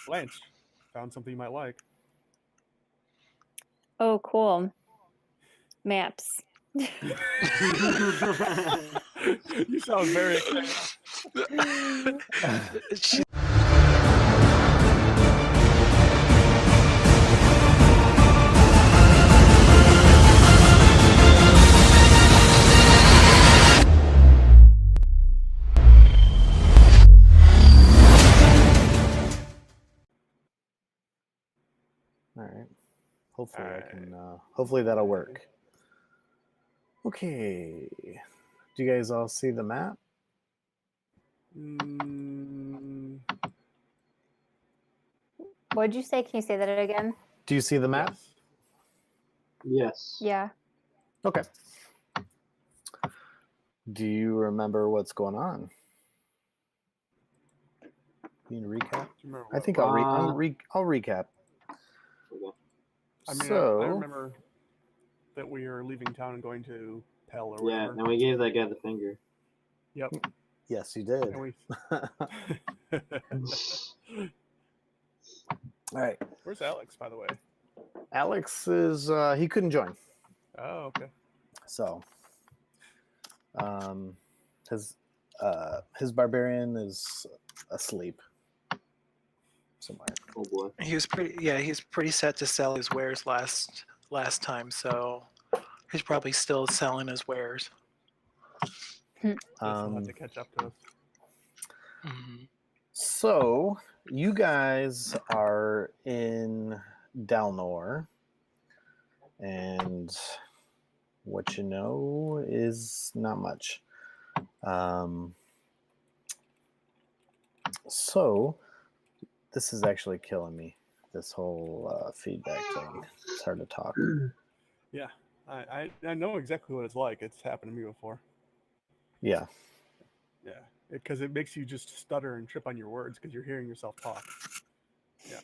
Blanche, found something you might like. Oh, cool. Maps. You sound very excited. All right. Hopefully All I can. Hopefully that'll work. Okay. Do you guys all see the map? What'd you say? Can you say that again? Do you see the map? Yes. Yes. Yeah. Okay. Do you remember what's going on? You need to recap? Do you remember I what- think I'll recap. Okay. I mean, So I remember that we are leaving town and going to Pell or Yeah, whatever. and we gave that guy the finger. Yep. yes, you did. And we... All right. Where's Alex, by the way? Alex is he couldn't join, Oh, okay. so his barbarian is asleep somewhere. Oh boy. He was pretty set to sell his wares last time, so he's probably still selling his wares. He'll have to catch up to us. Mm-hmm. So you guys are in Dalnor, and what you know is not much. So this is actually killing me. This whole feedback thing. It's hard to talk. Yeah, I know exactly what it's like. It's happened to me before. Yeah. Yeah, because it makes you just stutter and trip on your words because you're hearing yourself talk. Yeah.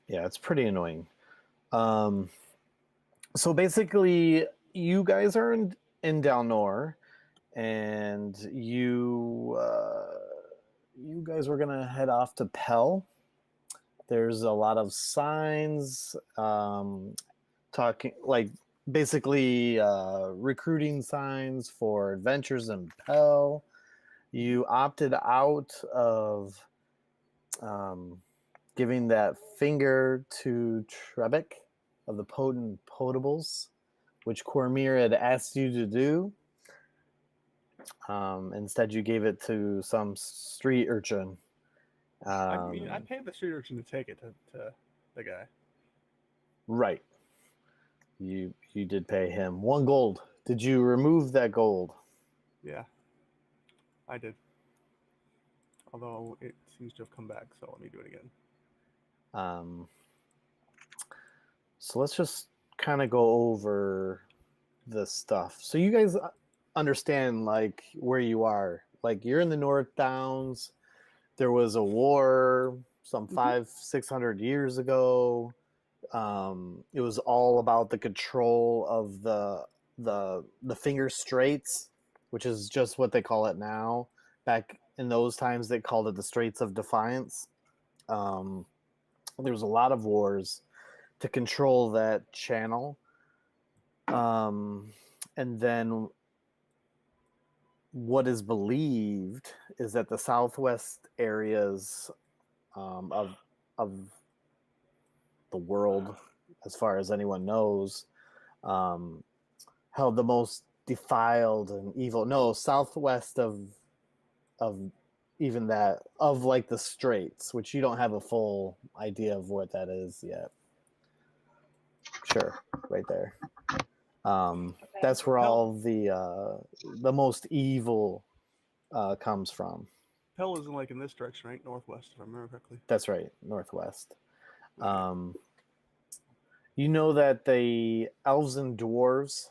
Yeah, it's pretty annoying. So basically, you guys are in Dalnor, and you guys were gonna head off to Pell. There's a lot of signs talking, like basically recruiting signs for adventures in Pell. You opted out of giving that finger to Trebek of the Potent Potables, which Cormir had asked you to do. Instead, you gave it to some street urchin. I mean, I paid the street urchin to take it to the guy. Right. You did pay him 1 gold. Did you remove that gold? Yeah, I did. Although it seems to have come back, so let me do it again. So let's just kind of go over the stuff. So you guys understand like where you are. Like you're in the North Downs. There was a war some 500-600 years ago. It was all about the control of the Finger Straits, which is just what they call it now. Back in those times, they called it the Straits of Defiance. There was a lot of wars to control that channel. And then what is believed is that the southwest areas of the world, as far as anyone knows, held the most defiled and evil. No, southwest of even that, of like the Straits, which you don't have a full idea of what that is yet. Sure, right there. That's where all the most evil comes from. Pell isn't like in this direction, right? Northwest, if I remember correctly. That's right, northwest. You know that the elves and dwarves,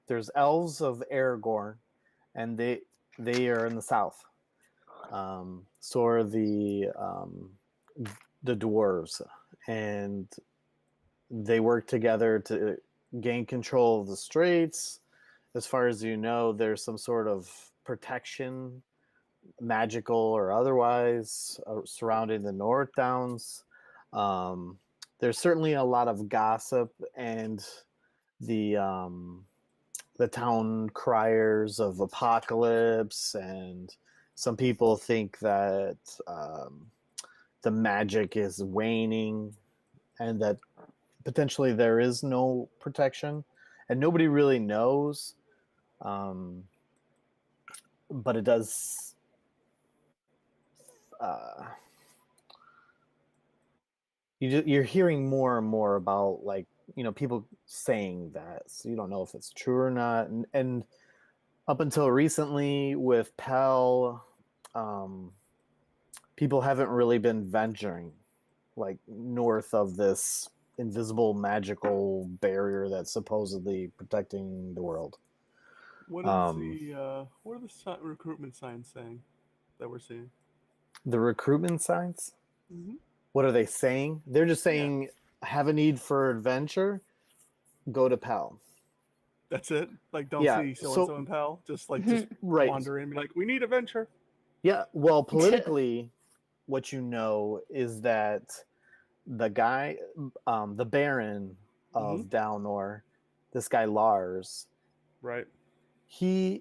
there's elves of Aragorn, and they are in the south. So are the dwarves, and they work together to gain control of the Straits. As far as you know, there's some sort of protection magical or otherwise, surrounding the North Downs. There's certainly a lot of gossip, and the town criers of apocalypse, and some people think that the magic is waning, and that potentially there is no protection, and nobody really knows. But it does. You're hearing more and more about, like, people saying that, so you don't know if it's true or not. And up until recently with Pell, people haven't really been venturing like north of this invisible magical barrier that's supposedly protecting the world. What is what are the recruitment signs saying that we're seeing? The recruitment signs? Mm-hmm. What are they saying? They're just saying, have a need for adventure, go to Pell. That's it. Like, don't Yeah, see so and so in Pell. Just right. wander in and be like, we need adventure. Yeah. Well, politically, what you know is that the guy, the Baron of Downor, this guy Lars, right? He's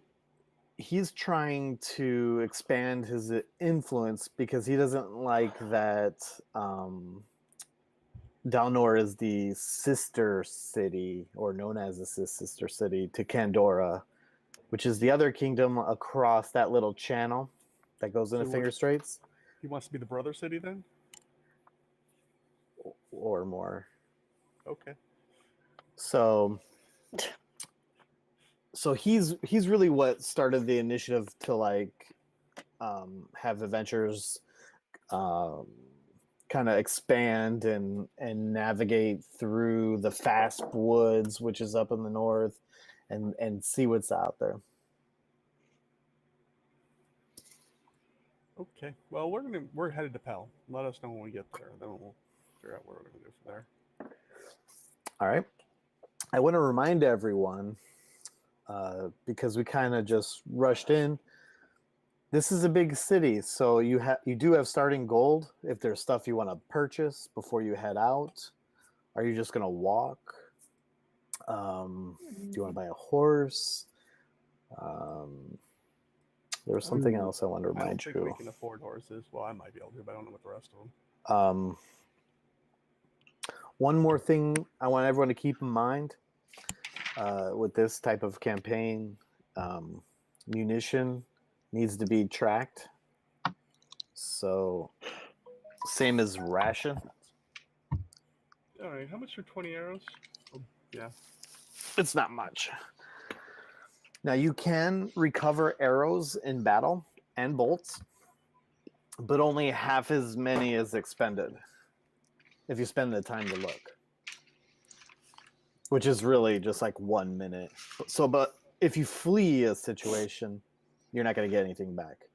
trying to expand his influence because he doesn't like that Dalnor is the sister city, or known as the sister city, to Kandora, which is the other kingdom across that little channel that goes into Finger Straits. He wants to be the brother city then? Or more. Okay. So he's really what started the initiative to, like, have adventures kind of expand and navigate through the fast woods, which is up in the north, and see what's out there. Okay. Well, we're headed to Pell. Let us know when we get there. Then we'll figure out what we're gonna do from there. All right. I want to remind everyone, because we kind of just rushed in. This is a big city, so you do have starting gold if there's stuff you want to purchase before you head out. Are you just gonna walk? Do you want to buy a horse? There was something else I wanted to remind I don't you. think we can afford horses. Well, I might be able to, but I don't know what the rest of them. One more thing I want everyone to keep in mind with this type of campaign: munition needs to be tracked. So, same as ration. All right. How much are 20 arrows? Oh, yeah. It's not much. Now, you can recover arrows in battle and bolts, but only half as many is expended if you spend the time to look, which is really just like 1 minute. So, but if you flee a situation, you're not going to get anything back.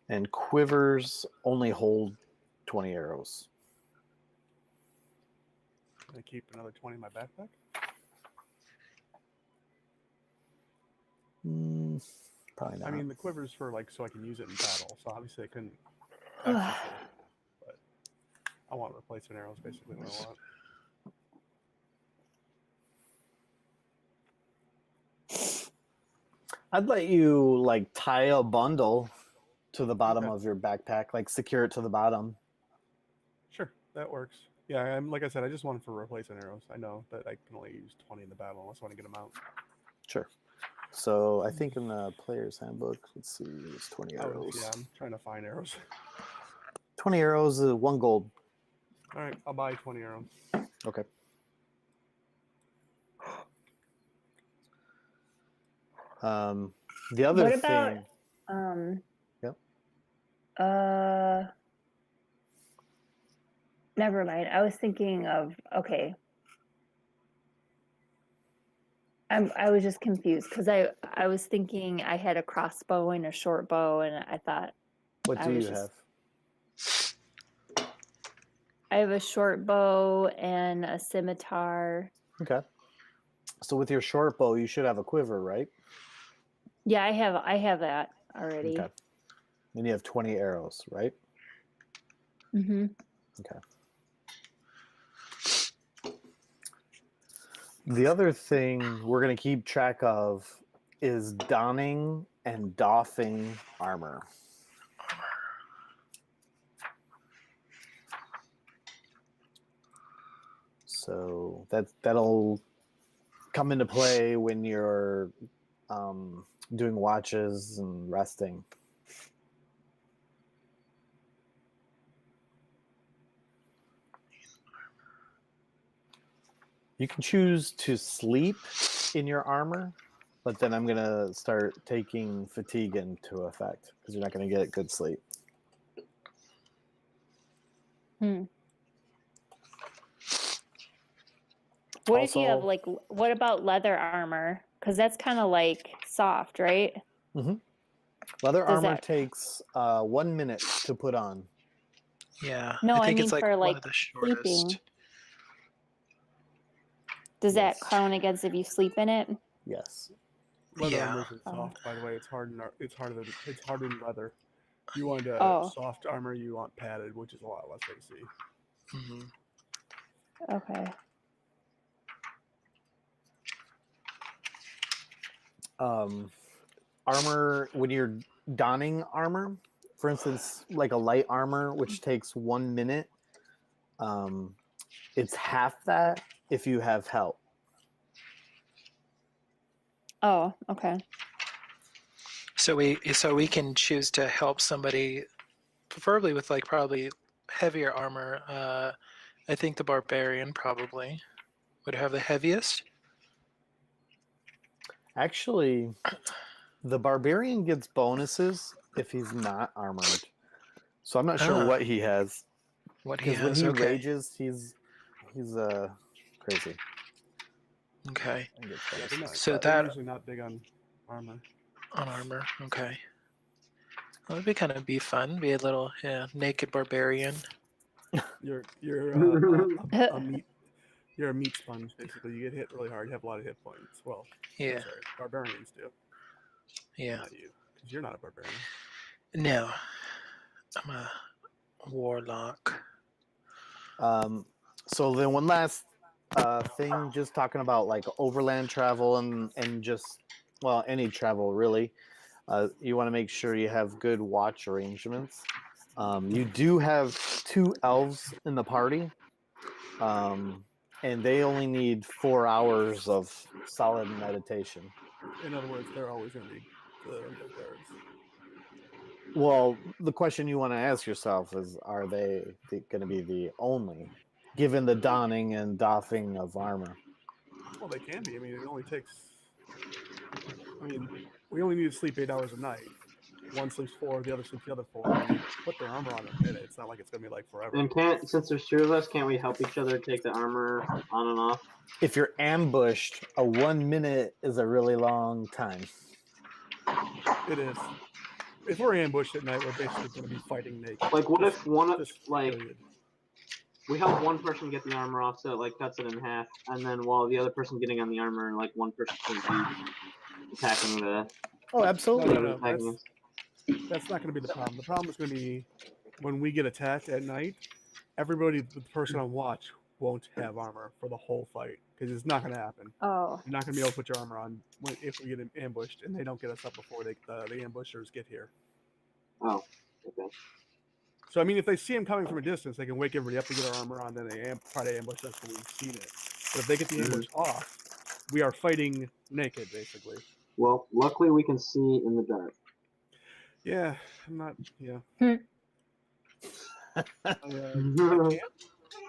And quivers only hold 20 arrows. Can I keep another 20 in my backpack? Probably not. I mean, the quiver's for, like, so I can use it in battle. So obviously I couldn't access it. But I want replacement arrows, basically what I want. I'd let you, like, tie a bundle to the bottom of your backpack, like secure it to the bottom. Sure, that works. Yeah, like I said, I just want for replacement arrows. I know that I can only use 20 in the battle unless I want to get them out. Sure. So I think in the player's handbook, let's see, it's 20 arrows. Yeah, I'm trying to find arrows. 20 arrows is 1 gold. All right, I'll buy 20 arrows. Okay. The other what thing. about Yep. Never mind. I was thinking of, okay. I was just confused because I was thinking I had a crossbow and a short bow, and I thought. What do you have? I have a short bow and a scimitar. Okay. So with your short bow, you should have a quiver, right? Yeah, I have that already. Okay. Then you have 20 arrows, right? Mm-hmm. Okay. The other thing we're going to keep track of is donning and doffing armor. So that'll come into play when you're doing watches and resting. You can choose to sleep in your armor, but then I'm going to start taking fatigue into effect because you're not going to get good sleep. What if you have Also- like, what about leather armor? Because that's kind of like soft, right? Leather Does armor that- takes 1 minute to put on. Yeah. No, I think mean it's like for, one like, of the shortest. sleeping. Does that Yes. count against if you sleep in it? Yes. Leather Yeah. armor isn't Oh. soft, by the way. It's hard. It's harder than leather. You want Oh. soft armor. You want padded, which is a lot less AC. hmm Okay. Armor, when you're donning armor, for instance, like a light armor, which takes 1 minute, it's half that if you have help. Oh, okay. So we can choose to help somebody, preferably with like probably heavier armor. I think the barbarian probably would have the heaviest. Actually, the barbarian gets bonuses if he's not armored. So I'm not sure Ah. what he has. What he Because when has, he okay. rages, he's crazy. Okay. And gets Yeah, they're bonuses. not. So They're that usually not big on armor. on armor, okay. Well, that'd be kind of be fun. Be a little naked barbarian. You're a meat. You're a meat sponge, basically. You get hit really hard. You have a lot of hit points. Well, Yeah, I'm sorry, barbarians do. yeah. Not you, because you're not a barbarian. No, I'm a warlock. So then one last thing, just talking about like overland travel and just, well, any travel really. You want to make sure you have good watch arrangements. You do have 2 elves in the party, and they only need 4 hours of solid meditation. In other words, they're always going to be the real guards. Well, the question you want to ask yourself is, are they going to be the only, given the donning and doffing of armor? Well, they can be. I mean, it only takes. I mean, we only need to sleep 8 hours a night. One sleeps 4, the other sleeps the other 4. I mean, put their armor on in a minute. It's not like it's going to be like forever. And since there's 2 of us, can't we help each other take the armor on and off? If you're ambushed, a 1 minute is a really long time. It is. If we're ambushed at night, we're basically going to be fighting naked. Like, what if one of, Just like, period. we help one person get the armor off, so it, like, cuts it in half, and then while the other person getting on the armor, like, one person can be attacking the Oh, absolutely. No, attacking us. That's not going to be the problem. The problem is going to be when we get attacked at night, everybody, the person on watch, won't have armor for the whole fight because it's not going to happen. Oh, You're not going to be able to put your armor on if we get ambushed, and they don't get us up before the ambushers get here. Oh, okay. So I mean, if they see him coming from a distance, they can wake everybody up to get our armor on. Then they try to ambush us when we've seen it. But if they get the ambush off, we are fighting naked, basically. Well, luckily we can see in the dark. Yeah, I'm not. Yeah.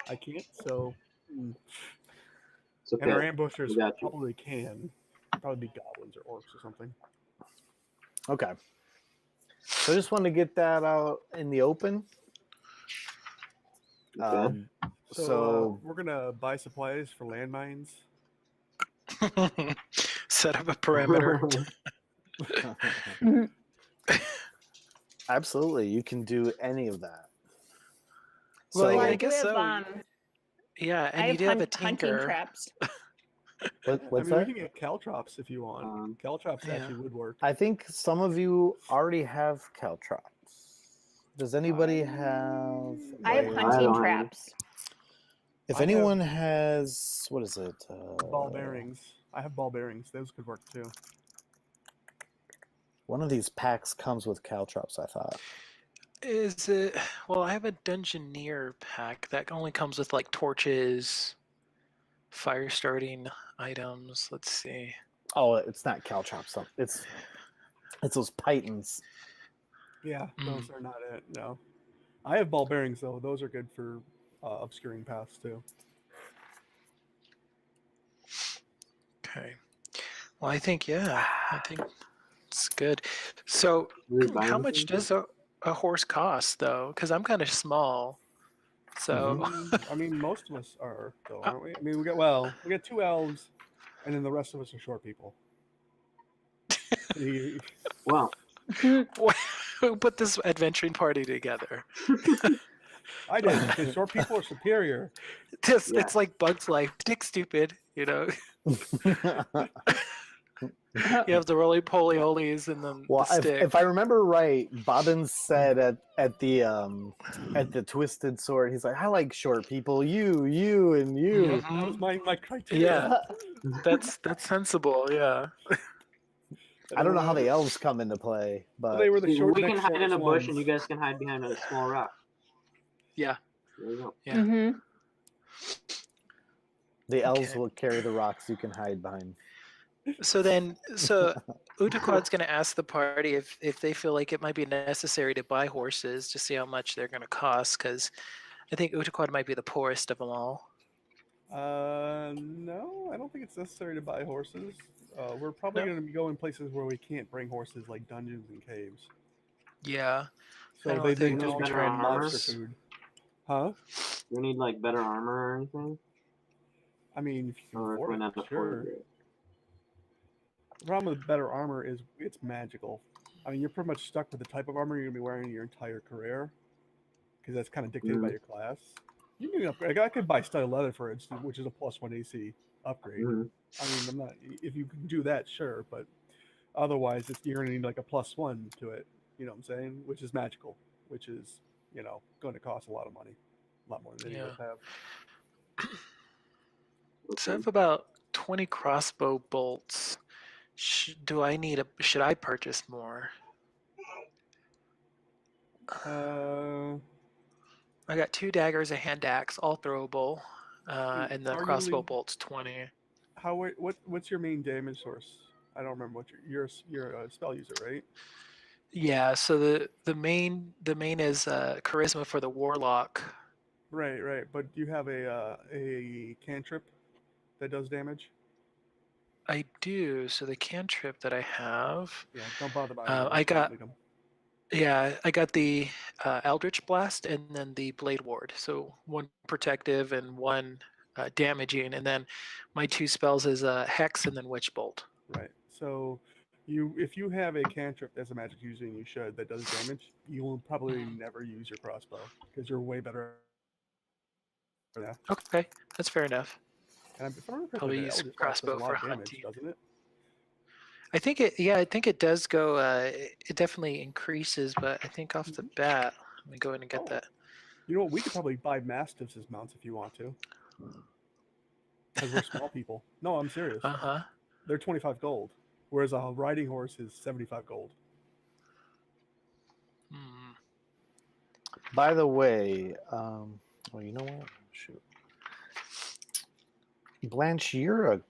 I can't. So. It's okay. And our ambushers We got you. probably can. Probably be goblins or orcs or something. Okay. So I just wanted to get that out in the open. Okay. So we're gonna buy supplies for landmines. Set up a perimeter. Absolutely, you can do any of that. Well, So, yeah, I I do guess have so. Yeah, and I you have do have a hunting tinker. traps. What's we that? can get caltrops if you want. Caltrops Yeah. actually would work. I think some of you already have caltrops. Does anybody have? I have a- I hunting don't have any. traps. If I have- anyone has, what is it? Ball bearings. I have ball bearings. Those could work too. One of these packs comes with caltrops, I thought. Is it? Well, I have a Dungeoneer pack that only comes with like torches, fire starting items. Let's see. Oh, it's not caltrops. It's those pythons. Yeah, those are not it. No, I have ball bearings though. Those are good for obscuring paths too. Okay. Well, I think it's good. So, Did we buy how much anything? does a horse cost though? Because I'm kind of small. So, I mean, most of us are though, aren't we? I mean, we got 2 elves, and then the rest of us are short people. You- Well, who put this adventuring party together? I did because short people are superior. Just, Yeah. It's like Bug's Life. Dick stupid, you know. You have the roly poly olies and then Well, the stick. if I remember right, Bobbins said at the Twisted Sword, he's like, I like short people. You, and you. That was my criteria. Yeah, that's sensible. Yeah. I don't know how the elves come into play, but They were the short. we can next hide in a shortest bush, and ones. you guys can hide behind a small rock. Yeah. There you go. Yeah. Mm-hmm. the elves Okay. will carry the rocks you can hide behind. So Utaquad's going to ask the party if they feel like it might be necessary to buy horses to see how much they're going to cost, because I think Utaquad might be the poorest of them all. No, I don't think it's necessary to buy horses. We're probably No. going to be going places where we can't bring horses, like dungeons and caves. Yeah. I So don't they think just there's be better trying monster armors. food. Huh? You need like better armor or anything, I mean, if you can or if afford we're it, not sure. afford it. The problem with better armor is it's magical. I mean, you're pretty much stuck with the type of armor you're going to be wearing your entire career, because that's kind of dictated by your class. You can upgrade. I could buy studded leather, for instance, which is a +1 AC upgrade. Mhm. I mean, I'm not. If you can do that, sure, but otherwise, you're going to need like a +1 to it. You know what I'm saying? Which is magical, which is going to cost a lot of money, a lot more than any of us have. So I have about 20 crossbow bolts. Should I purchase more? I got 2 daggers, a hand axe, all throwable, and the Are you crossbow really- bolts 20. What's your main damage source? I don't remember what you're a spell user, right? Yeah, so the main is charisma for the warlock. Right. But do you have a cantrip that does damage? I do. So the cantrip that I have, Yeah, don't bother buying I those, got- don't need 'em. I got the Eldritch Blast and then the Blade Ward. So 1 protective and 1 damaging, and then my 2 spells is Hex and then Witch Bolt. Right. So if you have a cantrip as a magic user, and you should, that does damage, you will probably never use your crossbow because you're way better for that. Okay, that's fair enough. And if I remember correctly, Probably the use Eldritch Blast does crossbow a lot for of damage, hunting. doesn't it? I think it does go. It definitely increases, but I think off the bat, let me go ahead and get Oh. that. You know what? We could probably buy mastiffs as mounts if you want to, because we're small people. No, I'm serious. Uh-huh. They're 25 gold, whereas a riding horse is 75 gold. Hmm. By the way, well, you know what? Shoot. Blanche, you're a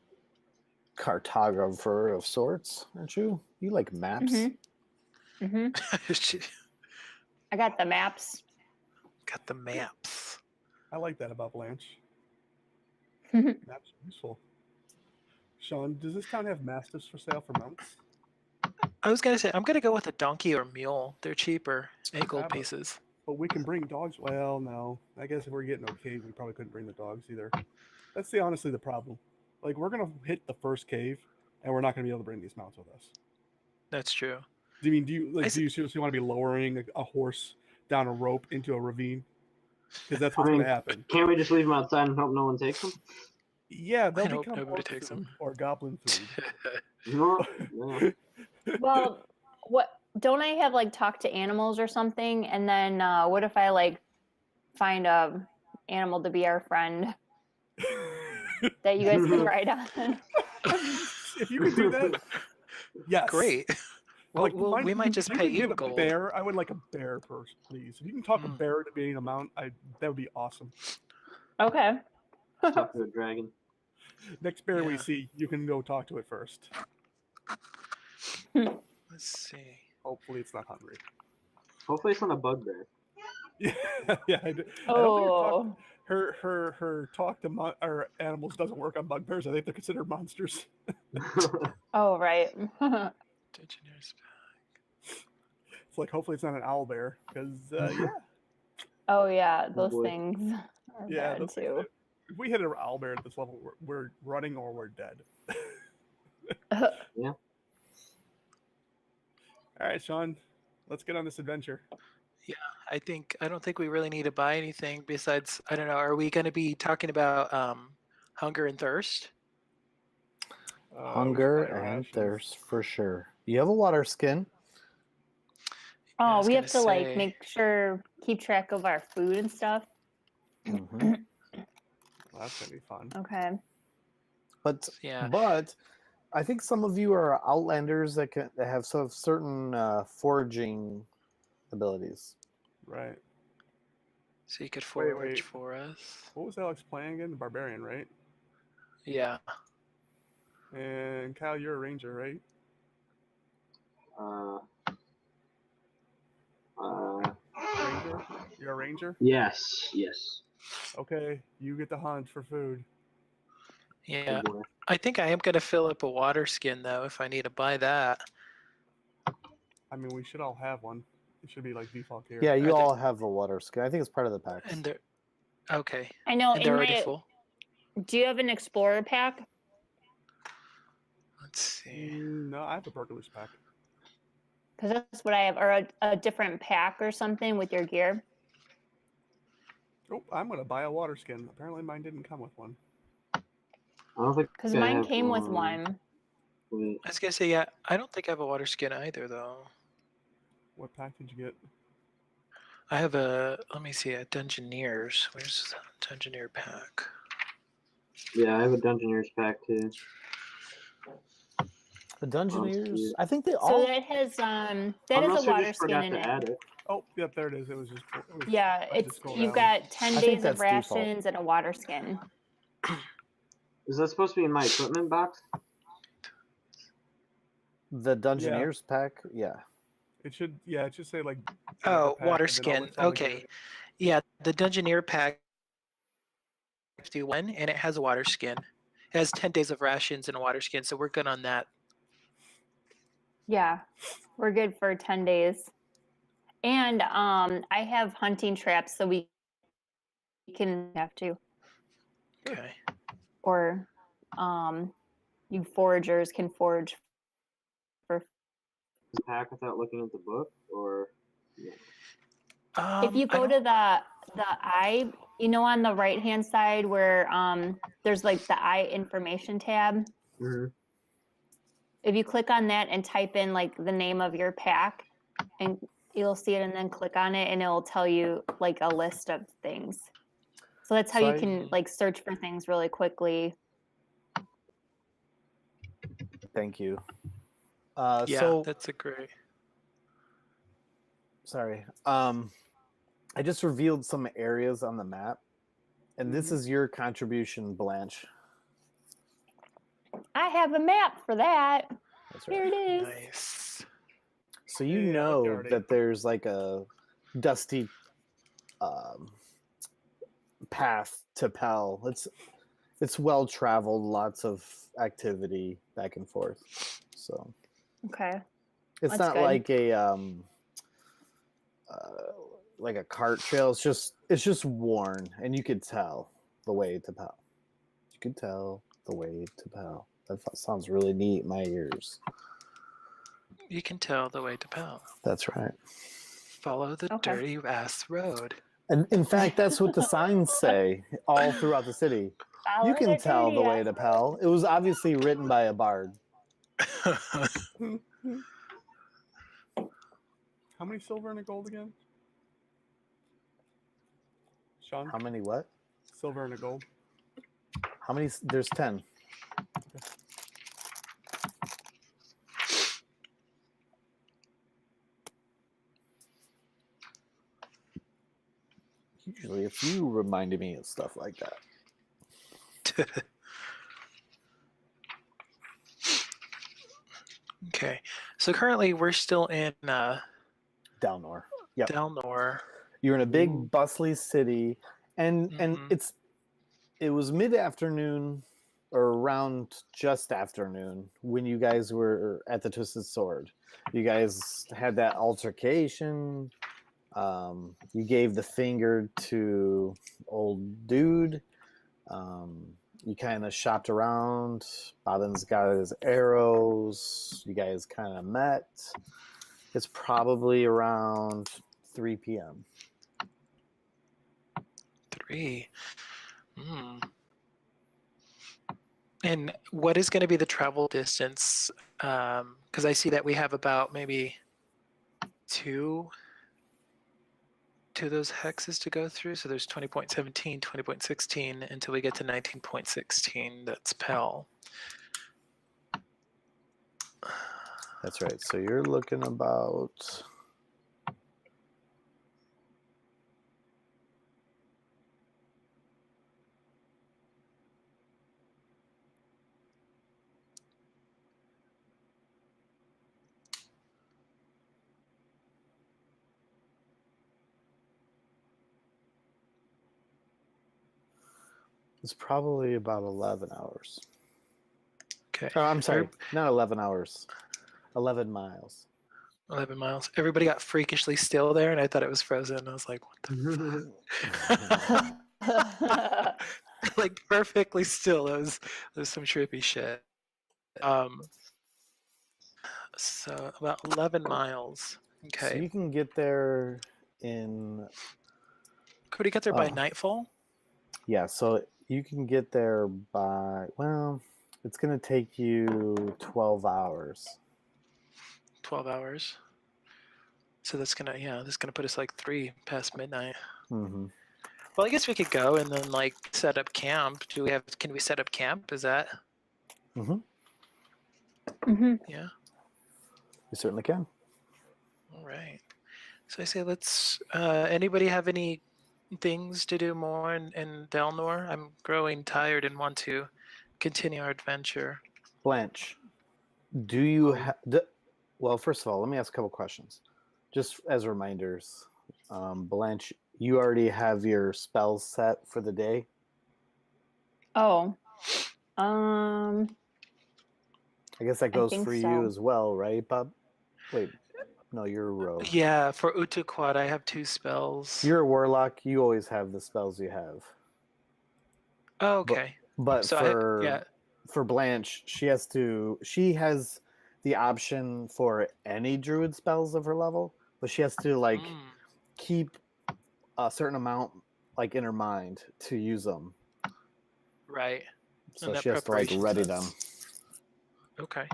cartographer of sorts, aren't you? You like maps? Mm-hmm. Mm-hmm. She I got the maps. got the maps. I like that about Blanche. Maps are useful. Sean, does this town have mastiffs for sale for mounts? I was gonna say I'm gonna go with a donkey or mule. They're cheaper, 8 gold Yeah, but- pieces. But we can bring dogs. Well, no. I guess if we're getting okay, we probably couldn't bring the dogs either. That's honestly the problem. Like, we're gonna hit the first cave, and we're not gonna be able to bring these mounts with us. That's true. Do you I do you seriously want to be lowering a horse down a rope into a ravine? Because that's what's I mean, gonna happen. Can't we just leave them outside and hope no one takes them? Yeah, they'll hope become nobody orc takes food them. or goblin food. Yeah. Well, what don't I have like talk to animals or something? And then what if I like find a animal to be our friend that you guys can ride on? If you could do that, yes. Great. Well, Like, we might just if you pay could you get a gold. bear, I would like a bear person, please. If you can talk a Mm. bear to being a mount, that would be awesome. Okay. Talk to a dragon. Next bear we Yeah. see, you can go talk to it first. Let's see. Hopefully, it's not hungry. Hopefully it's not a bugbear. Yeah, yeah. I don't think Oh, her talk to or animals doesn't work on bugbears. I think they're considered monsters. oh, right. Engineer's pack. It's like hopefully it's not an owl bear because yeah, Oh, yeah. Those boy. things are yeah. bad Those things, too. if we hit an owl bear at this level, we're running or we're dead. Yeah. All right, Sean, let's get on this adventure. I don't think we really need to buy anything besides, I don't know, are we going to be talking about hunger and thirst? We should Hunger buy and rations. thirst for sure. You have a water skin. I Oh, was we have gonna to like say- make sure, keep track of our food and stuff. Mhm. Well, that's gonna be fun. Okay. But Yeah. but I think some of you are outlanders that have certain foraging abilities. Right. So you could Wait, forage wait. for us. What was Alex playing again? The barbarian, right? Yeah. And Kyle, you're a ranger, right? Ranger? You're a ranger? Yes. Yes. Okay, you get to hunt for food. Yeah. Good boy. I think I am going to fill up a water skin, though, if I need to buy that. I mean, we should all have one. It should be like default gear. Yeah, you Are there- all have a water skin. I think it's part of the packs. And they're. Okay. I know. And In they're already my, full. do you have an explorer pack? Let's see. No, I have a burglar's pack. Because that's what I have, or a different pack or something with your gear. Oh, I'm gonna buy a water skin. Apparently, mine didn't come with one. I don't think. Because I mine have came with one. Wait. I was going to say, yeah, I don't think I have a water skin either, though. What pack did you get? I have a, let me see, a Dungeoneers. Where's the Dungeoneer pack? Yeah, I have a Dungeoneer's pack too. The Dungeoneers. yeah. I think they So all. that has that Unless has a you water just skin forgot in to it. add it. Oh, yep, there it is. It was just. Yeah, I just it's scrolled you've down. got 10 I think days of that's default. rations and a water skin. Is that supposed to be in my equipment box? The Dungeoneers pack. Yeah. It should. Yeah, it should say like. Oh, pack, water and then all skin. the- all the Okay. gear. Yeah, the Dungeoneer pack 51, and it has a water skin. It has 10 days of rations and a water skin, so we're good on that. Yeah, we're good for 10 days. And I have hunting traps, so we can have to, Okay. or you foragers can forage for. Pack without looking at the book, or If you I go don't- to the eye, you know, on the right hand side where there's like the eye information tab. Mhm. If you click on that and type in like the name of your pack, and you'll see it, and then click on it, and it'll tell you like a list of things. So that's how So you I- can like search for things really quickly. Thank you. yeah, So that's a great. sorry. I just revealed some areas on the map, and this is your contribution, Blanche. I have a map for that. That's Here right. it is. Nice. So you Yeah, know look already. that there's like a dusty path to Pell. It's well traveled, lots of activity back and forth. So Okay. it's That's not good. like a cart trail. It's just worn, and you could tell the way to Pell. You could tell the way to Pell. That sounds really neat in my ears. You can tell the way to Pell. That's right. Follow the Okay. dirty ass road. And in fact, that's what the signs say all throughout the city. Follow You can the tell the way GPS. to Pell. It was obviously written by a bard. How many silver and a gold again? Sean? How many what? Silver and a gold. How many? There's 10. Usually it's you reminding me of stuff like that. Okay, so currently we're still in Dalnor. Yep. Delnor. You're in a big bustly city, and Mhm. it was mid-afternoon or around just afternoon when you guys were at the Twisted Sword. You guys had that altercation. You gave the finger to old dude. You kind of shopped around. Bobbin's got his arrows. You guys kind of met. It's probably around 3 p.m. 3. And what is going to be the travel distance? Because I see that we have about maybe two of those hexes to go through. So there's 20.17, 20.16 until we get to 19.16. That's Pell. That's right. So you're looking about... It's probably about 11 hours. Okay. Oh, I'm sorry, not 11 hours. 11 miles. 11 miles. Everybody got freakishly still there, and I thought it was frozen. I was like, what the fuck? Like, perfectly still. It was some trippy shit. So about 11 miles. So Okay. you can get there in... Could we get there by nightfall? Yeah, so you can get there by... Well, it's going to take you 12 hours. 12 hours. So that's gonna put us like 3 past midnight. Mm-hmm. Well, I guess we could go and then like set up camp. Can we set up camp? Is that? Mm-hmm. Mm-hmm. Yeah. You certainly can. All right. So I say let's. Anybody have any things to do more in Delnor? I'm growing tired and want to continue our adventure. Blanche, do you have... Well, first of all, let me ask a couple questions. Just as reminders. Blanche, you already have your spells set for the day? Oh. I guess that goes think for so. you as well, right, Bob? Wait, no, you're a rogue. Yeah, for Utuquad, I have 2 spells. You're a warlock. You always have the spells you have. Oh, okay. But So for Blanche, she has the option for any druid spells of her level, but she has to like keep a certain amount like in her mind to use them. Right. So she has to like ready them. Okay.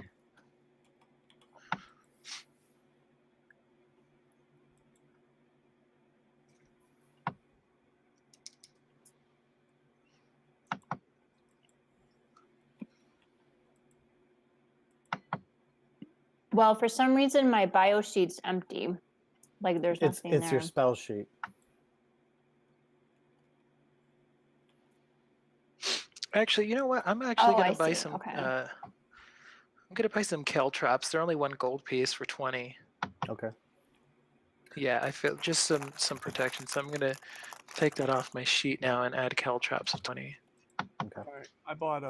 Well, for some reason, my bio sheet's empty. Like there's nothing there. It's your spell sheet. Actually, you know what? I'm actually gonna buy see. some. Okay. I'm gonna buy some Kell traps. They're only 1 gold piece for 20. Okay. Yeah, I feel just some protection. So I'm gonna take that off my sheet now and add Kell traps of 20. Okay. All right. I bought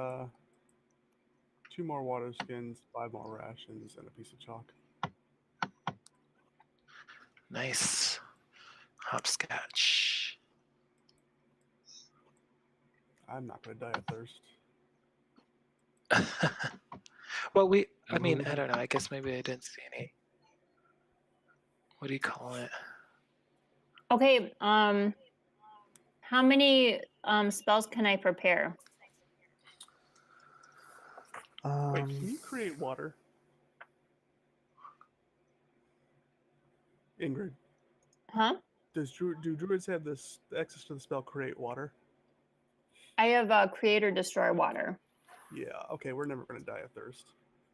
2 more water skins, 5 more rations, and a piece of chalk. Nice. Hopscotch. I'm not going to die of thirst. Well, I mean, I don't know. I guess maybe I didn't see any. What do you call it? Okay. How many spells can I prepare? Wait, can you create water? Ingrid, Huh? do druids have this access to the spell create water? I have create or destroy water. Yeah, okay, we're never going to die of thirst.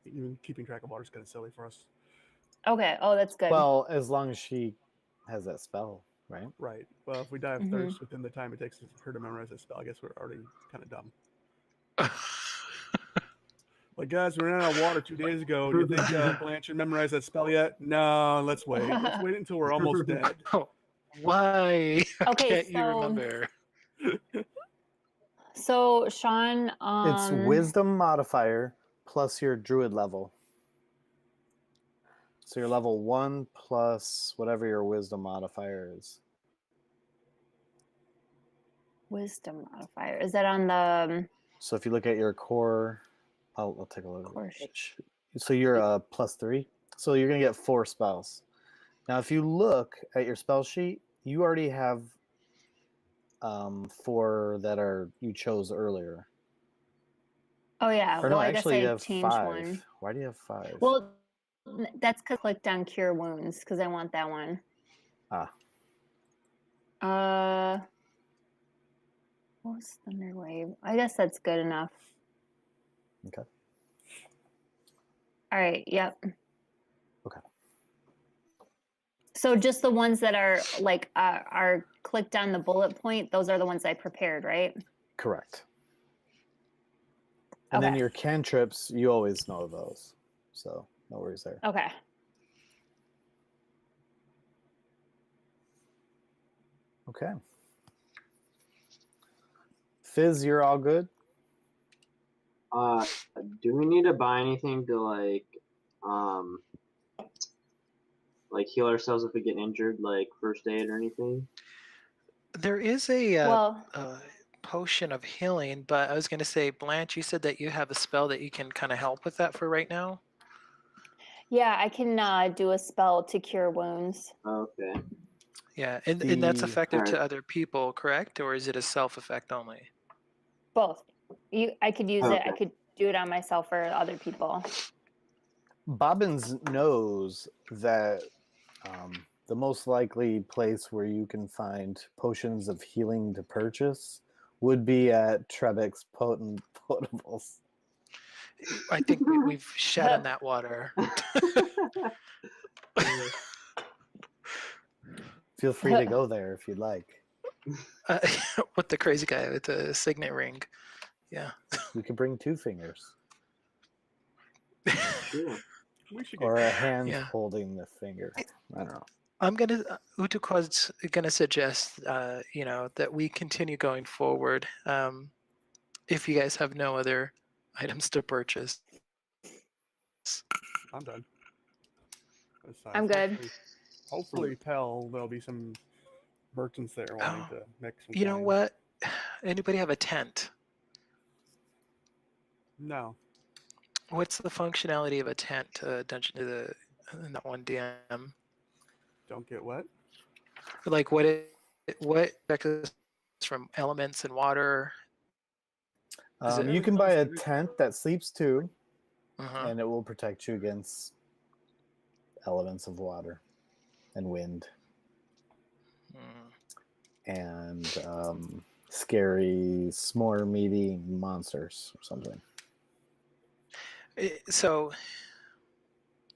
Even keeping track of water is kind of silly for us. Okay. Oh, that's good. Well, as long as she has that spell, right? Right. Well, if we die of Mhm. thirst within the time it takes her to memorize that spell, I guess we're already kind of dumb. Like, guys, we ran out of water 2 days ago. Do you think Blanche should memorize that spell yet? No, let's wait. Let's wait until we're almost dead. Oh, why? Okay, Can't you so- remember? So Sean, It's wisdom modifier plus your druid level. So your level 1 plus whatever your wisdom modifier is. wisdom modifier. Is that on the So if you look at your core, I'll take a look. core sheet? So you're +3. So you're gonna get 4 spells. Now, if you look at your spell sheet, you already have 4 that are you chose earlier. Oh yeah. Or Well, no, I guess actually, you I have changed 5. one. Why do you have 5? Well, that's because I clicked on cure wounds because I want that one. Ah. What was Thunderwave? I guess that's good enough. Okay. All right. Yep. Okay. So just the ones that are like are clicked on the bullet point. Those are the ones I prepared, right? Correct. And then Okay. your cantrips, you always know those. So no worries there. Okay. Okay. Fizz, you're all good? Do we need to buy anything to like heal ourselves if we get injured, like first aid or anything? There is a Well, potion of healing, but I was going to say, Blanche, you said that you have a spell that you can kind of help with that for right now. yeah, I can do a spell to cure wounds. Okay. Yeah, and that's The- effective to Alright. other people, correct? Or is it a self effect only? Both. I could use it. I Okay. could do it on myself or other people. Bobbins knows that the most likely place where you can find potions of healing to purchase would be at Trebek's Potables. I think we've shed on that water. Feel free to go there if you'd like. With the crazy guy with the signet ring. Yeah. You could bring 2 fingers Sure. We should get or a hand Yeah. holding the finger. I don't know. I'm gonna Utuquad's gonna suggest that we continue going forward. If you guys have no other items to purchase. I'm done. Besides, I'm good. Hopefully, Pell, there'll be some merchants there wanting to make some You know coins. what? Anybody have a tent? No. What's the functionality of a tent dungeon to the in that one DM? Don't get wet. Like what protects us from elements and water? Is it- You can buy a tent that sleeps 2, Uh-huh. and it will protect you against elements of water and wind and scary s'more meeting monsters or something. So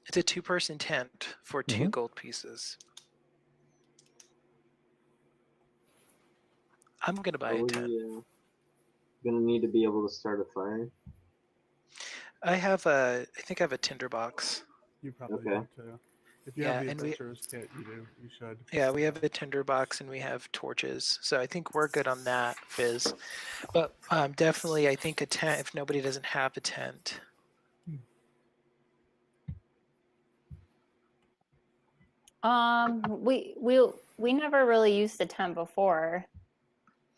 it's a 2-person tent for 2 Mhm. gold pieces. I'm gonna buy a tent. Gonna need to be able to start a fire. I think I have a tinderbox. You probably Okay. do too. If you Yeah, have the and we- adventurer's kit, you do. You should. Yeah, we have a tinderbox and we have torches, so I think we're good on that, Fizz. But definitely, I think a tent. If nobody doesn't have a tent, We never really used the tent before.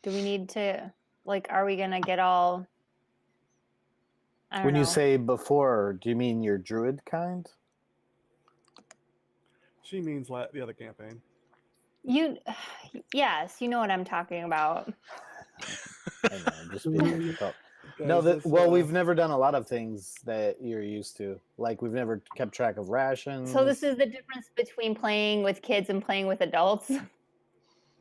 Do we need to are we gonna get all I don't When know. you say before, do you mean your druid kind? She means the other campaign. Yes, you know what I'm talking about. I know, I'm just being difficult. No, Guys, we've never done a lot of things that you're used to. Like we've never kept track of rations. So this is the difference between playing with kids and playing with adults.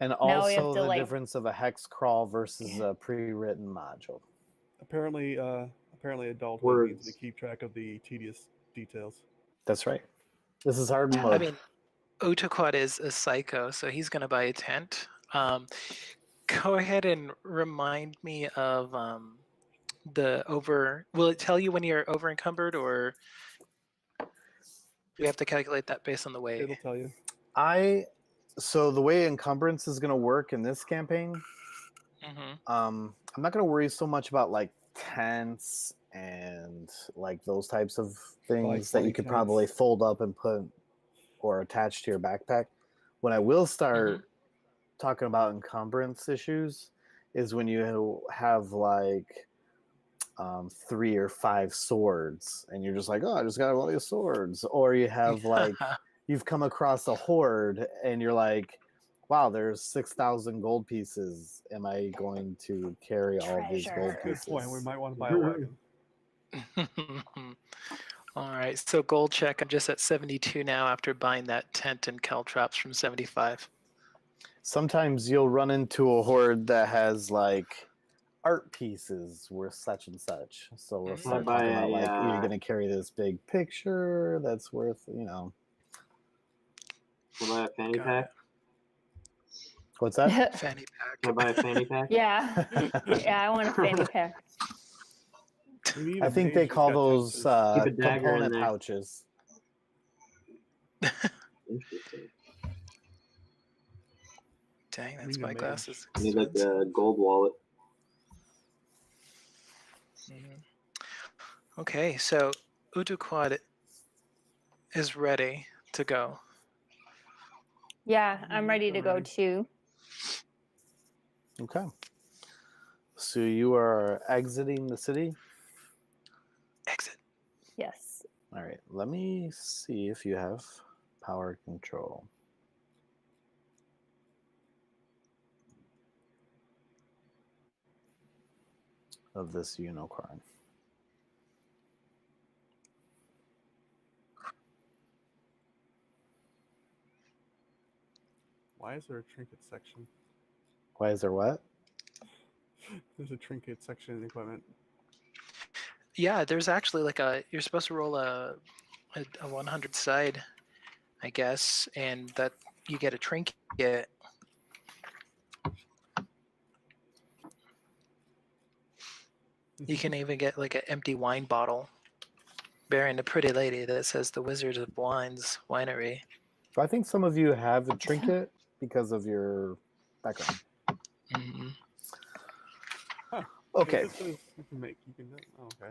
and now we have also to, the like- difference of a hex crawl versus a pre-written module. apparently adulthood Words. needs to keep track of the tedious details. That's right. This is hard mode. I mean, Otaquad is a psycho, so he's going to buy a tent. Go ahead and remind me of Will it tell you when you're over encumbered, or we have to calculate that based on the weight? It'll tell you. So the way encumbrance is going to work in this campaign, Mm-hmm. I'm not going to worry so much about like tents and like those types of things that you could probably fold up and put or attach to your backpack. When I will start talking about encumbrance issues is when you have like 3 or 5 swords and you're just like, oh, I just got all these swords. Or you have like, you've come across a horde and you're like, wow, there's 6,000 gold pieces. Am I going to carry all of these gold Treasure. Good pieces? point. We might want to buy a wagon. All right, so gold check. I'm just at 72 now after buying that tent and caltrops from 75. Sometimes you'll run into a horde that has like art pieces worth such and such. So we'll start talking about like you're going to carry this big picture that's worth, Can I buy a fanny Got pack? What's that? Fanny Can I pack. buy a fanny pack? yeah. Yeah, I want a fanny pack. We need I a think mage they who's call got those tentacles. Keep a dagger in component there. pouches. Interesting. Dang, We that's need a my mage. glasses. I need like a gold wallet. Mhm. Okay, so Utuquad is ready to go. Yeah, I'm ready to go Alright. too. Okay. So you are exiting the city? Exit. Yes. All right. Let me see if you have power control. Of this unicorn. Why is there a trinket section? Why is there what? There's a trinket section in equipment. Yeah, there's actually like you're supposed to roll a 100 side, I guess, and that you get a trinket. You can even get like an empty wine bottle bearing a pretty lady that says the Wizards of Wines Winery. I think some of you have a trinket because of your background. Mm-hmm. Okay. This is, you can make. You can. Oh, okay.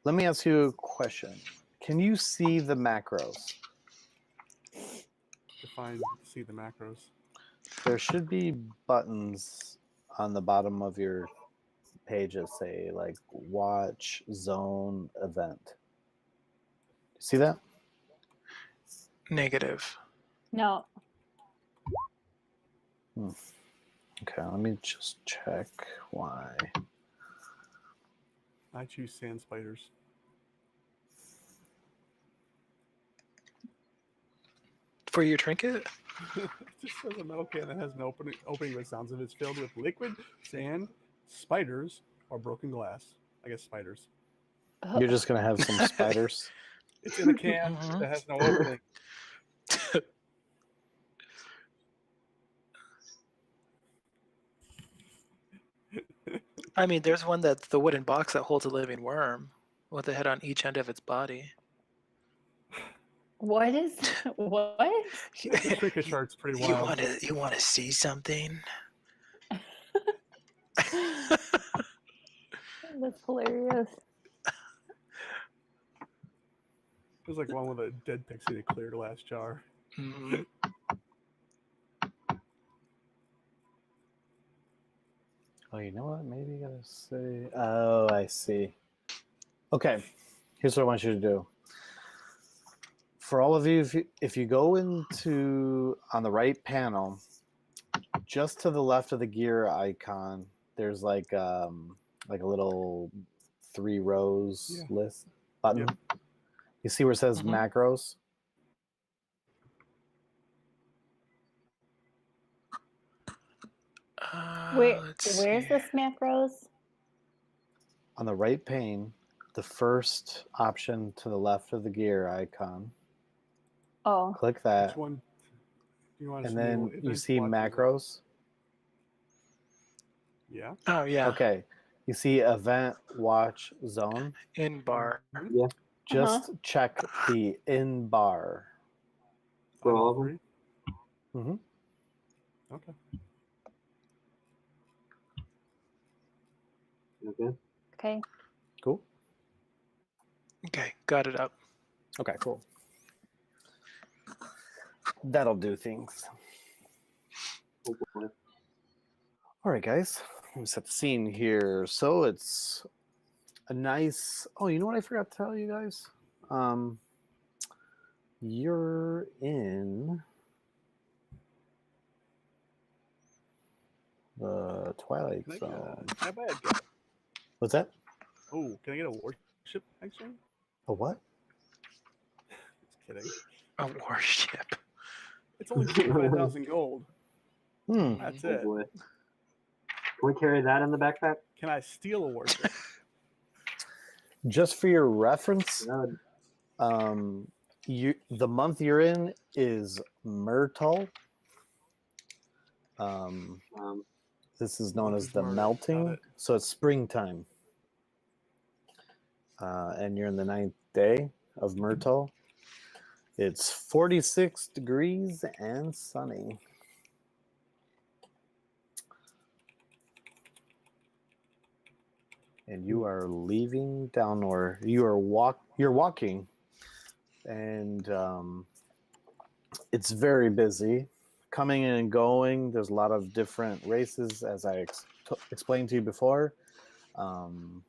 Let me ask you a question. Can you see the macros? See the macros. There should be buttons on the bottom of your page that say like watch, zone, event. See that? Negative. No. Okay, let me just check why. I choose sand spiders. For your trinket? It just says a metal can that has an opening with sounds of it's filled with liquid, sand, spiders, or broken glass. I guess spiders. You're just gonna have some spiders. It's in a can Mhm. that has no opening. I mean, there's one that's the wooden box that holds a living worm with a head on each end of its body. What is what? The trinket chart's pretty You wild. want to see something? That's hilarious. There's like one with a dead pixie in a clear glass jar. Mhm. Oh, you know what? Maybe you gotta say. Oh, I see. Okay, here's what I want you to do. For all of you, if you go into on the right panel, just to the left of the gear icon, there's like a little 3 rows Yeah. list button. You see where it says macros? Let's Where's see. this macros? On the right pane, the first option to the left of the gear icon. Oh, Click Which that, one do you want to and see? then you Events see watch macros. results? Yeah. Oh yeah, Okay, you see event watch zone. in bar. Yeah, Just check the in bar. for On all all of them. 3? Mhm. Okay. Okay. okay. Cool. Okay, got it up. Okay, cool. That'll do things. Oh, boy. All right, guys. Let me set the scene here. So it's a nice. Oh, you know what I forgot to tell you guys? You're in the Twilight Can I, Zone. can I buy a guy? What's that? Oh, can I get a warship actually? A what? Just kidding. A warship. It's only 25,000 gold. Hmm. That's Oh it. boy. Can we carry that in the backpack? Can I steal a warship? Just for your reference, That would- the month you're in is Myrtle. This is known Month as is the Myrtle. Got melting, it. so it's springtime. And you're in the 9th day of Myrtle. It's 46 degrees and sunny. And you are leaving down, or you're walking, and it's very busy, coming in and going. There's a lot of different races, as I explained to you before, and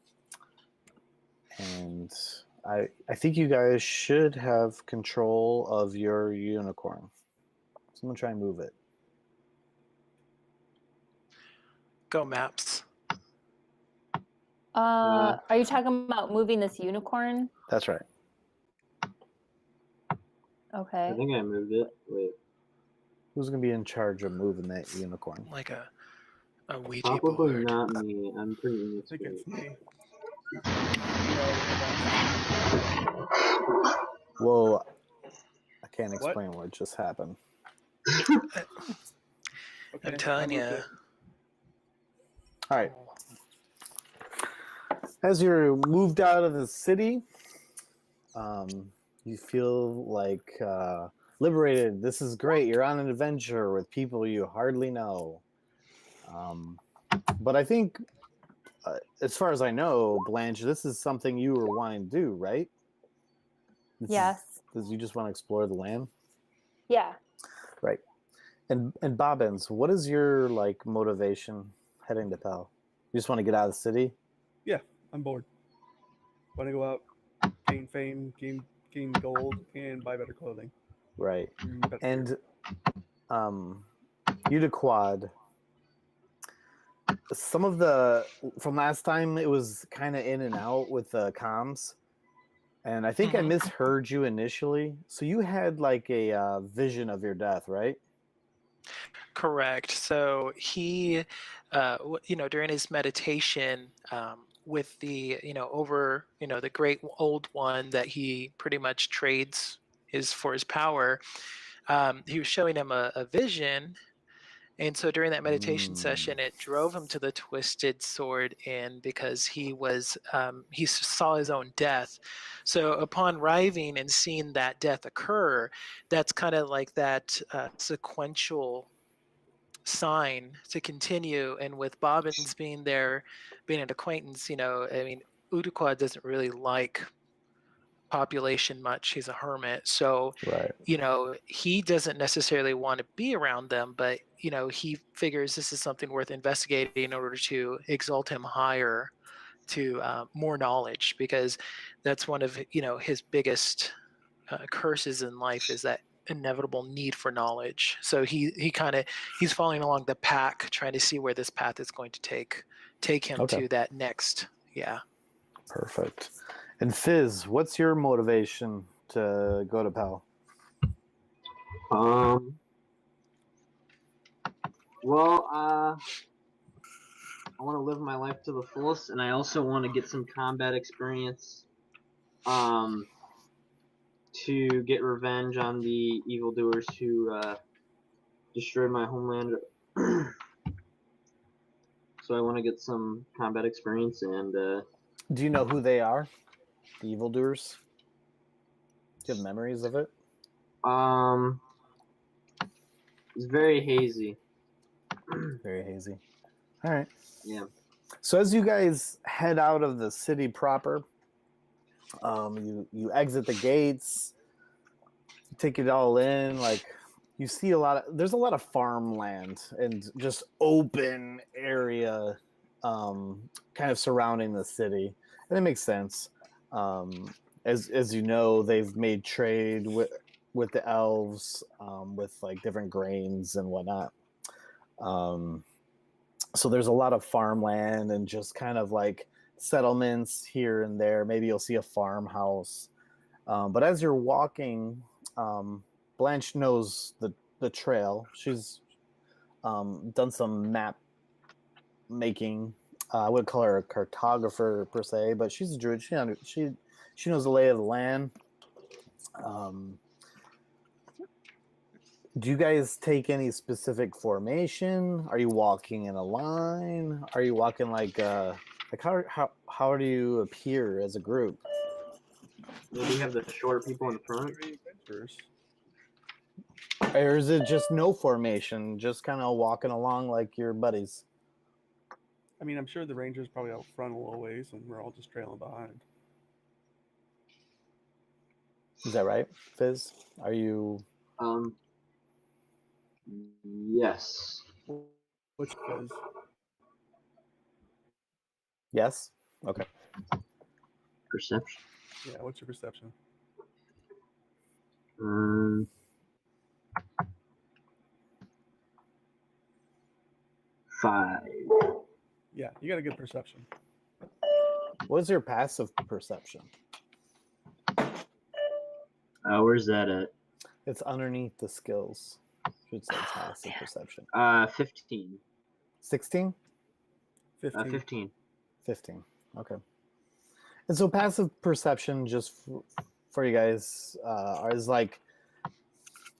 I think you guys should have control of your unicorn. So I'm gonna try and move it. Go maps. Are you talking about moving this unicorn? That's right. Okay. I think I moved it. Wait. Who's gonna be in charge of moving that unicorn? Like a Ouija Probably board. not me. I'm pretty I think inexperienced. it's me. Whoa! I can't What? explain what just happened. Okay, I'm telling I moved you. it. All right. As you're moved out of the city, you feel like liberated. This is great. You're on an adventure with people you hardly know. But I think, as far as I know, Blanche, this is something you were wanting to do, right? Yes. Does you just want to explore the land? Yeah. Right. And Bobbins, what is your motivation heading to Pell? You just want to get out of the city? I'm bored. Want to go out, gain fame, gain gold, and buy better clothing. Right. Better And gear. Udaquad, some of from last time, it was kind of in and out with the comms, and I think I misheard you initially. So you had a vision of your death, right? Correct. So he, during his meditation, with the, over, the great old one that he pretty much trades for his power, he was showing him a vision. And so during that meditation session, it drove him to the twisted sword inn because he saw his own death. So upon arriving and seeing that death occur, that's kind of like that sequential sign to continue. And with Bobbins being there, being an acquaintance, Udaquad doesn't really like population much. He's a hermit. So, Right. He doesn't necessarily want to be around them, but, he figures this is something worth investigating in order to exalt him higher to more knowledge, because that's one of, his biggest curses in life is that inevitable need for knowledge. So he's following along the pack, trying to see where this path is going to take him Okay. to that next. Yeah. Perfect. And Fizz, what's your motivation to go to Pell? Well, I want to live my life to the fullest, and I also want to get some combat experience. To get revenge on the evildoers who destroyed my homeland. So I want to get some combat experience, and Do you know who they are? The evildoers? Do you have memories of it? it's very hazy. Very hazy. All right. Yeah. So as you guys head out of the city proper, you exit the gates, take it all in. Like you see there's a lot of farmland and just open area, kind of surrounding the city, and it makes sense. As you know, they've made trade with the elves, with like different grains and whatnot. So there's a lot of farmland and just kind of like settlements here and there. Maybe you'll see a farmhouse. But as you're walking, Blanche knows the trail. She's done some map making. I would call her a cartographer per se, but she's a druid. She knows the lay of the land. Do you guys take any specific formation? Are you walking in a line? Are you walking like how do you appear as a group? Maybe you have the shorter people in front. Or is it just no formation, just kind of walking along like your buddies? I mean, I'm sure the ranger's probably out front a little ways, and we're all just trailing behind. Is that right, Fizz? Are you? Yes. What's Fizz? Yes. Okay. Perception. Yeah, what's your perception? 5. Yeah, you got a good perception. What is your passive perception? Where's that at? It's underneath the skills. Should say passive perception. 15. 16? 15. 15. 15. Okay. And so passive perception, just for you guys, is like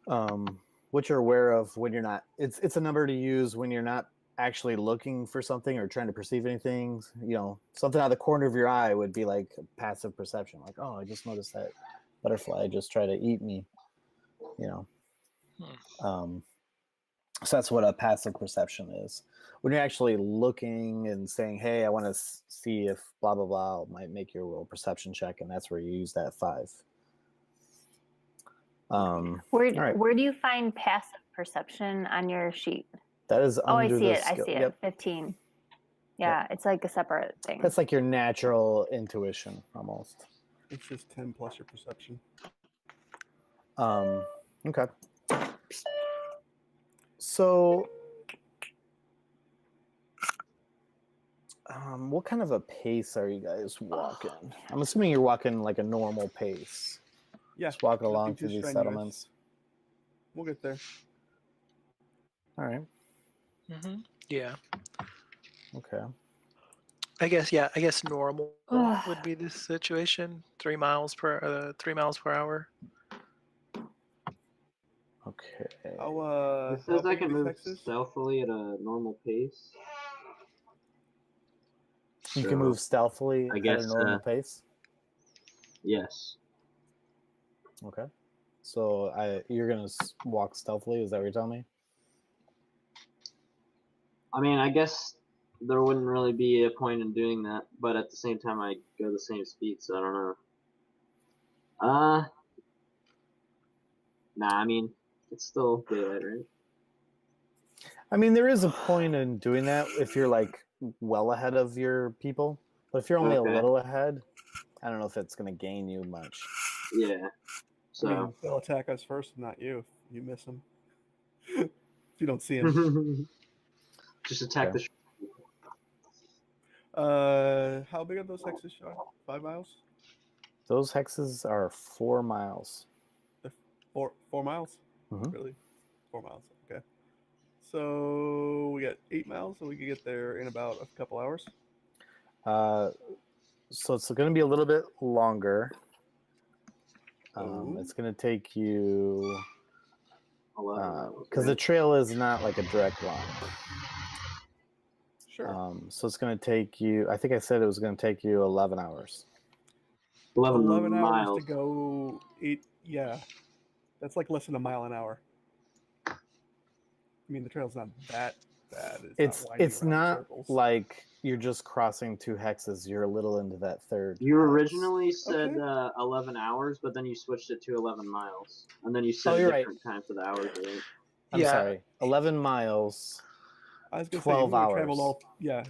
what you're aware of when you're not. It's a number to use when you're not actually looking for something or trying to perceive anything. You know, something out of the corner of your eye would be like passive perception. Like, oh, I just noticed that butterfly just tried to eat me. You know. So that's what a passive perception is. When you're actually looking and saying, hey, I want to see if blah, blah, blah, might make your roll perception check, and that's where you use that 5. Where do you find passive perception on your sheet? That is I under see the it. skill. I see it. Yep. 15. Yeah, it's like a separate thing. That's like your natural intuition, almost. It's just 10 plus your perception. Okay. So, what kind of a pace are you guys walking? I'm assuming you're walking like a normal pace. Yeah. Just walking along nothing through too these strenuous. settlements. We'll get there. All right. Mm-hmm. Yeah. Okay. I guess normal would be the situation. 3 miles per hour. Okay. It It says I can move stealthily at a normal pace. You can move stealthily I at guess, a normal pace? Yes. Okay. So you're going to walk stealthily? Is that what you're telling me? I mean, I guess there wouldn't really be a point in doing that, but at the same time, I go the same speed, so I don't know. Nah, I mean, it's still daylight, right? I mean, there is a point in doing that if you're like well ahead of your people. But if you're only a little ahead, I don't know if it's going to gain you much. Yeah. So I mean, they'll attack us first, not you. If you miss them. If you don't see them. just attack the. How big are those hexes, Sean? 5 miles? Those hexes are 4 miles. They're 4 miles? Mhm. Really? 4 miles. Okay. So we got 8 miles, so we can get there in about a couple hours. So it's going to be a little bit longer. Oh. It's going to take you 11. because the trail is not like a direct line. Sure. So it's going to take you. I think I said it was going to take you 11 hours. 11 hours miles. to go 8. Yeah. That's like less than a mile an hour. I mean, the trail's not that bad. It's not winding around in not circles. like you're just crossing 2 hexes. You're a little into that third. You hex. originally said Okay. 11 hours, but then you switched it to 11 miles. And then you said Oh, a you're different time for the hours, right? I'm Yeah. sorry. 11 miles. I was gonna 12 say, if we travel hours. all. Yeah.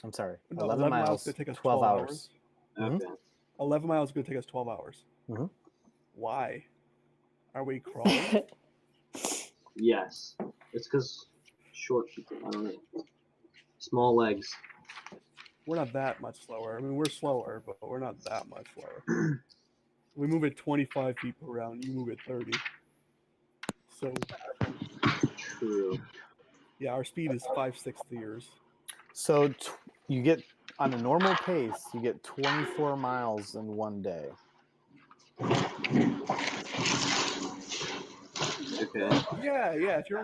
I'm sorry. No, 11 miles miles. is gonna take us 12 hours. Mhm. Okay. 11 miles is gonna take us 12 hours. Mhm. Why? Are we crawling? Yes. It's because short people, I don't know. Small legs. We're not that much slower. I mean, we're slower, but we're not that much slower. We move at 25 feet per round. You move at 30. So True. yeah, our speed is 5/6 yours. So you get on a normal pace, you get 24 miles in one day. Okay. Yeah. If you're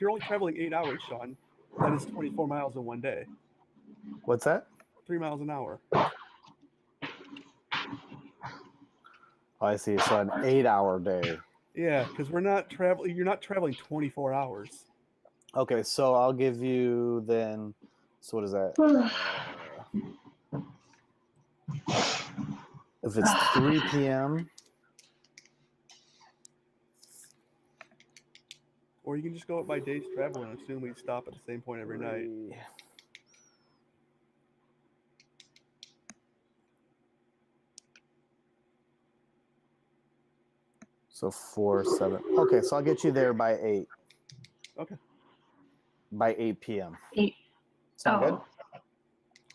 only traveling 8 hours, Sean, that is 24 miles in one day. What's that? 3 miles an hour. Oh, I see. So an 8-hour day. Yeah, because we're not traveling. You're not traveling 24 hours. Okay, so I'll give you then. So what is that? If it's 3 p.m. Or you can just go up by days travel and assume we stop at the same point every night. So 4, 7. Okay, so I'll get you there by 8. Okay. By 8 p.m. 8. Sound good?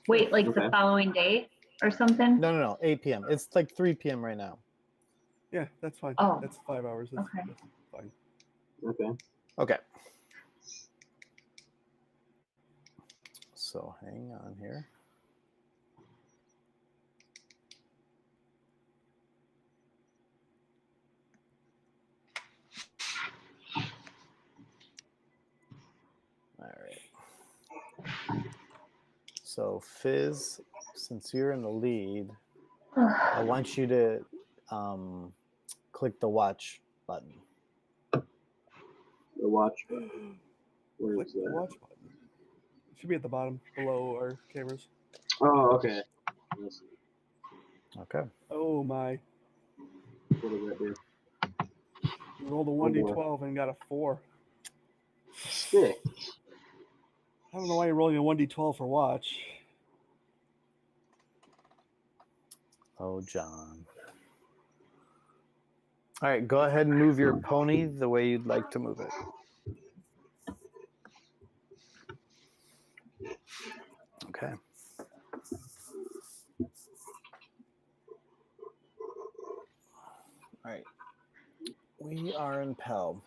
Wait, like Okay. the following day or something? No. 8 p.m. It's like 3 p.m. right now. Yeah, that's fine. Oh. That's 5 hours. That's, Okay. that's fine. Okay. Okay. So hang on here. All right. So Fizz, since you're in the lead, I want you to click the watch button. The watch. Where Click is the that? watch button. It should be at the bottom below our cameras. Oh, okay. Yes. Okay. Oh my. What does that do? You rolled a boy. 1d12 and got a 4. Sick. I don't know why you're rolling a 1d12 for watch. Oh, John. All right, go ahead and move your pony the way you'd like to move it. Okay. All right. We are in Pell.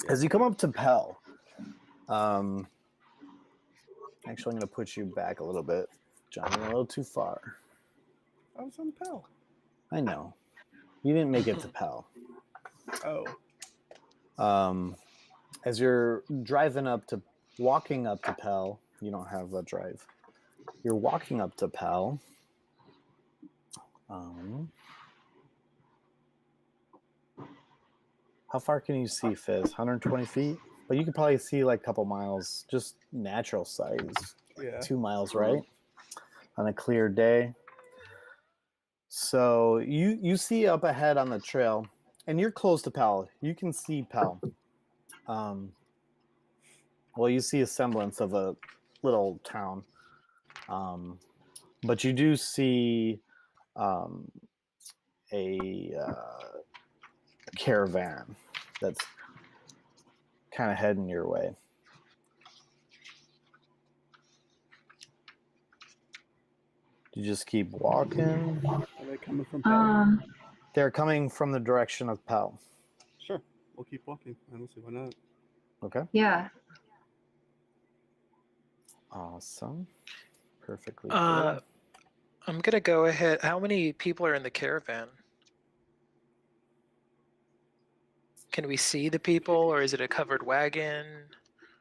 As you come up to Pell, actually, I'm going to put you back a little bit. John, you're a little too far. I was on Pell. I know. You didn't make it to Pell. Oh. As you're walking up to Pell, you don't have a drive. You're walking up to Pell. How far can you see, Fizz? 120 feet? But you could probably see like a couple miles, just natural size. Yeah. 2 miles, right? On a clear day. So you see up ahead on the trail, and you're close to Pell. You can see Pell. Well, you see a semblance of a little town. But you do see a caravan that's kind of heading your way. You just keep walking. Are they coming from Pell? Um, They're coming from the direction of Pell. Sure. We'll keep walking. I don't see why not. Okay. yeah. Awesome. Perfectly Uh, good. I'm gonna go ahead. How many people are in the caravan? Can we see the people, or is it a covered wagon?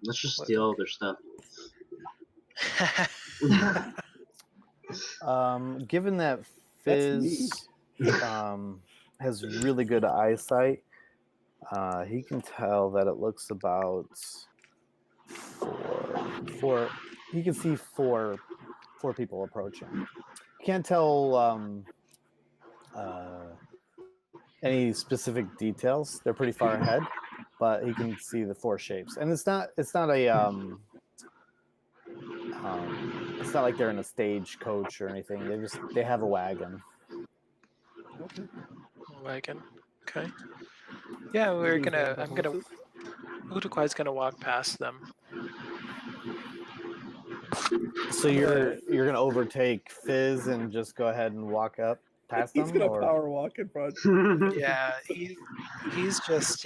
Let's just What- steal their stuff. Given that That's me. Fizz has really good eyesight, he can tell that it looks about four. He can see four people approaching. You can't tell any specific details. They're pretty far ahead, but he can see the four shapes. And it's not like they're in a stagecoach or anything. They have a wagon. Okay. Wagon. Okay. Yeah, I'm Wagons gonna. have the horses? Utukwai's gonna walk past them. So you're gonna overtake Fizz and just go ahead and walk up past He's them, gonna or power walk in front. Yeah, he's just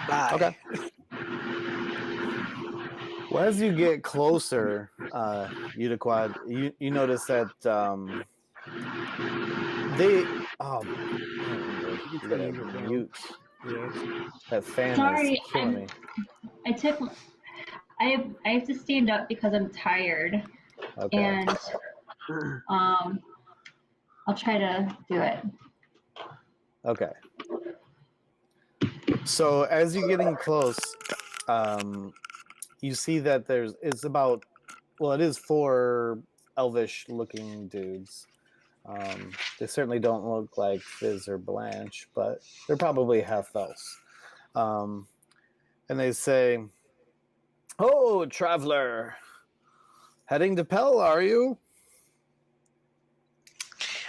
Bye. okay. Well, as you get closer, Utuquad, you notice that they You you can gotta turn yours down. mute Yeah. that fan. Sorry, Is killing me. I have to stand up because I'm tired, Okay. and I'll try to do it. Okay. So as you're getting close, you see that it is four elvish looking dudes. They certainly don't look like Fizz or Blanche, but they're probably half elves. And they say, "Oh, traveler, heading to Pell, are you?"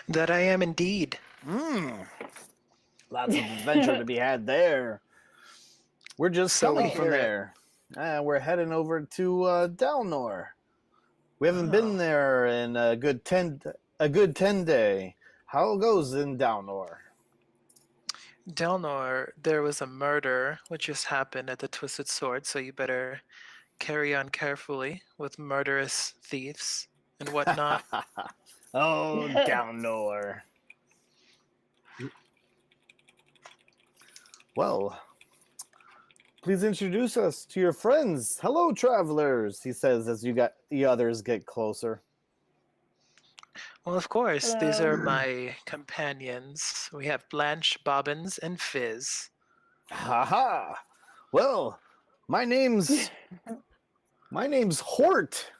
That I am indeed. Lots of adventure to be had there. We're just So we coming from hear it. there. We're heading over to Dalnor. We haven't been there in a good 10 day. How goes in Dalnor? Delnor, there was a murder which just happened at the Twisted Sword, so you better carry on carefully with murderous thieves and whatnot. Oh, Dalnor. Well, please introduce us to your friends. Hello, travelers, he says as the others get closer. Well, of course, these Hello. are my companions. We have Blanche, Bobbins, and Fizz. Haha. Well, my name's Hort.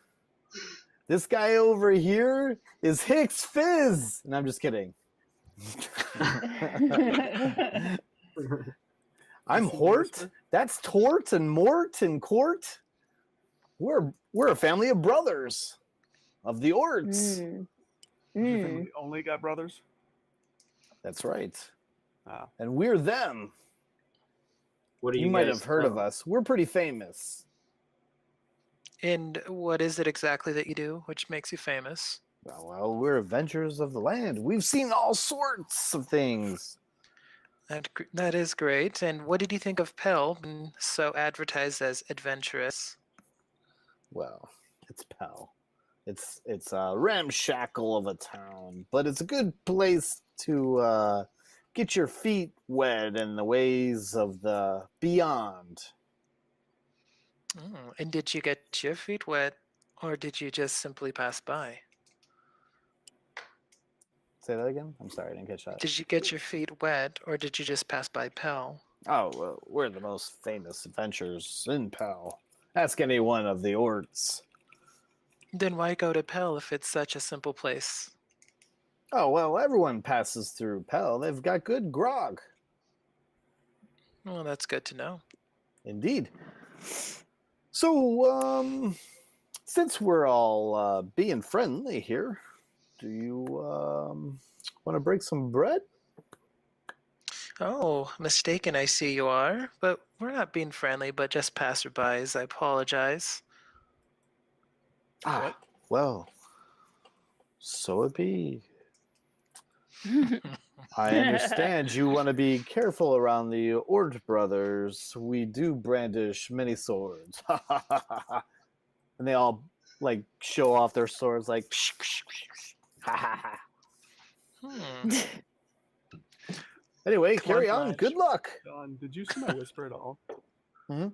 This guy over here is Hicks Fizz. And I'm just kidding. I'm Hort. That's Tort and Mort and Court. We're a family of brothers of the Orts. Your family only got brothers? That's right. Ah. And we're them. What do You you might guys have heard of know? us. We're pretty famous. And what is it exactly that you do, which makes you famous? Well, we're adventurers of the land. We've seen all sorts of things. That is great. And what did you think of Pell, being so advertised as adventurous? Well, it's Pell. It's a ramshackle of a town, but it's a good place to get your feet wet in the ways of the beyond. And did you get your feet wet, or did you just simply pass by? Say that again? I'm sorry, I didn't catch that. Did you get your feet wet, or did you just pass by Pell? Oh, well, we're the most famous adventurers in Pell. Ask any one of the Orts. Then why go to Pell if it's such a simple place? Oh, well, everyone passes through Pell. They've got good grog. Well, that's good to know. Indeed. So, since we're all being friendly here, do you want to break some bread? Oh, mistaken I see you are, but we're not being friendly, but just passerbys. I apologize. Well, So it be. I understand you want to be careful around the Ort brothers. We do brandish many swords. And they all like show off their swords like Hmm. Anyway, Come on, carry on. Flash. Good luck. John, did you see my whisper at all? Mhm.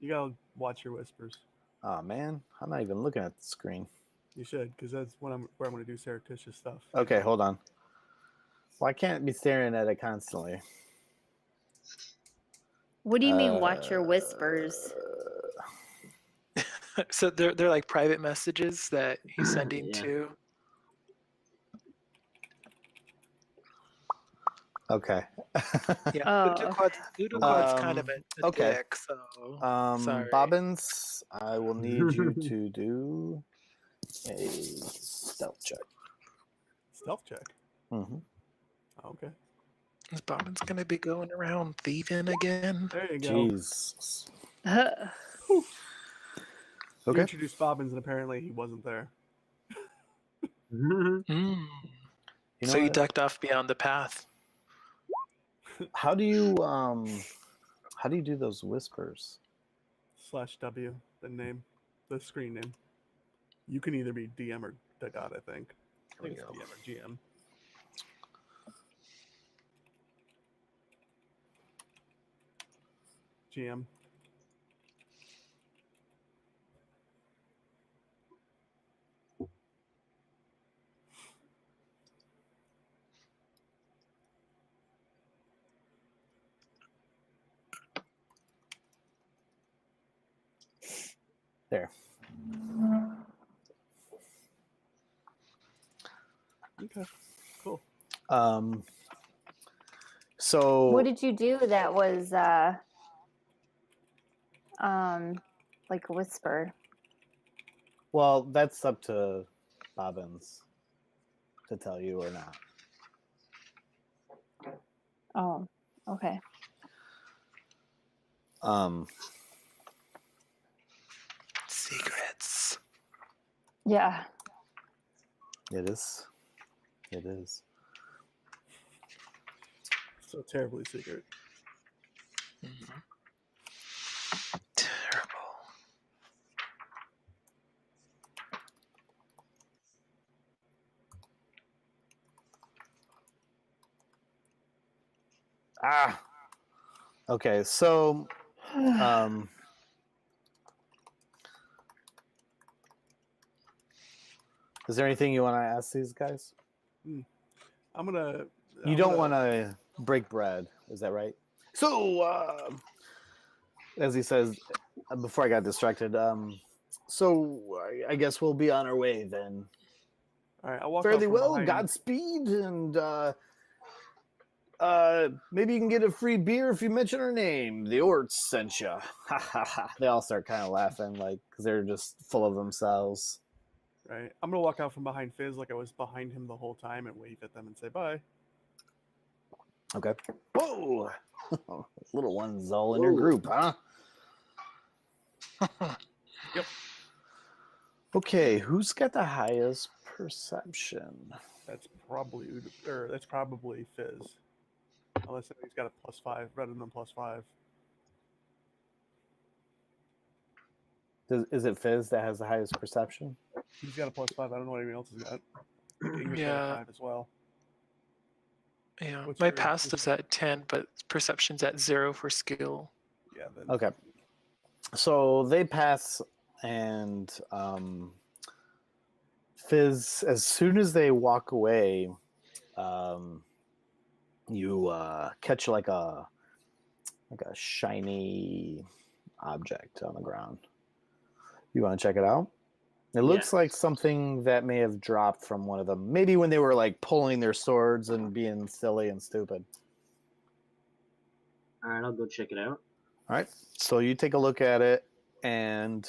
You gotta watch your whispers. Oh man, I'm not even looking at the screen. You should, because that's where I'm going to do surreptitious stuff. Okay, hold on. Well, I can't be staring at it constantly. What do you mean, watch your whispers? So they're like private messages that he's sending Yeah. to. Okay. Yeah, Oh, Uduquad's kind of a okay. dick, so sorry. Bobbins, I will need you to do a stealth check. Stealth check. Mm-hmm. Okay. Is Bobbin's gonna be going around thieving again? There you go. Jesus. You Okay. introduced Bobbins, and apparently he wasn't there. Mm. You know So you what? ducked off beyond the path. How do you do those whispers? /W, the name, the screen name. You can either be DM or the god, I think. I think it's Here we DM or GM. GM. There. Okay. Cool. So what did you do that was like a whisper? well, that's up to Bobbins to tell you or not. Oh, okay. Secrets. Yeah. It is. It is. So terribly secret. Mhm. Terrible. Ah. Okay, so is there anything you want to ask these guys? I'm gonna. You don't want to break bread, is that right? So, as he says, before I got distracted, so I guess we'll be on our way then. All right, I'll walk Fairly out from well, behind. Godspeed, and maybe you can get a free beer if you mention her name. The Orts sent you. Ha ha ha! They all start kind of laughing, like because they're just full of themselves. Right, I'm gonna walk out from behind Fizz like I was behind him the whole time and wave at them and say bye. Okay. Whoa! Little ones all in your group, huh? Yep. Okay, who's got the highest perception? That's probably that's probably Fizz. Unless he's got a +5, rather than +5. Is it Fizz that has the highest perception? He's got a +5. I don't know what anyone else has got. I think English got Yeah. a 5 as well. Yeah, What's my your- passive's at 10, but perception's at 0 for skill. Yeah. Then, Okay. So they pass, and Fizz, as soon as they walk away, you catch like a shiny object on the ground. You want to check it out? It looks like something that may have dropped from one of them. Maybe when they were like pulling their swords and being silly and stupid. All right, I'll go check it out. All right. So you take a look at it, and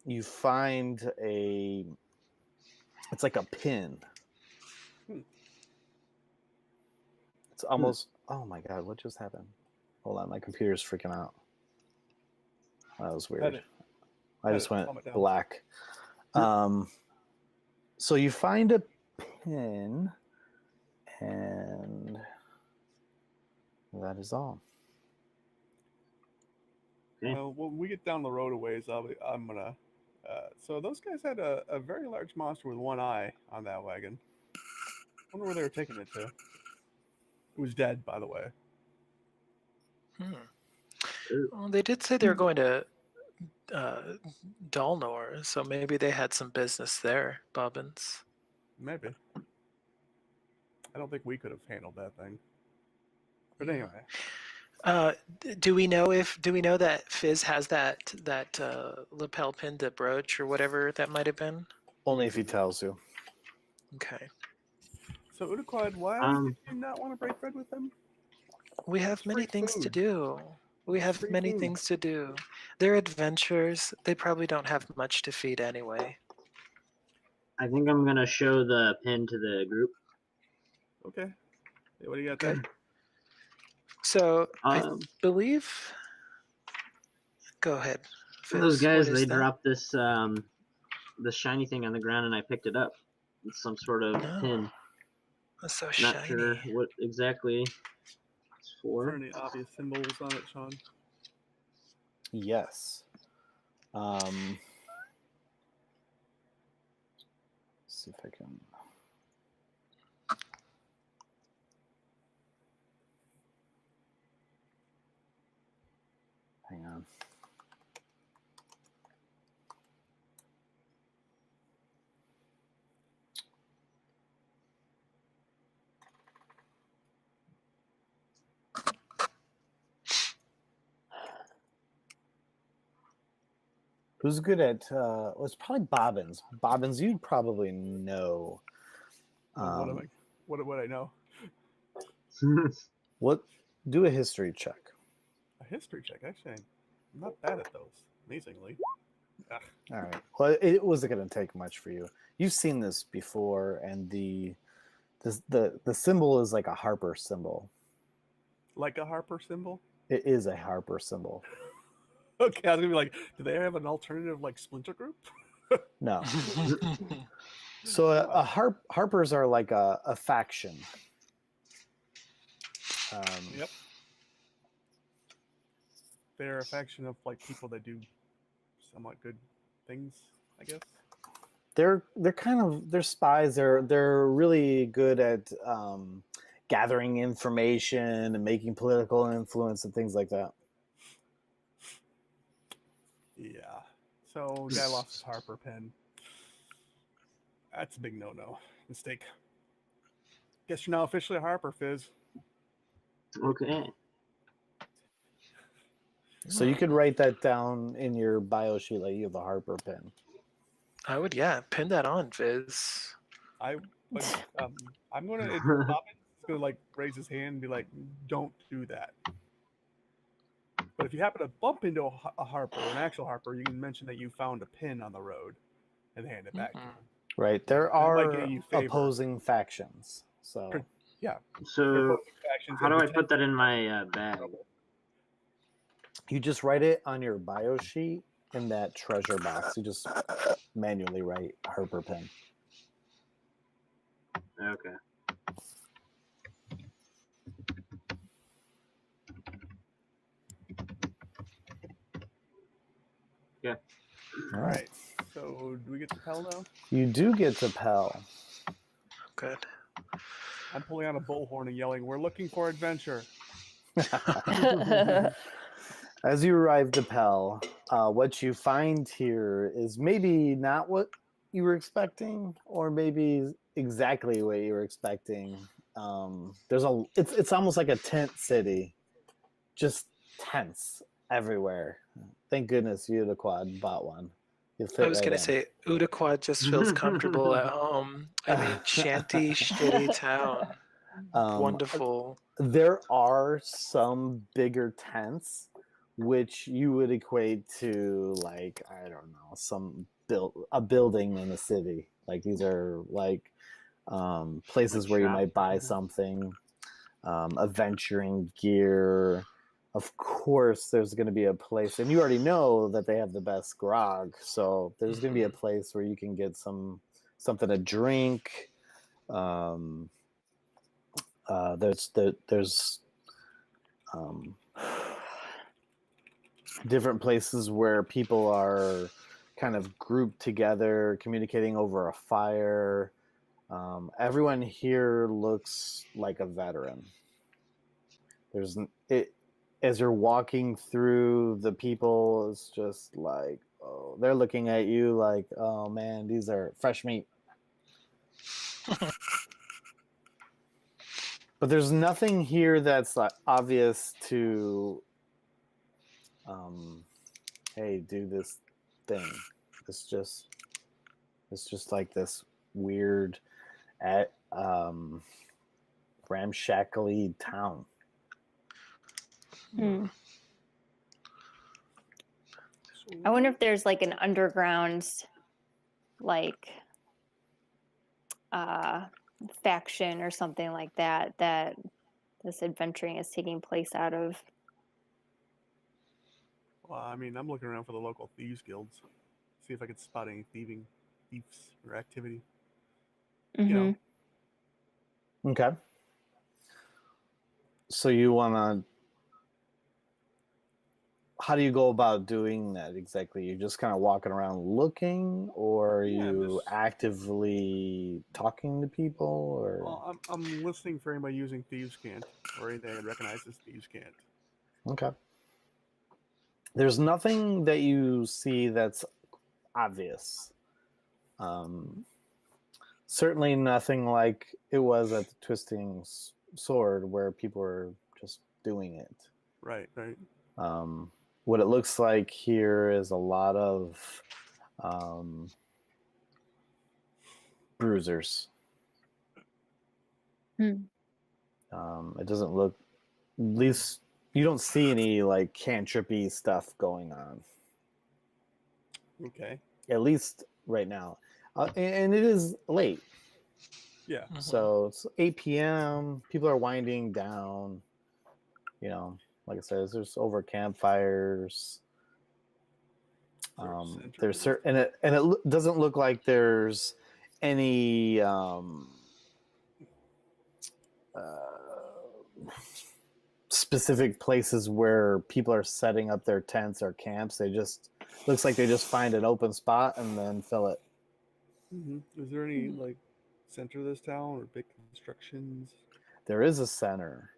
you find it's like a pin. It's almost, oh my God, what just happened? Hold on, my computer's freaking out. That was weird. I just went calm it down. black. So you find a pin, and that is all. Okay. Well, when we get down the road a ways, I'm gonna. So those guys had a very large monster with one eye on that wagon. I wonder where they were taking it to. It was dead, by the way. Well, they did say they were going to Dalnor, so maybe they had some business there, Bobbins. Maybe. I don't think we could have handled that thing. But anyway. Do we know that Fizz has that lapel pin, the brooch or whatever that might have been? Only if he tells you. Okay. So Udaquad, why did you not want to break bread with them? We have many Free things to food. do. We have Free many food. things to do. They're adventures. They probably don't have much to feed anyway. I think I'm gonna show the pin to the group. Okay. Hey, what do you got Okay. there? So I Um, believe. Go ahead. those Fizz, guys, what is they that? dropped this this shiny thing on the ground, and I picked it up. It's some sort of Oh, pin. that's so Not shiny. sure what exactly it's Is there for. any obvious symbols on it, Sean? Yes. See if I can. Hang on. Who's good at? Well, it's probably Bobbins. Bobbins, you'd probably know. What would I know? What? Do a history check. A history check. Actually, I'm not bad at those. Amazingly. Ugh. All right. Well, it wasn't going to take much for you. You've seen this before, and the symbol is like a Harper symbol. Like a Harper symbol? It is a Harper symbol. Okay, I was gonna be like, do they have an alternative like splinter group? No. So Harpers are like a faction. Yep. They're a faction of like people that do somewhat good things, I guess. They're spies. They're really good at gathering information and making political influence and things like that. Yeah. So guy lost his Harper pen. That's a big no-no. Mistake. Guess you're now officially a Harper, Fizz. Okay. So you could write that down in your bio sheet, like you have a Harper pen. I would, pin that on, Fizz. I'm gonna. Bobbins is gonna like raise his hand and be like, "Don't do that." But if you happen to bump into a Harper, an actual Harper, you can mention that you found a pin on the road and hand it back to him. Right. There It might are get you favor. opposing factions. So Yeah. So Factions how do and I put that in my bag? you just write it on your bio sheet in that treasure box. You just manually write Harper pen. Okay. Yeah. All right. So do we get to Pell now? You do get to Pell. Good. I'm pulling out a bullhorn and yelling, "We're looking for adventure." As you arrive to Pell, what you find here is maybe not what you were expecting, or maybe exactly what you were expecting. It's almost like a tent city, just tents everywhere. Thank goodness Udaquad bought one. I was going to say, Udaquad just feels comfortable at home. I mean, shanty, shitty town. Wonderful. There are some bigger tents, which you would equate to, like, I don't know, a building in a city. Like, these are like places Like where you shops might or buy something? something, adventuring gear. Of course, there's going to be a place, and you already know that they have the best grog. So there's going to be a place where you can get something to drink, There's different places where people are kind of grouped together, communicating over a fire. Everyone here looks like a veteran. As you're walking through, the people, it's just like, oh, they're looking at you like, oh man, these are fresh meat. But there's nothing here that's like obvious to, hey, do this thing. It's just like this weird, ramshackly town. I wonder if there's like an underground, like, faction or something like that this adventuring is taking place out of. Well, I mean, I'm looking around for the local thieves guilds. See if I can spot any thieves or activity. You know, Okay. So you want to, how do you go about doing that exactly? You're just kind of walking around looking, or are you actively talking to people, or? Well, I'm listening for anybody using thieves' cant or anything I recognize as thieves' cant. Okay. There's nothing that you see that's obvious. Certainly nothing like it was at the Twisting Sword, where people were just doing it. Right. What it looks like here is a lot of bruisers. It doesn't look, at least you don't see any like cantrippy stuff going on. Okay. At least right now. And it is late. Yeah. So it's 8 p.m. People are winding down. You know, like I said, there's over campfires. There's certain, and it doesn't look like there's any specific places where people are setting up their tents or camps. They just looks like they just find an open spot and then fill it. Is there any like center of this town or big constructions? There is a center,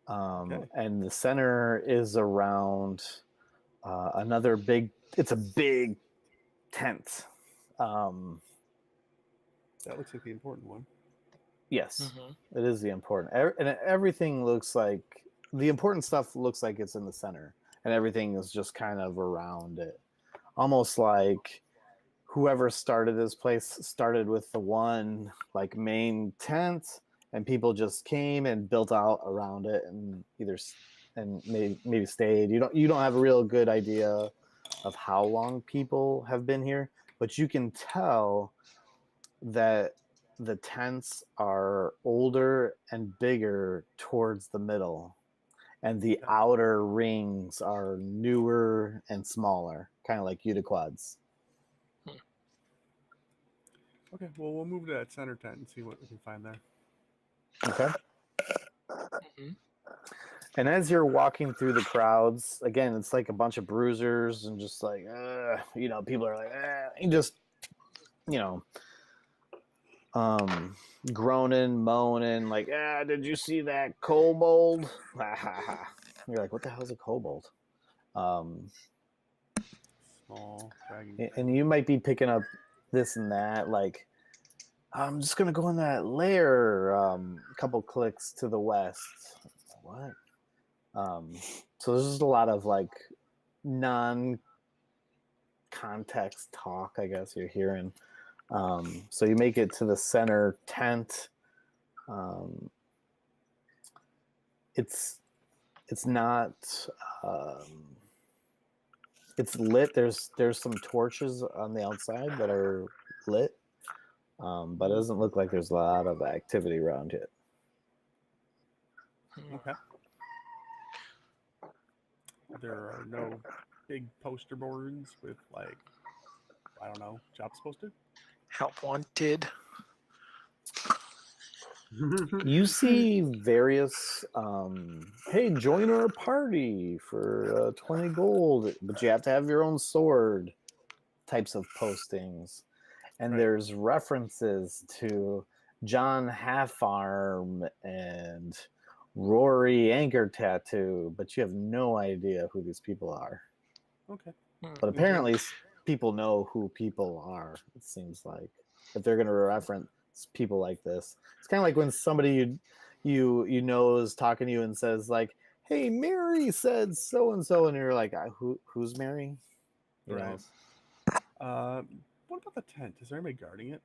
and the center is around another big. It's a big tent. That looks like the important one. Yes, it is the important, and everything looks like the important stuff looks like it's in the center, and everything is just kind of around it, almost like whoever started this place started with the one like main tent, and people just came and built out around it, and maybe stayed. You don't have a real good idea of how long people have been here, but you can tell that the tents are older and bigger towards the middle, and the outer rings are newer and smaller, kind of like Utiquads. Okay, well, we'll move to that center tent and see what we can find there. Okay. And as you're walking through the crowds, again, it's like a bunch of bruisers and just like, people are like, and just, groaning, moaning, like, did you see that kobold? You're like, what the hell is a kobold? Small, dragging. And you might be picking up this and that, like, I'm just going to go in that lair a couple clicks to the west. What? So there's just a lot of like non-context talk, I guess you're hearing. So you make it to the center tent. It's not. It's lit. There's some torches on the outside that are lit, but it doesn't look like there's a lot of activity around it. Okay. There are no big poster boards with like, I don't know, jobs posted? Help wanted. You see various, hey, join our party for 20 gold, but you have to have your own sword types of postings. And Right. there's references to John Halfarm and Rory Anchor Tattoo, but you have no idea who these people are. Okay. But apparently, people know who people are, it seems like. If they're going to reference people like this. It's kind of like when somebody you know is talking to you and says like, "Hey, Mary said so and so," and you're like, "Who's Mary?" You know? Right. What about the tent? Is there anybody guarding it?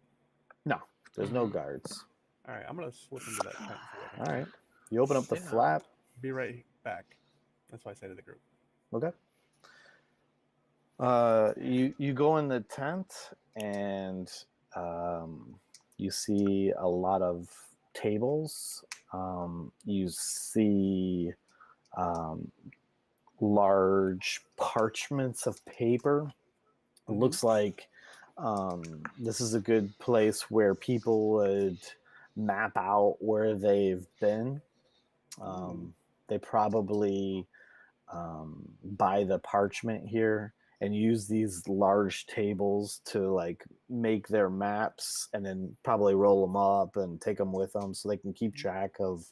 No, there's no guards. All right, I'm gonna slip into that tent. And see what I can All do. right, you open up the Yeah. flap. Be right back. That's what I say to the group. Okay. You go in the tent and you see a lot of tables. You see large parchments of paper. It looks like this is a good place where people would map out where they've been. They probably buy the parchment here and use these large tables to like make their maps and then probably roll them up and take them with them so they can keep track of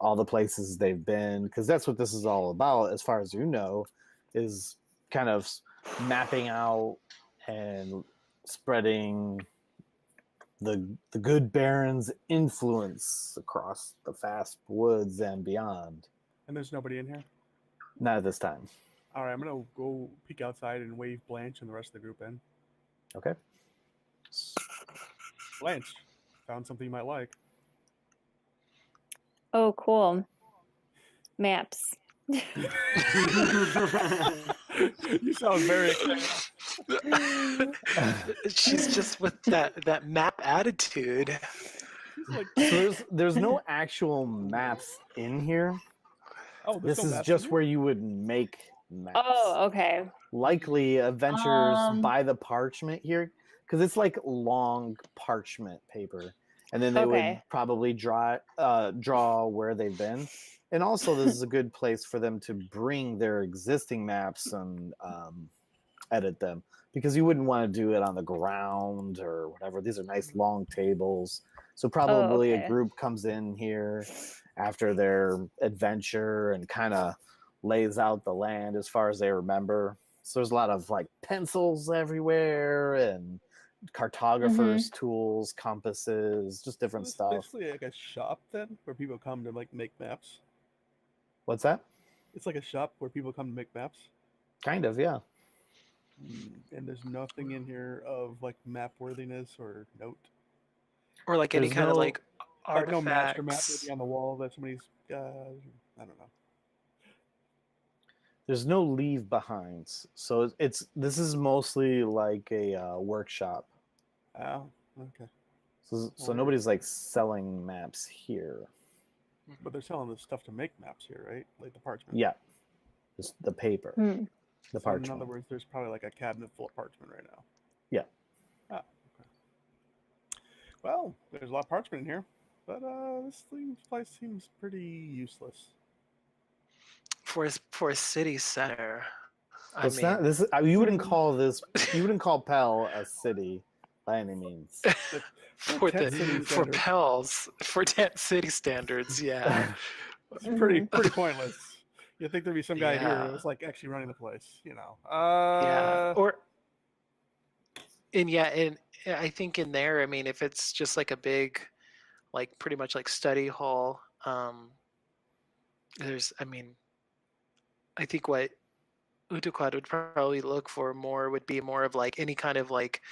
all the places they've been, because that's what this is all about, as far as you know, is kind of mapping out and spreading the good baron's influence across the vast woods and beyond. And there's nobody in here. Not at this time. All right, I'm gonna go peek outside and wave Blanche and the rest of the group in. Okay. Blanche, found something you might like. Oh, cool. Maps. You sound very excited. She's just with that map attitude. She's like, So there's no actual maps in here. oh, there's This no is maps just in where you would make maps. Oh, okay. Likely adventurers Um, buy the parchment here because it's like long parchment paper, and then they would Okay. probably draw where they've been. And also, this is a good place for them to bring their existing maps and edit them, because you wouldn't want to do it on the ground or whatever. These are nice long tables. So probably a okay. group comes in here after their adventure and kind of lays out the land as far as they remember. So there's a lot of like pencils everywhere and cartographers' tools, compasses, just different It's stuff. basically like a shop then, where people come to like make maps. What's that? It's like a shop where people come to make maps. Kind of, yeah. And there's nothing in here of like map worthiness or note. Or like any There's kind of no- like Like no master map artifacts. maybe on the wall that somebody's I don't know. There's no leave behinds. So this is mostly like a workshop. Oh, okay. So Weird. nobody's like selling maps here. But they're selling the stuff to make maps here, right? Like the parchment. Yeah, just the paper, Hmm. the So parchment. in other words, there's probably like a cabinet full of parchment right now. Yeah. Ah, okay. Well, there's a lot of parchment in here, but this place seems pretty useless. For a city center. It's not this. You wouldn't call this. You wouldn't call Pell a city by any means. for Tent city for standards. Pell's for tent city standards, yeah. It's pretty pointless. You think there'd be some guy here Yeah. who was like actually running the place, you know? Yeah. And I think in there, I mean, if it's just like a big, like pretty much like study hall, I think what Utuquad would probably look for more would be more of like any kind of like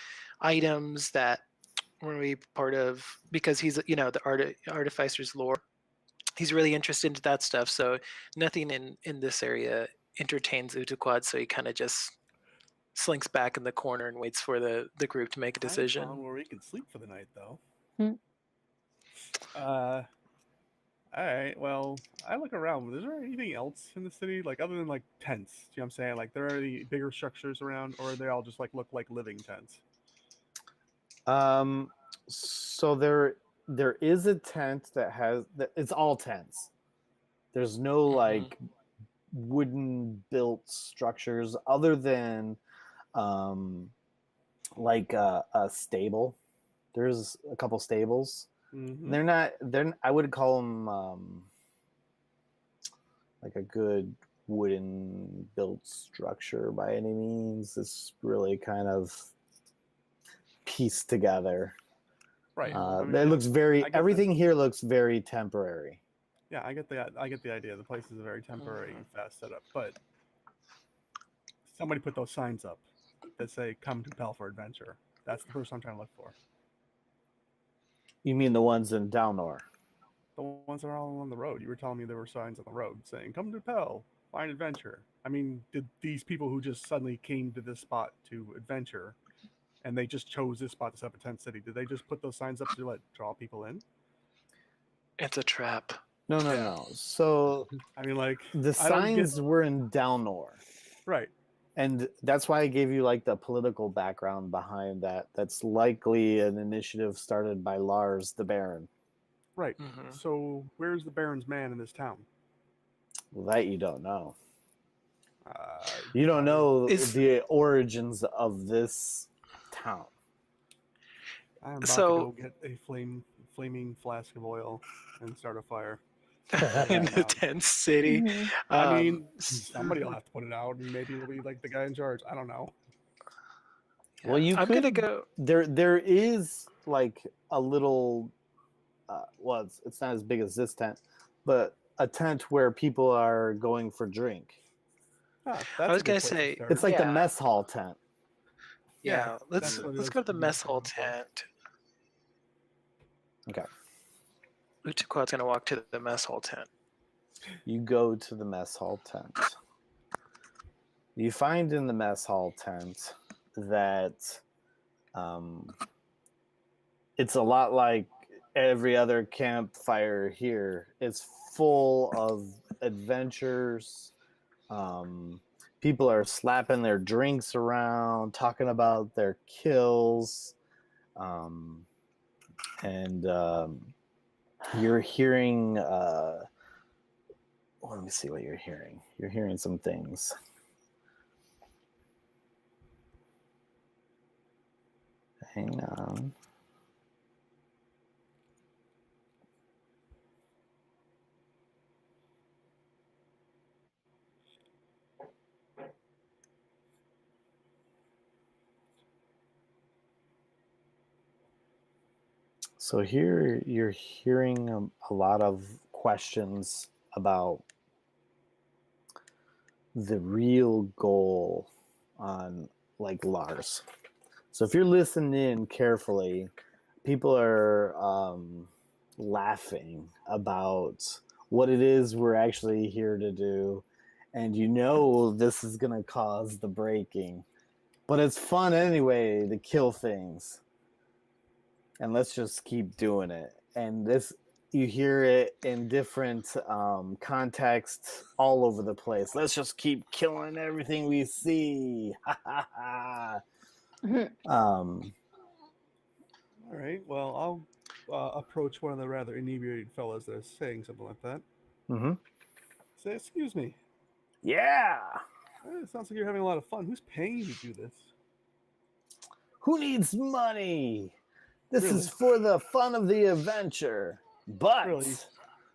items that were be part of, because he's, the artificer's lore. He's really interested into that stuff. So nothing in this area entertains Utuquad. So he kind of just slinks back in the corner and waits for the group to make a I decision. found where we can sleep for the night, though. Hmm. All right. Well, I look around. Is there anything else in the city, like other than like tents? Do you know what I'm saying? Like, there are any bigger structures around, or they all just like look like living tents? So there there is a tent that it's all tents. There's no like wooden built structures other than like a stable. There's a couple stables. Mhm. They're I would call them like a good wooden built structure by any means. It's really kind of pieced together. Right. It looks very. I get Everything here looks very temporary. Yeah, I get the idea. The place is a very temporary, fast setup, but somebody put those signs up that say "Come to Pell for adventure." That's the person I'm trying to look for. You mean the ones in Downor? The ones that are all on the road. You were telling me there were signs on the road saying "Come to Pell, find adventure." I mean, did these people who just suddenly came to this spot to adventure, and they just chose this spot to set up a tent city? Did they just put those signs up to draw people in? It's a trap. No. So I mean, like the signs were in Downor, right? and that's why I gave you like the political background behind that. That's likely an initiative started by Lars the Baron. Right. So where's the Baron's man in this town? Well, that you don't know. You don't know the origins of this town. I'm about to go get a flaming flask of oil and start a fire. In the tent city. I mean, somebody will have to put it out, and maybe it'll be like the guy in charge. I don't know. Well, I'm gonna go. There is like a little. Well, it's not as big as this tent, but a tent where people are going for drink. I was gonna say it's like the mess hall tent. Yeah, let's go to the mess hall tent. Okay. Utaquad's gonna walk to the mess hall tent. You go to the mess hall tent. You find in the mess hall tent that it's a lot like every other campfire here. It's full of adventures. People are slapping their drinks around, talking about their kills, and you're hearing. Let me see what you're hearing. You're hearing some things. Hang on. So here you're hearing a lot of questions about the real goal on like Lars. So if you're listening in carefully, people are laughing about what it is we're actually here to do. And you know this is going to cause the breaking. But it's fun anyway to kill things. And let's just keep doing it. And this, you hear it in different contexts all over the place. Let's just keep killing everything we see. All right. Well, I'll approach one of the rather inebriated fellas that are saying something like that. Say, excuse me. Yeah. It sounds like you're having a lot of fun. Who's paying you to do this? Who needs money? This is for the fun of the adventure. But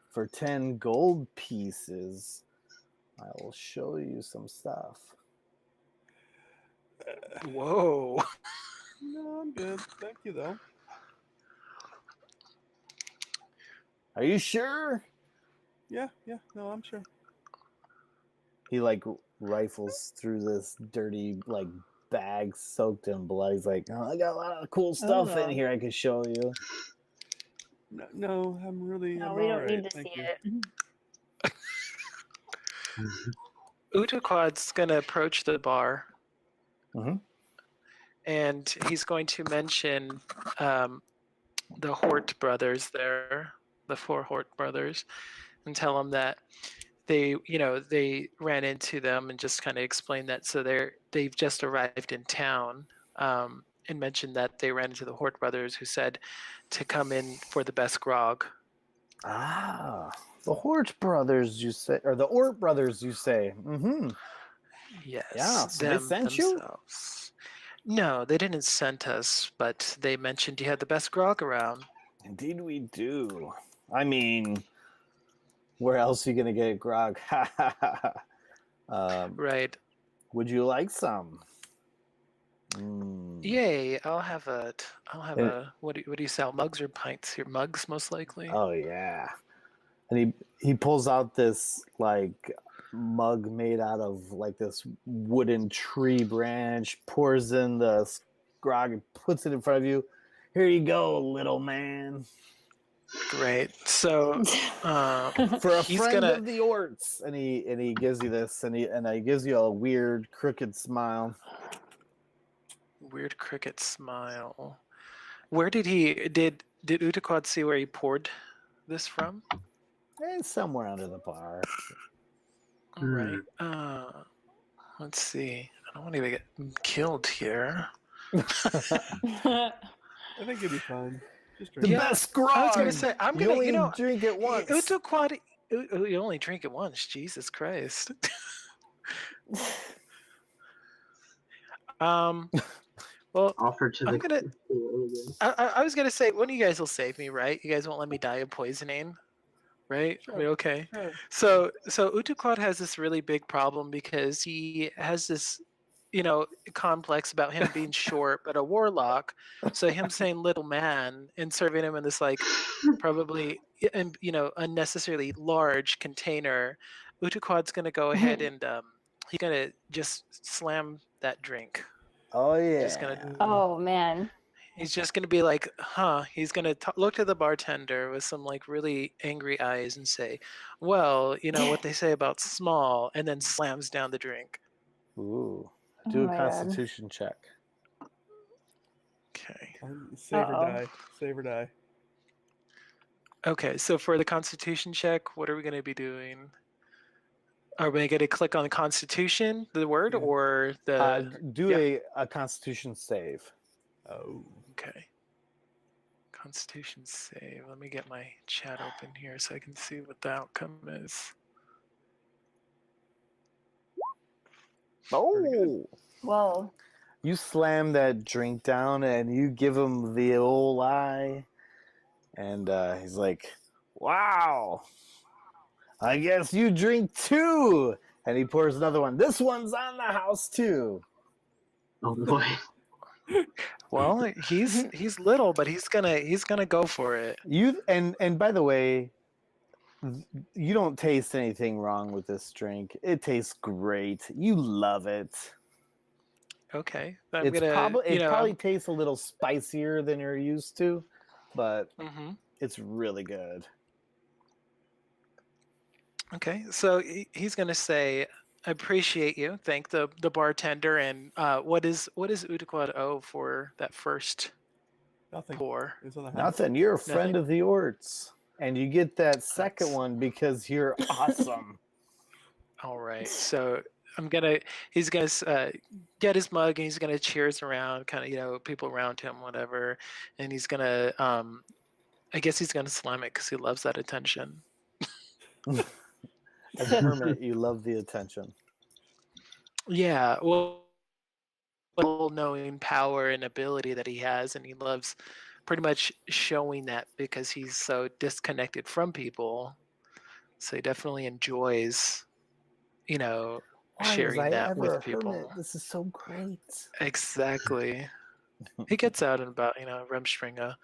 for 10 gold pieces, I will show you some stuff. Whoa. No, I'm good. Thank you, though. Are you sure? Yeah. No, I'm sure. He like rifles through this dirty like bag soaked in blood. He's like, oh, I got a lot of cool stuff in here I could show you. No, I'm really. No, I'm we don't right. need to Thank see you. it. Utaquad's gonna approach the bar, and he's going to mention the Hort brothers there, the 4 Hort brothers, and tell them that they ran into them and just kind of explain that. So they've just arrived in town, and mentioned that they ran into the Hort brothers, who said to come in for the best grog. Ah, the Hort brothers, you say, or the Ort brothers, you say. Mm-hmm. Yes, Yeah, so they sent you? themselves. No, they didn't send us, but they mentioned you had the best grog around. Indeed, we do. I mean, where else are you gonna get grog? Right. Would you like some? Mm. Yay! I'll have a. And- What do you sell? Mugs or pints? Your mugs, most likely. Oh yeah. And he pulls out this like mug made out of like this wooden tree branch, pours in the grog, and puts it in front of you. Here you go, little man. Great. So, For a he's friend gonna of the Orts. And he gives you this, and he gives you a weird crooked smile. weird cricket smile. Where did Utaquad see where he poured this from? It's somewhere under the bar. All right. Let's see. I don't want to get killed here. I think you'll be fine. Just The drink. Yeah, best grog. I was gonna say I'm you gonna. only You know, drink it once. Utaquad. You only drink it once. Jesus Christ. Well, Offer to I'm the. gonna. I was gonna say one of you guys will save me, right? You guys won't let me die of poisoning, right? Sure. We okay? Sure. So Utaquad has this really big problem because he has this, complex about him being short, but a warlock. So him saying "little man" and serving him in this like probably unnecessarily large container, Utaquad's gonna go ahead and he's gonna just slam that drink. Oh yeah. Just gonna Oh man. He's just gonna be like, huh? He's gonna look to the bartender with some like really angry eyes and say, "Well, you know what they say about small," and then slams down the drink. Ooh. Oh Do a my God. Constitution check. Okay. Save or Uh-oh. die. Save or die. Okay. So for the Constitution check, what are we gonna be doing? Are we gonna click on the Constitution, the word, Yeah. or the? Do a Constitution save. Oh. Okay. Constitution save. Let me get my chat open here so I can see what the outcome is. Oh. Whoa. You slam that drink down and you give him the old eye, and he's like, "Wow, I guess you drink too." And he pours another one. This one's on the house too. Oh boy. Well, he's little, but he's gonna go for it. You and by the way, you don't taste anything wrong with this drink. It tastes great. You love it. Okay, I'm It's gonna. probably tastes a little spicier than you're used to, but Mhm. it's really good. Okay, so he's gonna say, "I appreciate you." Thank the bartender, and what is Utaquad owe for that first Nothing. pour? It's on the house. Nothing. You're a friend Nothing? of the Orts, and you get that second That's- one because you're awesome. All right, so he's gonna get his mug and he's gonna cheers around, kind of people around him, whatever, and he's gonna I guess he's gonna slam it because he loves that attention. As a hermit, you love the attention. Yeah, well, knowing power and ability that he has, and he loves pretty much showing that because he's so disconnected from people. So he definitely enjoys, Why sharing was I that ever with a people. hermit? This is so great. Exactly. He gets out in about Rumspringa.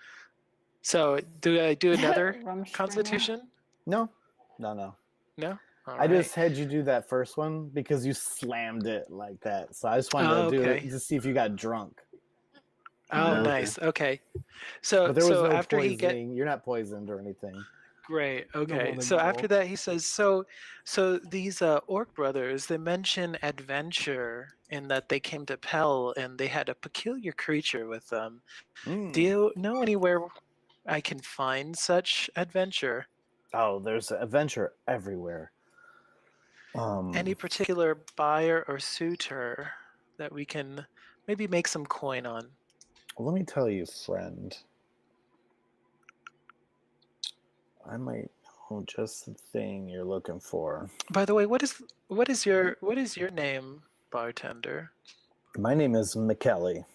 So do I do another Rumspringa. Constitution? No. No. All I right. just had you do that first one because you slammed it like that. So I just wanted to do okay. it to see if you got drunk. Oh, Okay. nice. Okay. So But there was no after he poisoning. You're not poisoned or anything. Great. No Okay. one So after involved. that, he says, so these Orc brothers, they mention adventure in that they came to Pell and they had a peculiar creature with them. Do you know anywhere I can find such adventure? Oh, there's adventure everywhere. Any particular buyer or suitor that we can maybe make some coin on? Let me tell you, friend. I might know just the thing you're looking for. By the way, what is your name, bartender? My name is McKelly.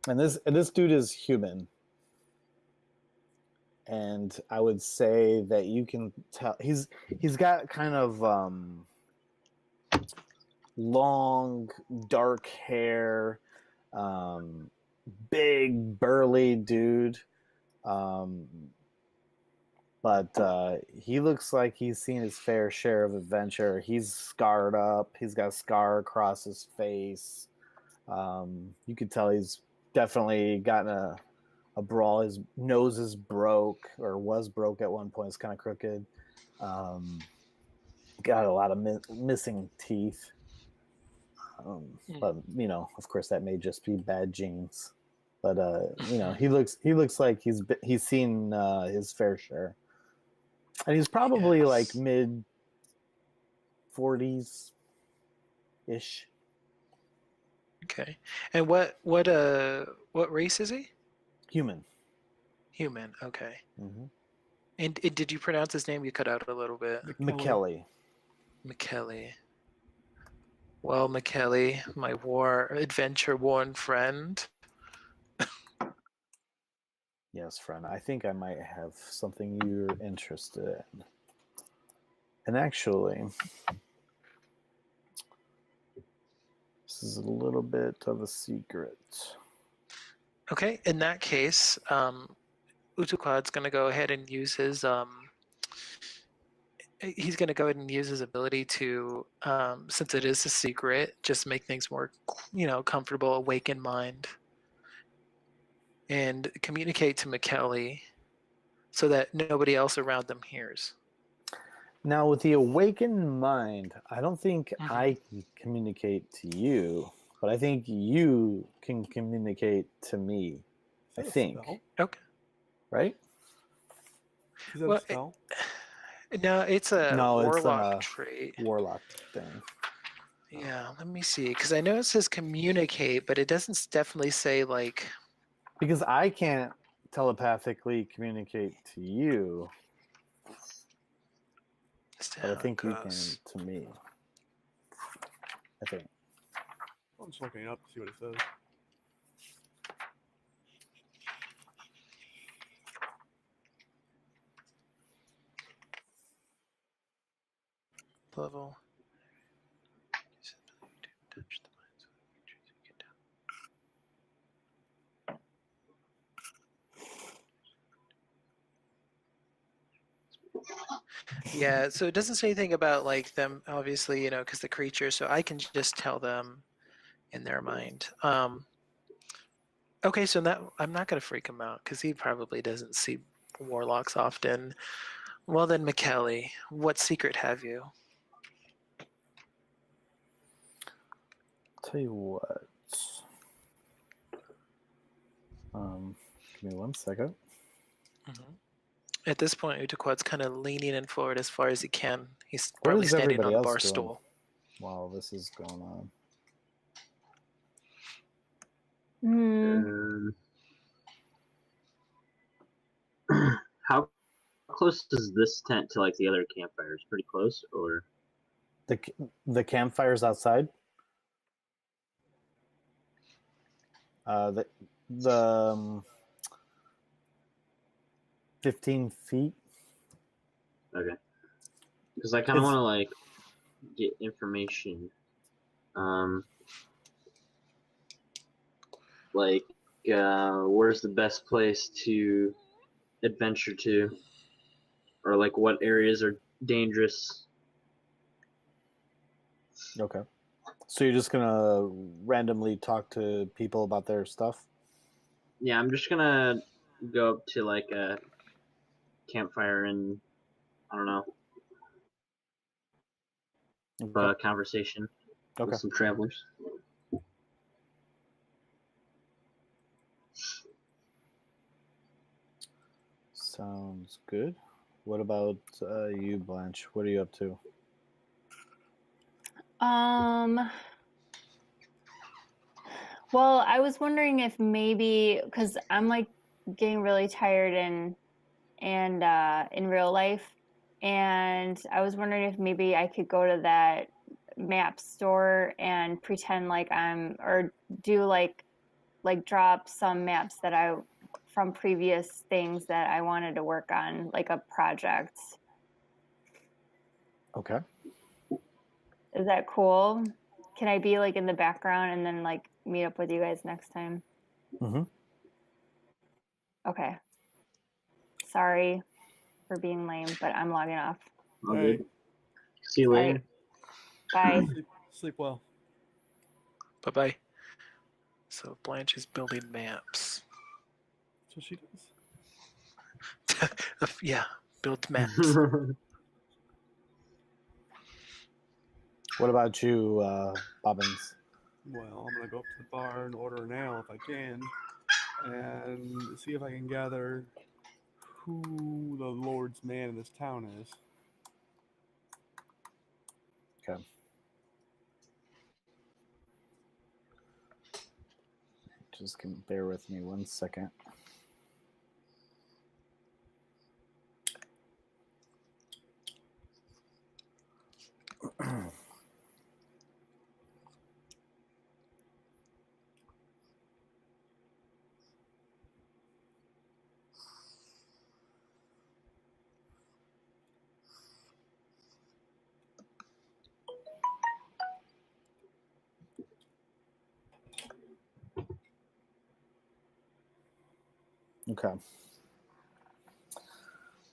And this dude is human. And I would say that you can tell he's got kind of long dark hair, big burly dude, but he looks like he's seen his fair share of adventure. He's scarred up. He's got a scar across his face. You could tell he's definitely gotten a brawl. His nose is broke, or was broke at one point. It's kind of crooked. Got a lot of missing teeth. But of course, that may just be bad genes. But he looks like he's seen his fair share, and he's probably like mid 40s ish. Okay. And what race is he? Human. Human. Okay. Mm-hmm. And did you pronounce his name? You cut out a little bit. McKelly. McKelly. Well, McKelly, my adventure-worn friend. Yes, friend. I think I might have something you're interested in. And actually, this is a little bit of a secret. Okay, in that case, Utukwad's going to go ahead and use his he's going to go ahead and use his ability to, since it is a secret, just make things more, comfortable, awaken mind, and communicate to McKelly so that nobody else around them hears. Now, with the awakened mind, I don't think I can communicate to you, but I think you can communicate to me. I think. Okay. Right? Is that a spell? No, it's a warlock it's trait. Warlock thing. Yeah, let me see, because I know it says communicate, but it doesn't definitely say like. Because I can't telepathically communicate to you, but I think you can to me. I think. I'm just looking it up to see what it says. Level. Yeah, so it doesn't say anything about like them, obviously, because the creature. So I can just tell them in their mind. Okay, so I'm not gonna freak him out because he probably doesn't see warlocks often. Well then, McKelly, what secret have you? Tell you what. Give me 1 second. At this point, Utukwad's kind of leaning in forward as far as he can. He's What probably is standing everybody on a else bar doing stool. while this is going on? How close is this tent to like the other campfires? Pretty close, or The campfires outside? The 15 feet. okay? Because I kind of want to like get information, like where's the best place to adventure to, or like what areas are dangerous. Okay. So you're just gonna randomly talk to people about their stuff? Yeah, I'm just gonna go up to like a campfire and I don't know, Okay. conversation Okay. with some travelers. Sounds good. What about you, Blanche? What are you up to? Well, I was wondering if maybe because I'm like getting really tired and in real life, and I was wondering if maybe I could go to that map store and pretend like or do like drop some maps that I from previous things that I wanted to work on, like a project. Okay. Is that cool? Can I be like in the background and then like meet up with you guys next time? Mm-hmm. Okay. Sorry for being lame, but I'm logging off. All Hey. good. See you All later. right. Bye. Sleep well. Bye bye. So Blanche is building maps. That's what she does. Yeah, build maps. What about you, Bobbins? Well, I'm gonna go up to the bar and order an ale if I can, and see if I can gather who the Lord's man in this town is. Okay. Just can bear with me 1 second. Okay.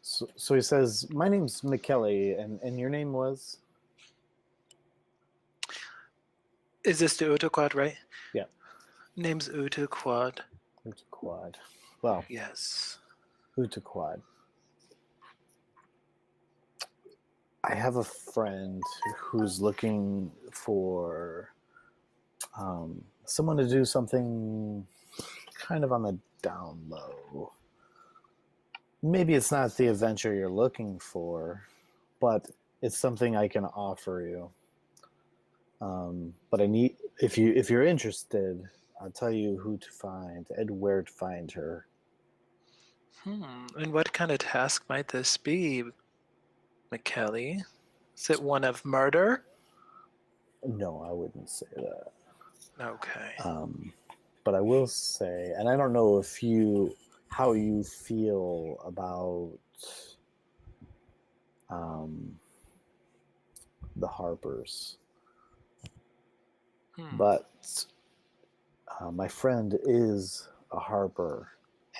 So he says, my name's McKelly, and your name was? Is this the Utaquad, right? Yeah. Name's Utaquad. Utaquad. Well, Yes. Utaquad. I have a friend who's looking for someone to do something kind of on the down low. Maybe it's not the adventure you're looking for, but it's something I can offer you. But I need, if you're interested, I'll tell you who to find and where to find her. And what kind of task might this be, McKelly? Is it one of murder? No, I wouldn't say that. Okay. But I will say, and I don't know how you feel about the Harpers, but my friend is a Harper,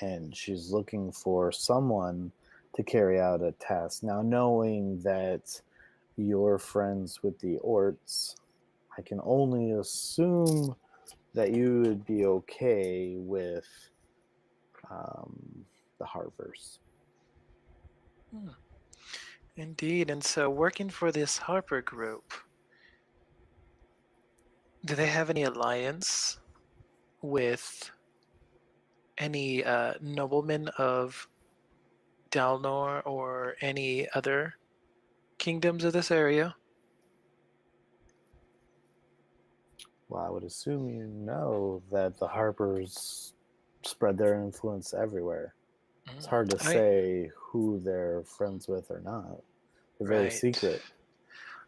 and she's looking for someone to carry out a task. Now, knowing that you're friends with the Orts, I can only assume that you would be okay with the Harpers. Indeed. And so working for this Harper group, do they have any alliance with any noblemen of Dalnor or any other kingdoms of this area? Well, I would assume you know that the Harpers spread their influence everywhere. It's hard to say who they're friends with or not. They're very secret.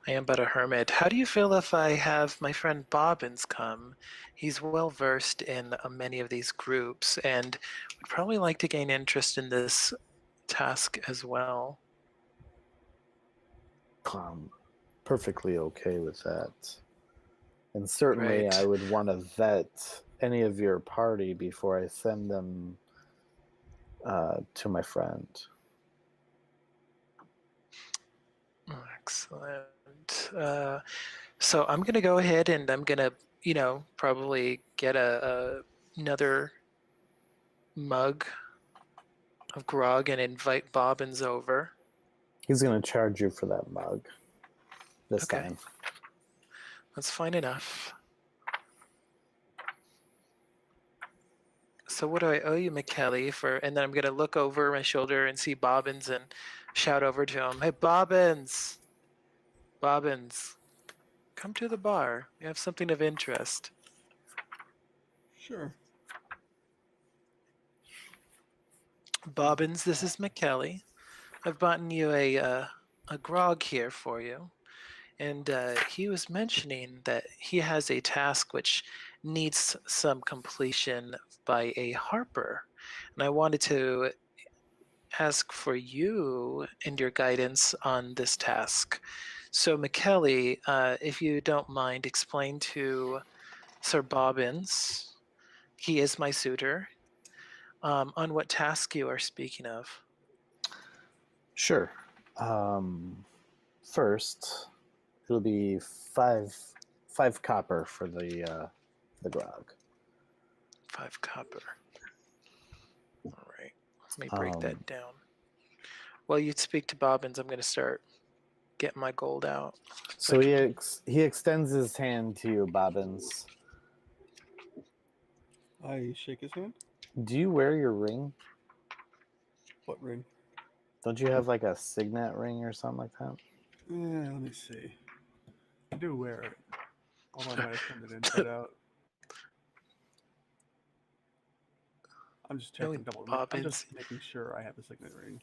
I am but a hermit. How do you feel if I have my friend Bobbins come? He's well versed in many of these groups and would probably like to gain interest in this task as well. I'm perfectly okay with that. And certainly Great. I would want to vet any of your party before I send them to my friend. Excellent. So I'm going to go ahead and I'm going to, probably get another mug of grog and invite Bobbins over. He's going to charge you for that mug this time. That's fine enough. So what do I owe you, McKelly, for? And then I'm going to look over my shoulder and see Bobbins and shout over to him, "Hey, Bobbins! Bobbins, come to the bar. We have something of interest." Sure. Bobbins, this is McKelly. I've bought you a grog here for you. And he was mentioning that he has a task which needs some completion by a harper. And I wanted to ask for you and your guidance on this task. So, McKelly, if you don't mind, explain to Sir Bobbins, he is my suitor, on what task you are speaking of. Sure. First, it'll be five copper for the grog. 5 copper. All right. Let me break that down. While you speak to Bobbins, I'm going to start getting my gold out. So he extends his hand to you, Bobbins. I shake his hand. Do you wear your ring? What ring? Don't you have like a signet ring or something like that? Yeah, let me see. I do wear it. Although I might have turned it inside out. I'm just checking I'm just making sure I have the signet ring.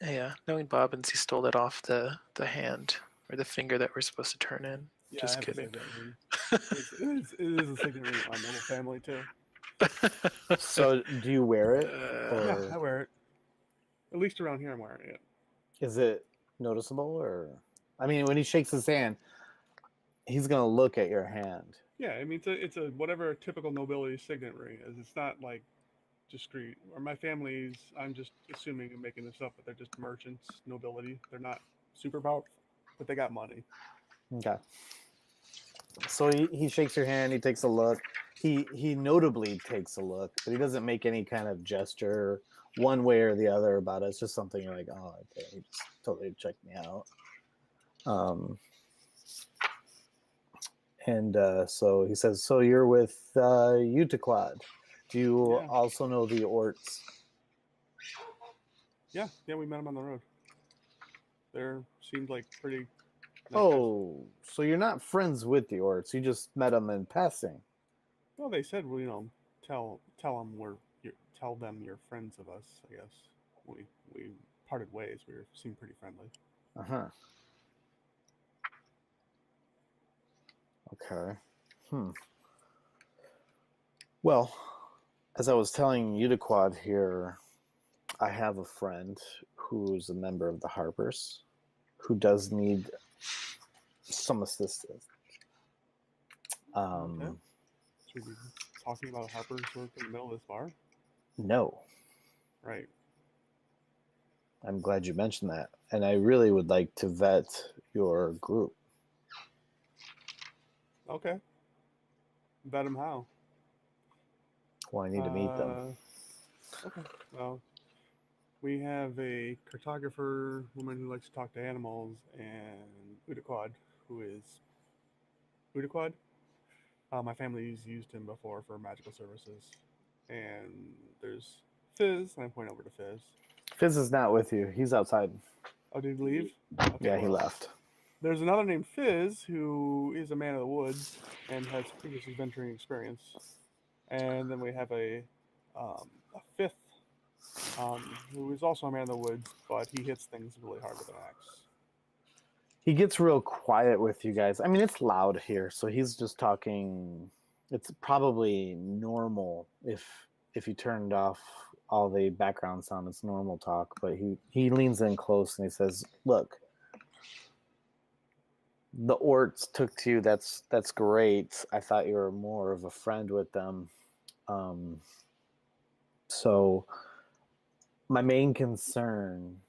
Yeah, knowing Bobbins, he stole it off the hand or the finger that we're supposed to turn in. Yeah, Just I have kidding. A signet ring. It is a signet ring on Noble Family too. So do you wear it? Yeah, I wear it. At least around here, I'm wearing it. Is it noticeable, or? I mean, when he shakes his hand, he's gonna look at your hand. Yeah, I mean it's a whatever a typical nobility signet ring is. It's not like discreet. Or my family's. I'm just assuming and making this up, but they're just merchants, nobility. They're not super powerful, but they got money. Okay. So he shakes your hand. He takes a look. He notably takes a look, but he doesn't make any kind of gesture one way or the other about it. It's just something you're like, oh, okay, he just totally checked me out. And so he says, so you're with Utaquad. Do you also know the Orts? Yeah, we met them on the road. They seemed like pretty. Oh, so you're not friends with the Orts? You just met them in passing. Well, they said, well, tell them you're friends of us. I guess we parted ways. We seemed pretty friendly. Okay. Well, as I was telling Utaquad here, I have a friend who's a member of the Harpers who does need some assistance. Okay. Should we be talking about Harper's work in the middle of this bar? No. Right. I'm glad you mentioned that. And I really would like to vet your group. Okay. Vet them how? Well, I need to meet them. Okay. Well, we have a cartographer, woman who likes to talk to animals, and Utaquad, who is Utaquad. My family's used him before for magical services. And there's Fizz, and I point over to Fizz. Fizz is not with you. He's outside. Oh, did he leave? Okay, yeah, he left. There's another named Fizz who is a man of the woods and has previous adventuring experience. And then we have a fifth who is also a man of the woods, but he hits things really hard with an axe. He gets real quiet with you guys. I mean, it's loud here, so he's just talking. It's probably normal if you turned off all the background sound. It's normal talk, but he leans in close and he says, "Look, the Orts took to you. That's great. I thought you were more of a friend with them. So my main concern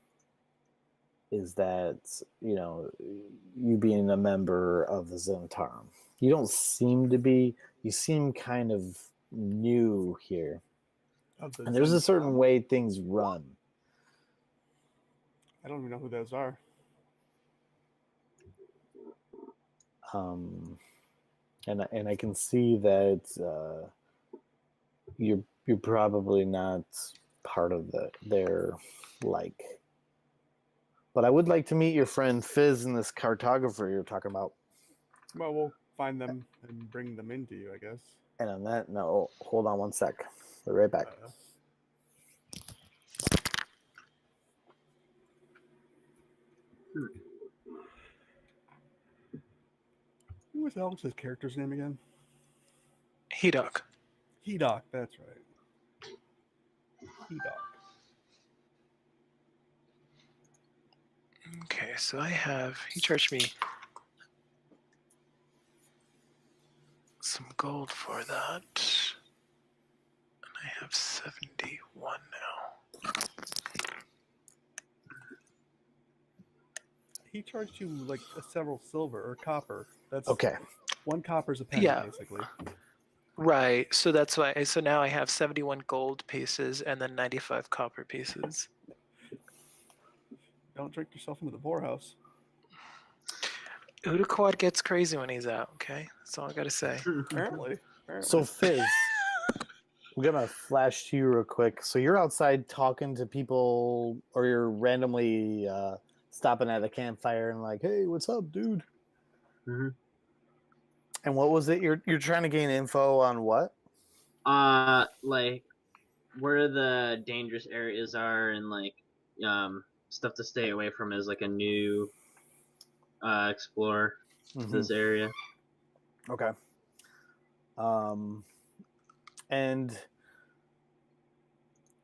is that, you being a member of the Zentarum. You don't seem to be. You seem kind of new here. And there's a certain way things run. I don't even know who those are. And I can see that you're probably not part of their like. But I would like to meet your friend Fizz and this cartographer you're talking about. Well, we'll find them and bring them into you, I guess. And on that note, hold on one sec. Be right back. Who was Alex's character's name again? Hedok. Hedok, that's right. Hedok. Okay, so he charged me some gold for that. And I have 71 now. He charged you like several silver or copper. That's Okay. 1 copper's a penny, Yeah. basically. Right, so that's why. So now I have 71 gold pieces and then 95 copper pieces. Don't drink yourself into the poorhouse. Udaquad gets crazy when he's out, okay? That's all I gotta say. Apparently. So Fizz, I'm gonna flash to you real quick. So you're outside talking to people, or you're randomly stopping at a campfire and like, hey, what's up, dude? Mm-hmm. And what was it? You're trying to gain info on what? Like where the dangerous areas are, and like stuff to stay away from as like a new explorer to this area. Okay. And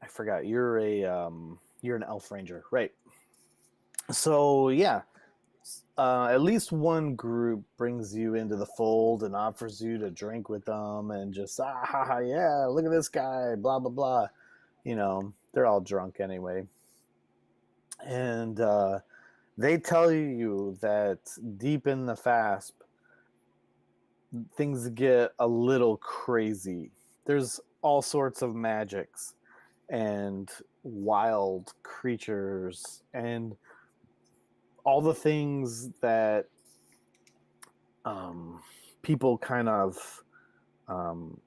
I forgot you're an elf ranger, right? So yeah, at least one group brings you into the fold and offers you to drink with them, and just yeah, look at this guy, blah blah blah. You know, they're all drunk anyway, and they tell you that deep in the FASP, things get a little crazy. There's all sorts of magics and wild creatures and all the things that people kind of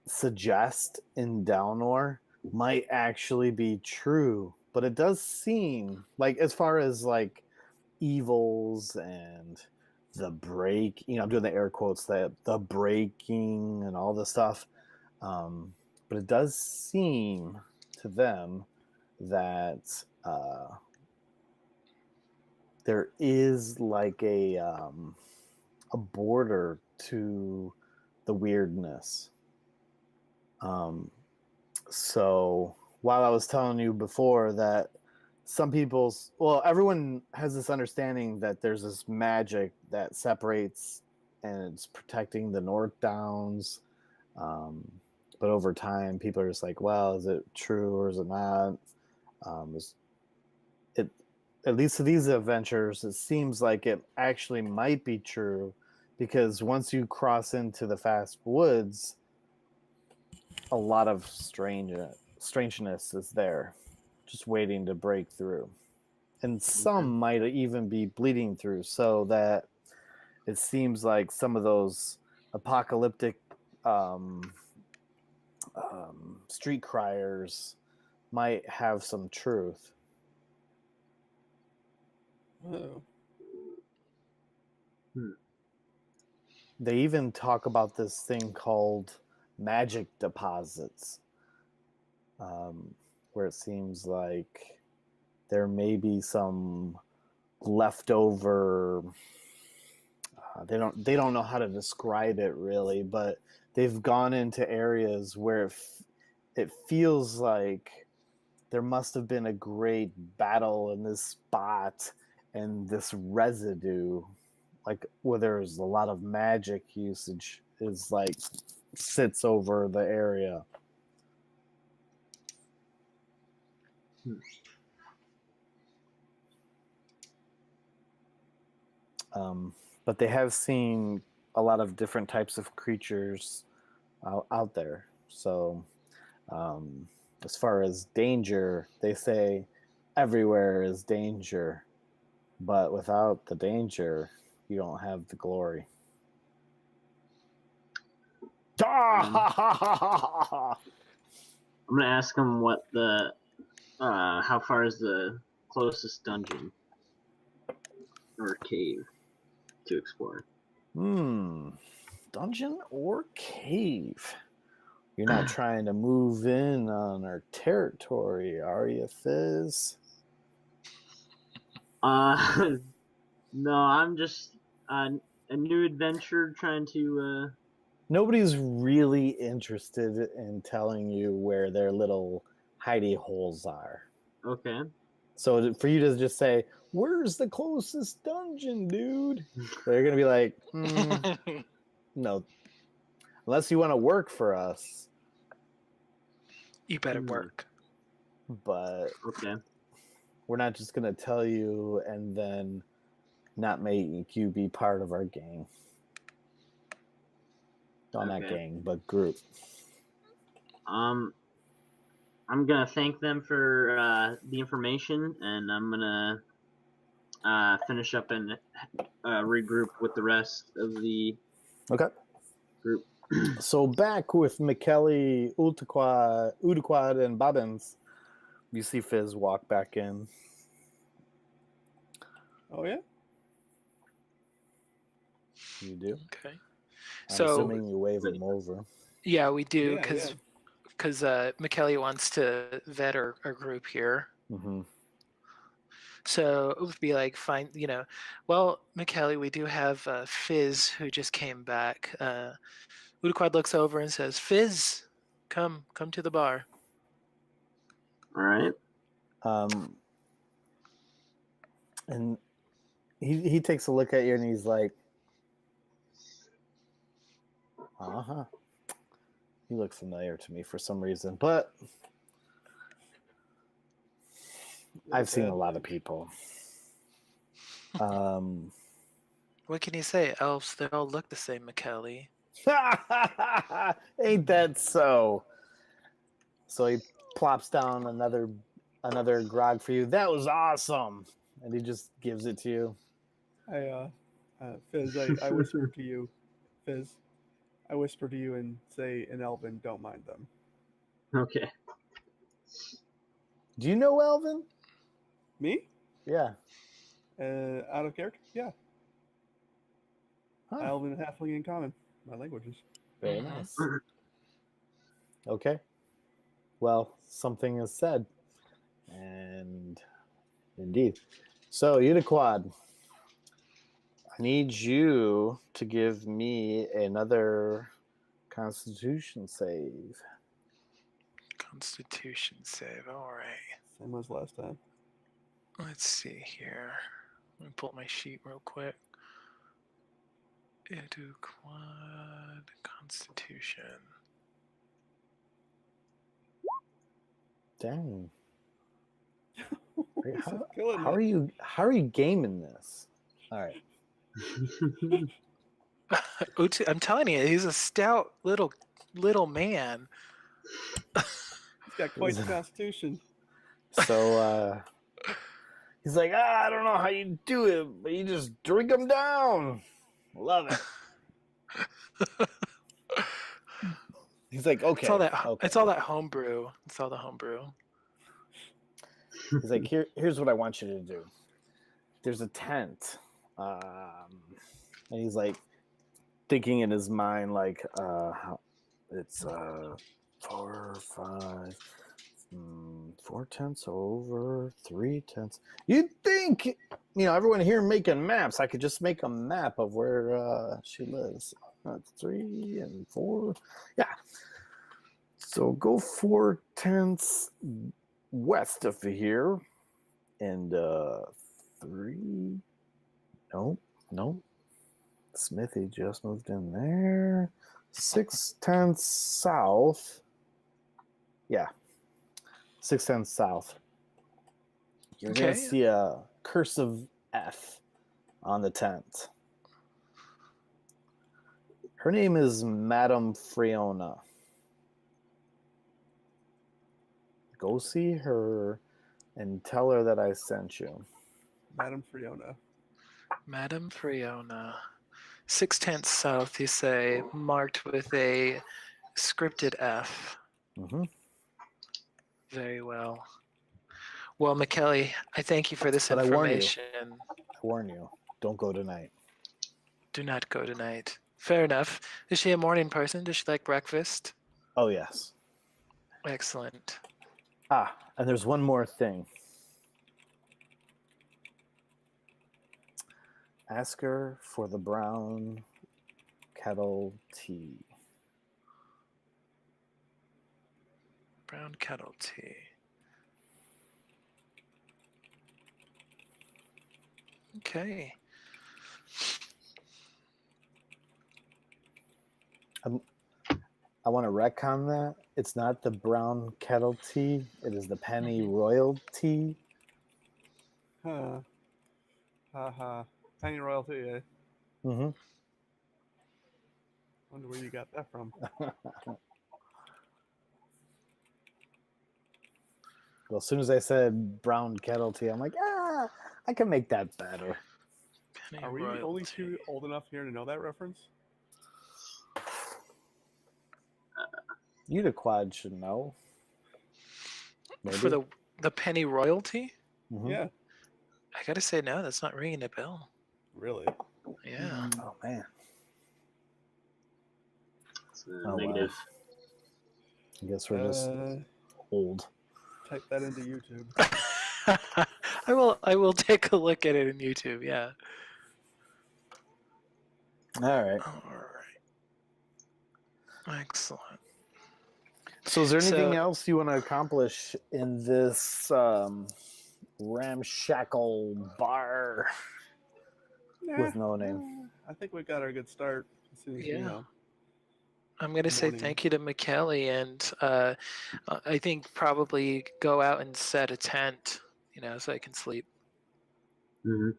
suggest in Downor might actually be true. But it does seem like, as far as like evils and the break, I'm doing the air quotes, that the breaking and all this stuff, but it does seem to them that there is like a border to the weirdness. So while I was telling you before that everyone has this understanding that there's this magic that separates and it's protecting the North Downs. But over time, people are just like, well, is it true or is it not? At least to these adventures, it seems like it actually might be true, because once you cross into the fast woods, a lot of strangeness is there, just waiting to break through. And some might even be bleeding through, so that it seems like some of those apocalyptic street criers might have some truth. Oh. They even talk about this thing called magic deposits, where it seems like there may be some leftover. They don't know how to describe it really, but they've gone into areas where it feels like there must have been a great battle in this spot, and this residue, like where there's a lot of magic usage, is like sits over the area. But they have seen a lot of different types of creatures out there. So as far as danger, they say everywhere is danger, but without the danger, you don't have the glory. I'm gonna ask him what the how far is the closest dungeon or cave to explore. Dungeon or cave? You're not trying to move in on our territory, are you, Fizz? No, I'm just a new adventure trying to. Nobody's really interested in telling you where their little hidey holes are. Okay. So for you to just say, "Where's the closest dungeon, dude?" They're gonna be like, "No, unless you want to work for us." You better Hmm. work. But Okay. we're not just gonna tell you and then not make you be part of our gang. Well, not Okay. gang, but group. I'm gonna thank them for the information, and I'm gonna finish up and regroup with the rest of the Okay. group. So back with McKelly, Udaquad, and Bobbins, you see Fizz walk back in. Oh yeah. You do? Okay. I'm So assuming you wave him over. yeah, we do Yeah, because McKelly wants to vet our group here. Mm-hmm. So it would be like, fine, well, McKelly, we do have Fizz who just came back. Udaquad looks over and says, Fizz, come to the bar. All right. And he takes a look at you and he's like, uh-huh. You look familiar to me for some reason, but I've seen a lot of people. What can you say? Elves, they all look the same, McKelly. Ain't that so? So he plops down another grog for you. That was awesome. And he just gives it to you. Fizz, I whisper to you, Fizz. I whisper to you and say in Elven, don't mind them. Okay. Do you know Elvin? Me? Yeah. Out of character? Yeah. Huh. Elven and Halfling in common. My languages. Very nice. Okay. Well, something is said. And indeed. So, Udaquad, I need you to give me another Constitution save. Constitution save. All right. Same as last time. Let's see here. Let me pull up my sheet real quick. Udaquad Constitution. Dang. Killing How it. are you gaming this? All right. I'm telling you, he's a stout little man. He's got quite the constitution. So he's like, I don't know how you do it, but you just drink them down. Love it. He's like, okay. It's all that. Okay. It's all that homebrew. It's all the homebrew. He's like, here's what I want you to do. There's a tent. And he's like thinking in his mind, like, it's 4, 5, 4 tents over, 3 tents. You'd think, everyone here making maps. I could just make a map of where she lives. 3 and 4. Yeah. So go 4 tents west of here, and 3. Nope. Smithy just moved in there. 6 tents south. Yeah. 6 tents south. You're gonna see a cursive F on the tent. Her name is Madame Friona. Go see her and tell her that I sent you. Madame Friona. Madame Friona. 6 tents south, you say, marked with a scripted F. Mm-hmm. Very well. Well, McKelly, I thank you for this information. I warn you, don't go tonight. Do not go tonight. Fair enough. Is she a morning person? Does she like breakfast? Oh, yes. Excellent. Ah, and there's one more thing. Ask her for the brown kettle tea. Brown kettle tea. Okay. I want to retcon that. It's not the brown kettle tea. It is the penny royal tea. Huh. Ha. Penny royalty, eh? Mm-hmm. Wonder where you got that from. Well, as soon as I said brown kettle tea, I'm like, I can make that better. Penny Are we only royalty. too old enough here to know that reference? Uniquad should know. Maybe. For the penny royalty? Mhm. Yeah. I gotta say no, that's not ringing a bell. Really? Yeah. Oh man. It's a Oh, negative. I guess we're just old. Type that into YouTube. I will take a look at it in YouTube, yeah. All right. All right. Excellent. So is there anything So- else you want to accomplish in this ramshackle bar with no name? I think we got our good start. As soon as, Yeah. I'm going to say morning. thank you to McKelly, and I think probably go out and set a tent, so I can sleep. Mm-hmm.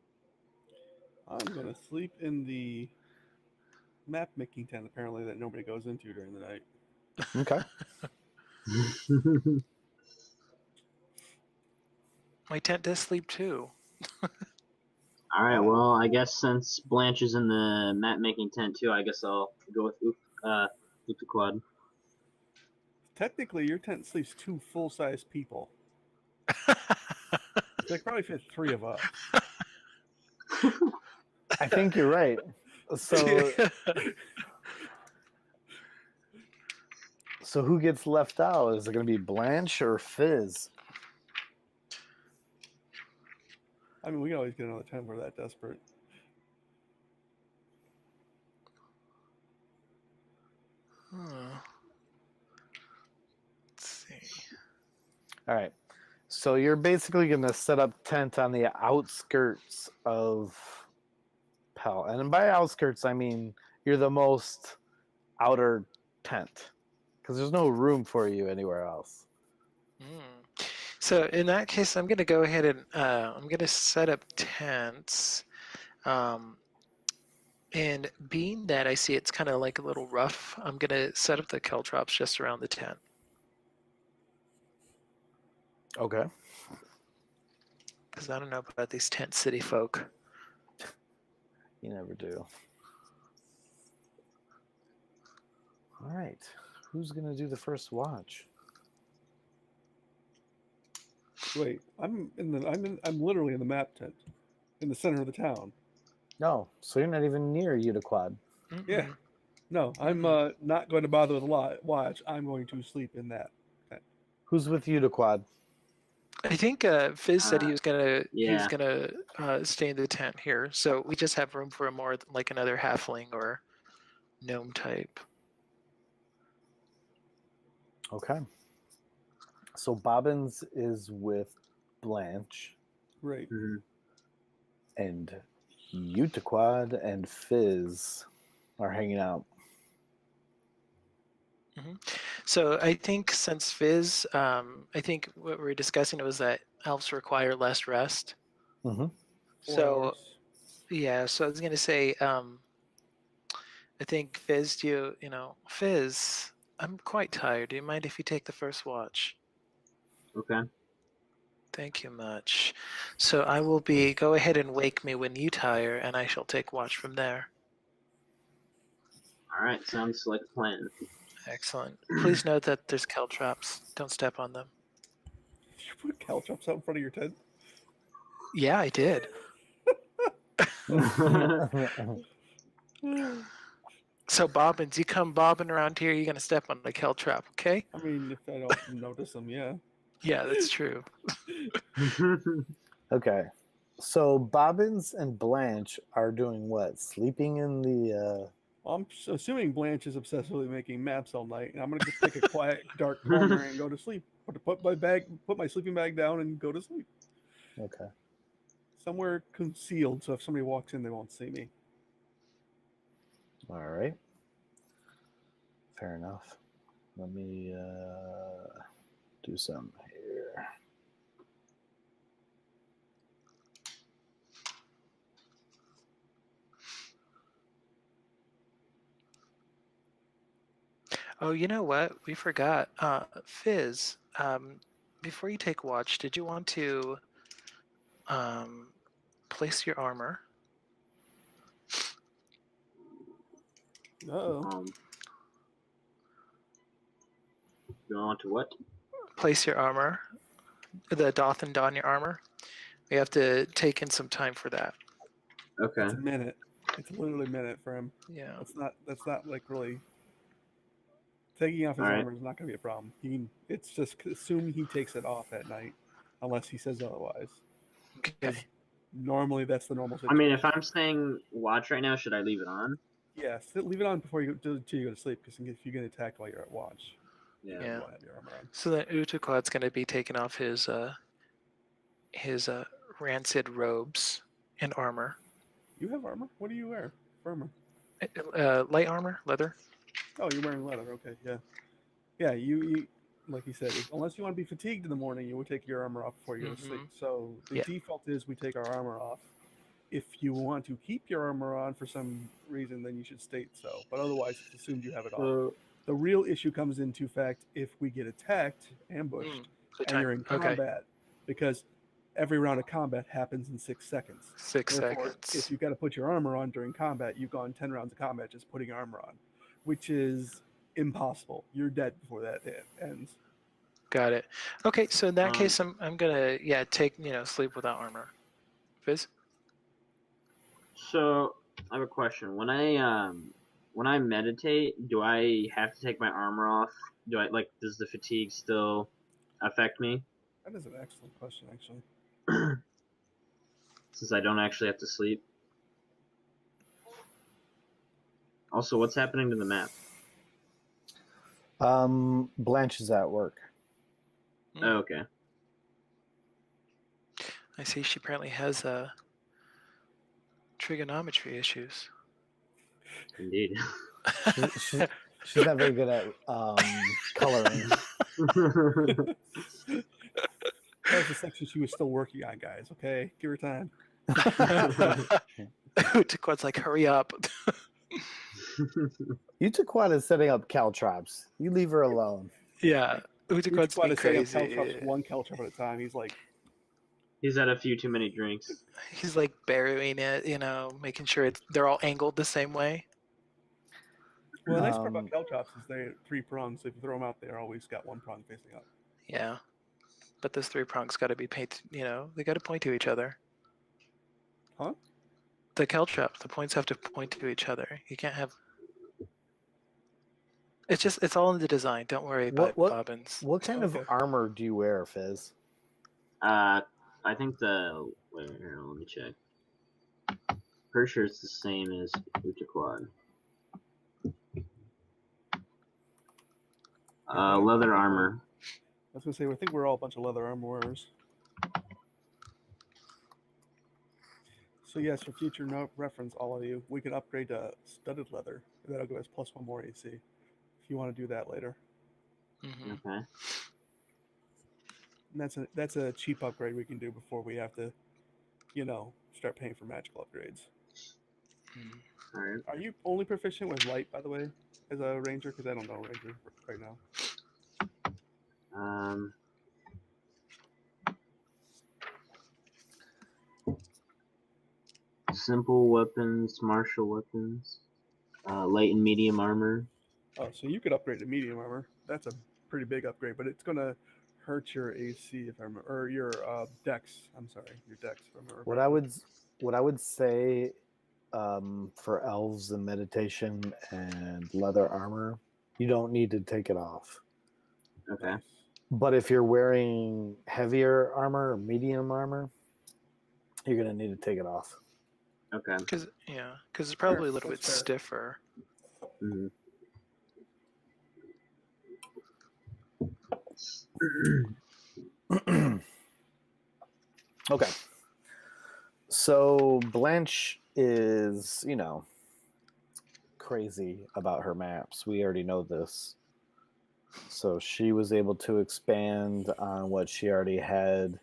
I'm going to sleep in the map making tent, apparently, that nobody goes into during the night. Okay. My tent does sleep too. All right. Well, I guess since Blanche is in the map making tent too, I guess I'll go with Quad. Technically, your tent sleeps 2 full-size people. They probably fit 3 of us. I think you're right. So who gets left out? Is it going to be Blanche or Fizz? I mean, we can always get another tent if we're that desperate. Let's see. All right. So you're basically going to set up tent on the outskirts of Pell. And by outskirts, I mean you're the most outer tent because there's no room for you anywhere else. So in that case, I'm going to go ahead and I'm going to set up tents. And being that I see it's kind of like a little rough, I'm going to set up the caltrops just around the tent. Okay. Because I don't know about these tent city folk. You never do. All right. Who's going to do the first watch? Wait, I'm literally in the map tent, in the center of the town. No. So you're not even near Uniquad. Yeah. No, I'm not going to bother with a watch. I'm going to sleep in that tent. Who's with Uniquad? I think Fizz said he was gonna Yeah. stay in the tent here, so we just have room for like another halfling or gnome type. Okay. So Bobbins is with Blanche. Right. Mm-hmm. And Utiquad and Fizz are hanging out. So I think since Fizz, I think what we were discussing was that elves require less rest. Mm-hmm. 4 So hours. yeah, so I was gonna say, I think Fizz, Fizz, I'm quite tired. Do you mind if you take the first watch? Okay. Thank you much. So I will go ahead and wake me when you tire, and I shall take watch from there. All right. Sounds like a plan. Excellent. Please note that there's caltrops. Don't step on them. Did you put caltrops out in front of your tent? Yeah, I So Bobbins, you come bobbing around here, you're gonna step on the Kel trap, okay? I mean, if I don't notice them, yeah. Yeah, that's true. Okay. So Bobbins and Blanche are doing what? Sleeping in the. I'm assuming Blanche is obsessively making maps all night, and I'm gonna take a quiet, dark corner and go to sleep. Put my sleeping bag down, and go to sleep Okay. somewhere concealed, so if somebody walks in, they won't see me. All right. Fair enough. Let me do some here. Oh, you know what? We forgot. Fizz, before you take watch, did you want to place your armor? Oh, You want to what? Place your armor. The doth and don your armor. We have to take in some time for that. Okay. it's a minute. It's literally a minute for him. Yeah. That's not like really. Taking off his Alright. armor is not going to be a problem. It's just assume he takes it off at night, unless he says otherwise. Okay. Normally, that's the normal I situation. mean, if I'm staying watch right now, should I leave it on? Yes, leave it on before you till you go to sleep, because if you get attacked while you're at watch, Yeah. Yeah. you won't have your armor on. So then Utaqad's going to be taking off his rancid robes and armor. You have armor? What do you wear for armor? Light armor, leather. Oh, you're wearing leather. Okay, yeah, yeah. You like you said, unless you want to be fatigued in the morning, you would take your armor off before you go to sleep. So the Yeah. default is we take our armor off. If you want to keep your armor on for some reason, then you should state so. But otherwise, it's assumed you have it off. The real issue comes into fact if we get attacked, ambushed, Good and you're in Okay. combat, because every round of combat happens in 6 seconds. 6 Therefore, seconds. if you've got to put your armor on during combat, you've gone 10 rounds of combat just putting your armor on, which is impossible. You're dead before that ends. Got it. Okay, so in that case, I'm gonna take sleep without armor. Fizz. So I have a question. When I meditate, do I have to take my armor off? Does the fatigue still affect me? That is an excellent question, actually. Since I don't actually have to sleep. Also, what's happening to the map? Blanche is at work. Oh, okay. I see she apparently has trigonometry issues. Indeed. She's not very good at coloring. That was the section she was still working on, guys. Okay, give her time. Utaqad's like, hurry up. Utaqad is setting up caltrops. You leave her alone. Yeah, Utaqad's being crazy. One caltrop at a time. He's like, He's had a few too many drinks. He's like burying it, making sure they're all angled the same way. well, the nice part about caltrops is they're 3 prongs. So if you throw them out, they're always got one prong facing up. Yeah, but those 3 prongs got to be painted. They got to point to each other. Huh? The caltrop, the points have to point to each other. You can't have. It's all in the design. Don't worry about bobbins. What kind of armor do you wear, Fizz? I think wait, here, let me check. Pretty sure it's the same as Utaqad. Leather armor. I was gonna say, I think we're all a bunch of leather armor wearers. So yes, for future reference, all of you, we can upgrade to studded leather. That'll give us +1 more AC. If you want to do that later. Mm-hmm. Okay. And that's a cheap upgrade we can do before we have to, start paying for magical upgrades. Mm-hmm. All right. Are you only proficient with light, by the way, as a ranger? Because I don't know ranger right now. Simple weapons, martial weapons, light and medium armor. Oh, so you could upgrade to medium armor. That's a pretty big upgrade, but it's gonna hurt your AC if I remember, or your dex. I'm sorry, your dex. If I remember. What I would say, for elves and meditation and leather armor, you don't need to take it off. Okay. But if you're wearing heavier armor or medium armor, you're going to need to take it off. Okay. Because it's probably a little bit that's fair. stiffer. Mhm. Okay. So Blanche is, crazy about her maps. We already know this. So she was able to expand on what she already had.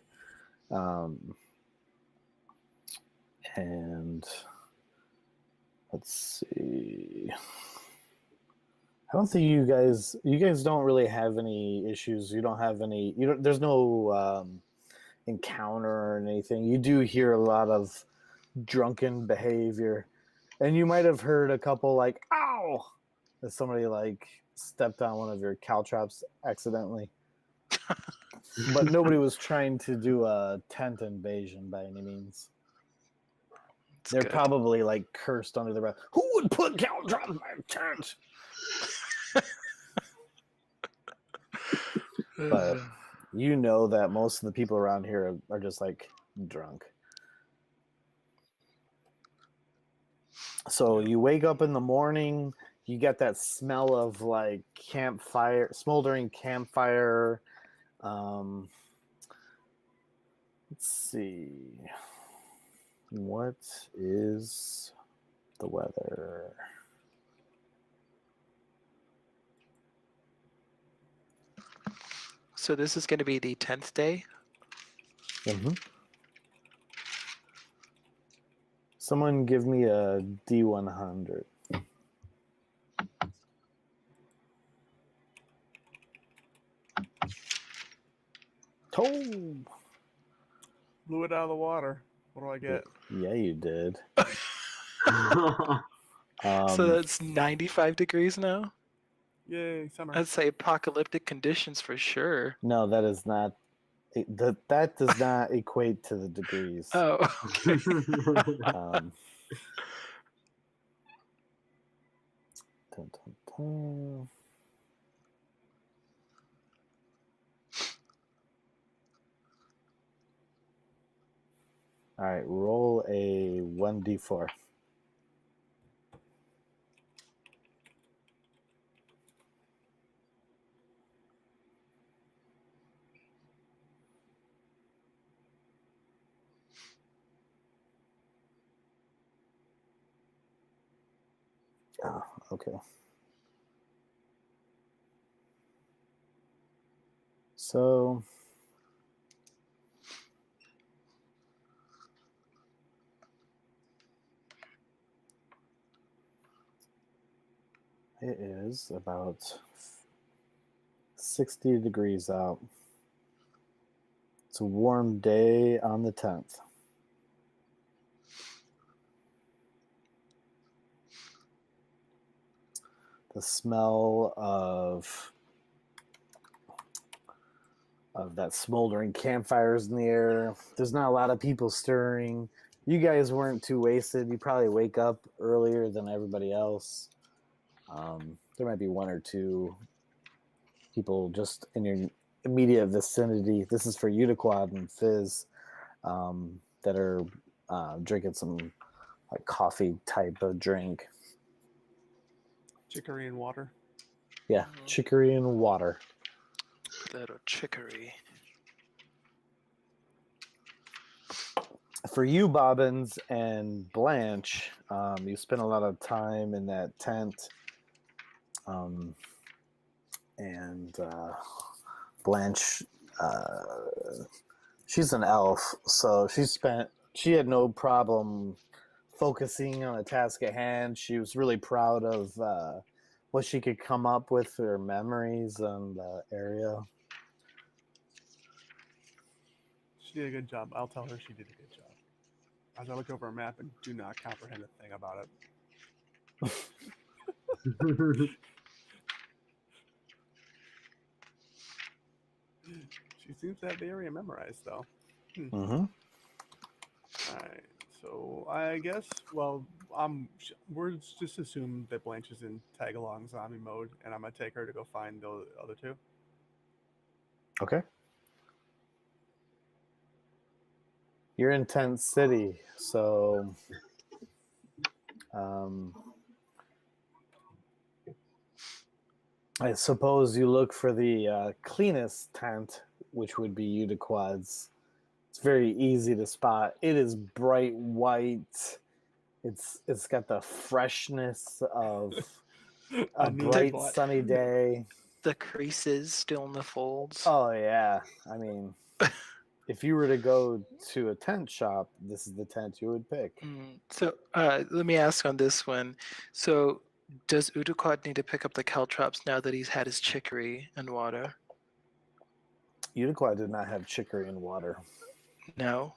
And let's see. I don't think you guys don't really have any issues. You don't have any, there's no encounter or anything. You do hear a lot of drunken behavior, and you might have heard a couple like "ow" as somebody like stepped on one of your caltrops accidentally. But nobody was trying to do a tent invasion by any means. It's They're good. probably like cursed under their breath. Who would put caltrops in my tent? But you know that most of the people around here are just like drunk. So you wake up in the morning, you get that smell of like campfire, smoldering campfire. Let's see. What is the weather? So this is going to be the 10th day. Mm-hmm. Someone give me a D100. Oh, Blew it out of the water. What do I get? yeah, you did. So that's 95 degrees now. Yay, summer. I'd say apocalyptic conditions for sure. No, that is not. That does not equate to the degrees. Oh, okay. Dun, dun, dun. All right, roll a 1d4. Oh, okay. So it is about 60 degrees out. It's a warm day on the 10th. The smell of that smoldering campfires in the air. There's not a lot of people stirring. You guys weren't too wasted. You probably wake up earlier than everybody else. There might be one or two people just in your immediate vicinity. This is for Utiquad and Fizz that are drinking some like coffee type of drink. Chicory and water. Yeah, chicory and water. Little chicory. For you, Bobbins and Blanche, you spent a lot of time in that tent. And Blanche, she's an elf, so she had no problem focusing on the task at hand. She was really proud of what she could come up with for her memories on the area. She did a good job. I'll tell her she did a good job. As I look over a map and do not comprehend a thing about it. She seems to have the area memorized, though. Mm-hmm. All right. So I guess, we're just assume that Blanche is in tag along zombie mode, and I'm gonna take her to go find the other two. Okay. You're in Tent City, so I suppose you look for the cleanest tent, which would be Udiquad's. It's very easy to spot. It is bright white. It's got the freshness of a new bright spot. sunny day. The creases still in the folds. Oh yeah, I mean, if you were to go to a tent shop, this is the tent you would pick. So let me ask on this one. So does Uduquad need to pick up the caltrops now that he's had his chicory and water? Udiquad did not have chicory and water, No.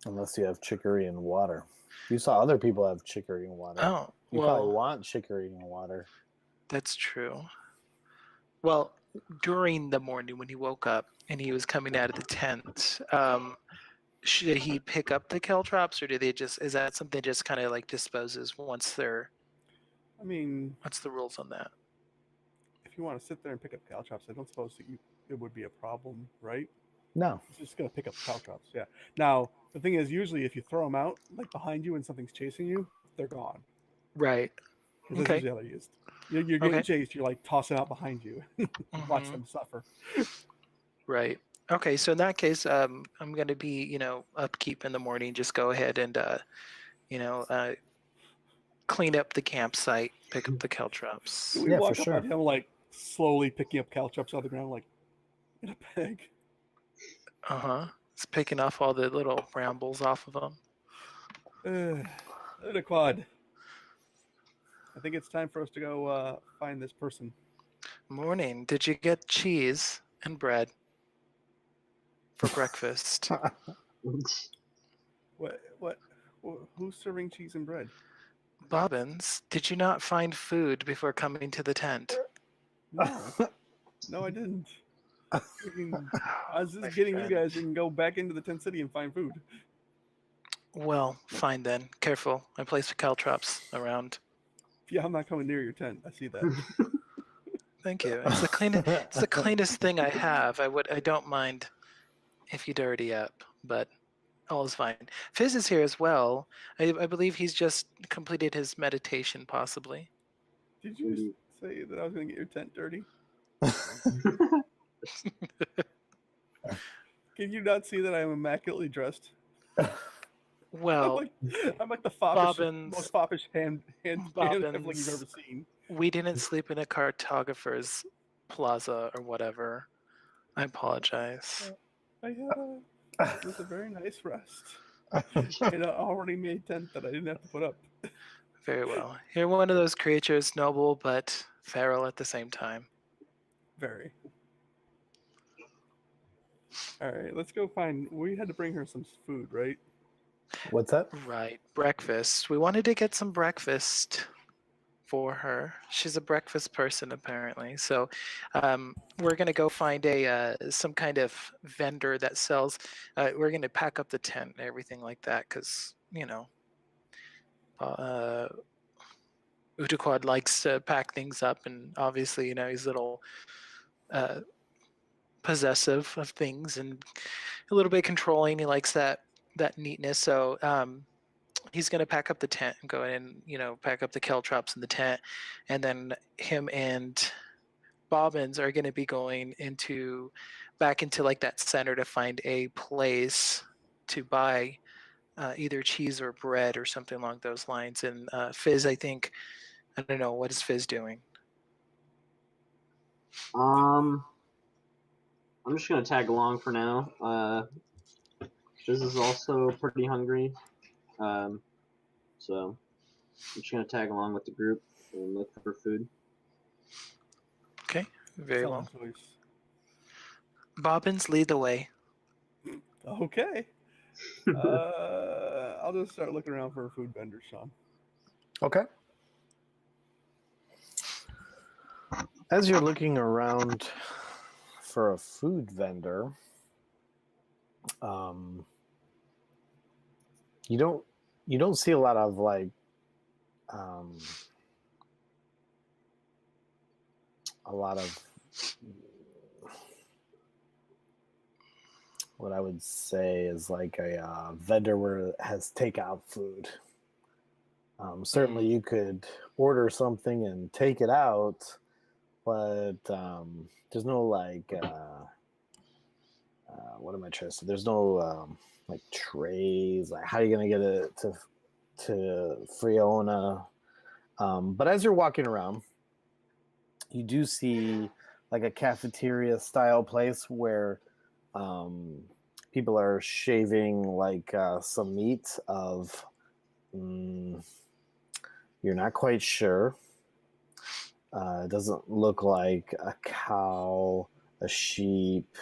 unless you have chicory and water. You saw other people have chicory and water. Oh, You probably well, want chicory and water. that's true. Well, during the morning when he woke up and he was coming out of the tent, should he pick up the caltrops, or do they just, is that something just kind of like disposes once they're, I mean, what's the rules on that? if you want to sit there and pick up caltrops, I don't suppose that it would be a problem, right? No. It's just gonna pick up caltrops. Yeah. Now the thing is, usually if you throw them out like behind you and something's chasing you, they're gone. Right. 'Cause that's Okay. usually how they're used. You're getting Okay. chased. You're like tossing out behind you. Watch Mhm. them suffer. Right. Okay. So in that case, I'm going to be, upkeep in the morning. Just go ahead and, clean up the campsite, pick up the caltrops. We Yeah, for walk up sure. on him like slowly picking up caltrops off the ground, like in a bag. It's picking off all the little brambles off of them. The quad. I think it's time for us to go find this person. Morning. Did you get cheese and bread for breakfast? What? Who's serving cheese and bread? Bobbins, did you not find food before coming to the tent? No, I didn't. I was My just getting friend. you guys and go back into the tent city and find food. Well, fine then. Careful. I placed caltrops around. Yeah, I'm not coming near your tent. I see that. Thank you. It's the cleanest thing I have. I don't mind if you dirty up, but all is fine. Fizz is here as well. I believe he's just completed his meditation, possibly. Did you just say that I was going to get your tent dirty? Can you not see that I am immaculately dressed? Well, I'm like the foppish, Bobbins- most foppish hand Bobbins- you've ever seen. we didn't sleep in a cartographer's plaza or whatever. I apologize. It was a very nice rest. In an already made tent that I didn't have to put up. Very well. You're one of those creatures, noble but feral at the same time. Very. All right, let's go find. We had to bring her some food, right? What's that? Right. Breakfast. We wanted to get some breakfast for her. She's a breakfast person, apparently. So we're going to go find some kind of vendor that sells. We're going to pack up the tent and everything like that because, Utuquad likes to pack things up. And obviously, he's a little possessive of things and a little bit controlling. He likes that neatness. So he's going to pack up the tent and go in and pack up the caltrops in the tent, and then him and Bobbins are going to be going back into like that center to find a place to buy either cheese or bread or something along those lines. And Fizz, I don't know, what is Fizz doing? I'm just gonna tag along for now. This is also pretty hungry, so I'm just gonna tag along with the group and look for food. Okay, very well. Solid choice. Bobbins, lead the way. Okay. I'll just start looking around for a food vendor, Sean. Okay. As you're looking around for a food vendor, You don't see a lot of like a lot of what I would say is like a vendor where it has takeout food. Certainly, you could order something and take it out, but there's no like what am I trying to say? There's no like trays. Like, how are you gonna get it to Friona? But as you're walking around, you do see like a cafeteria style place where people are shaving like some meat of. You're not quite sure. It doesn't look like a cow, a sheep,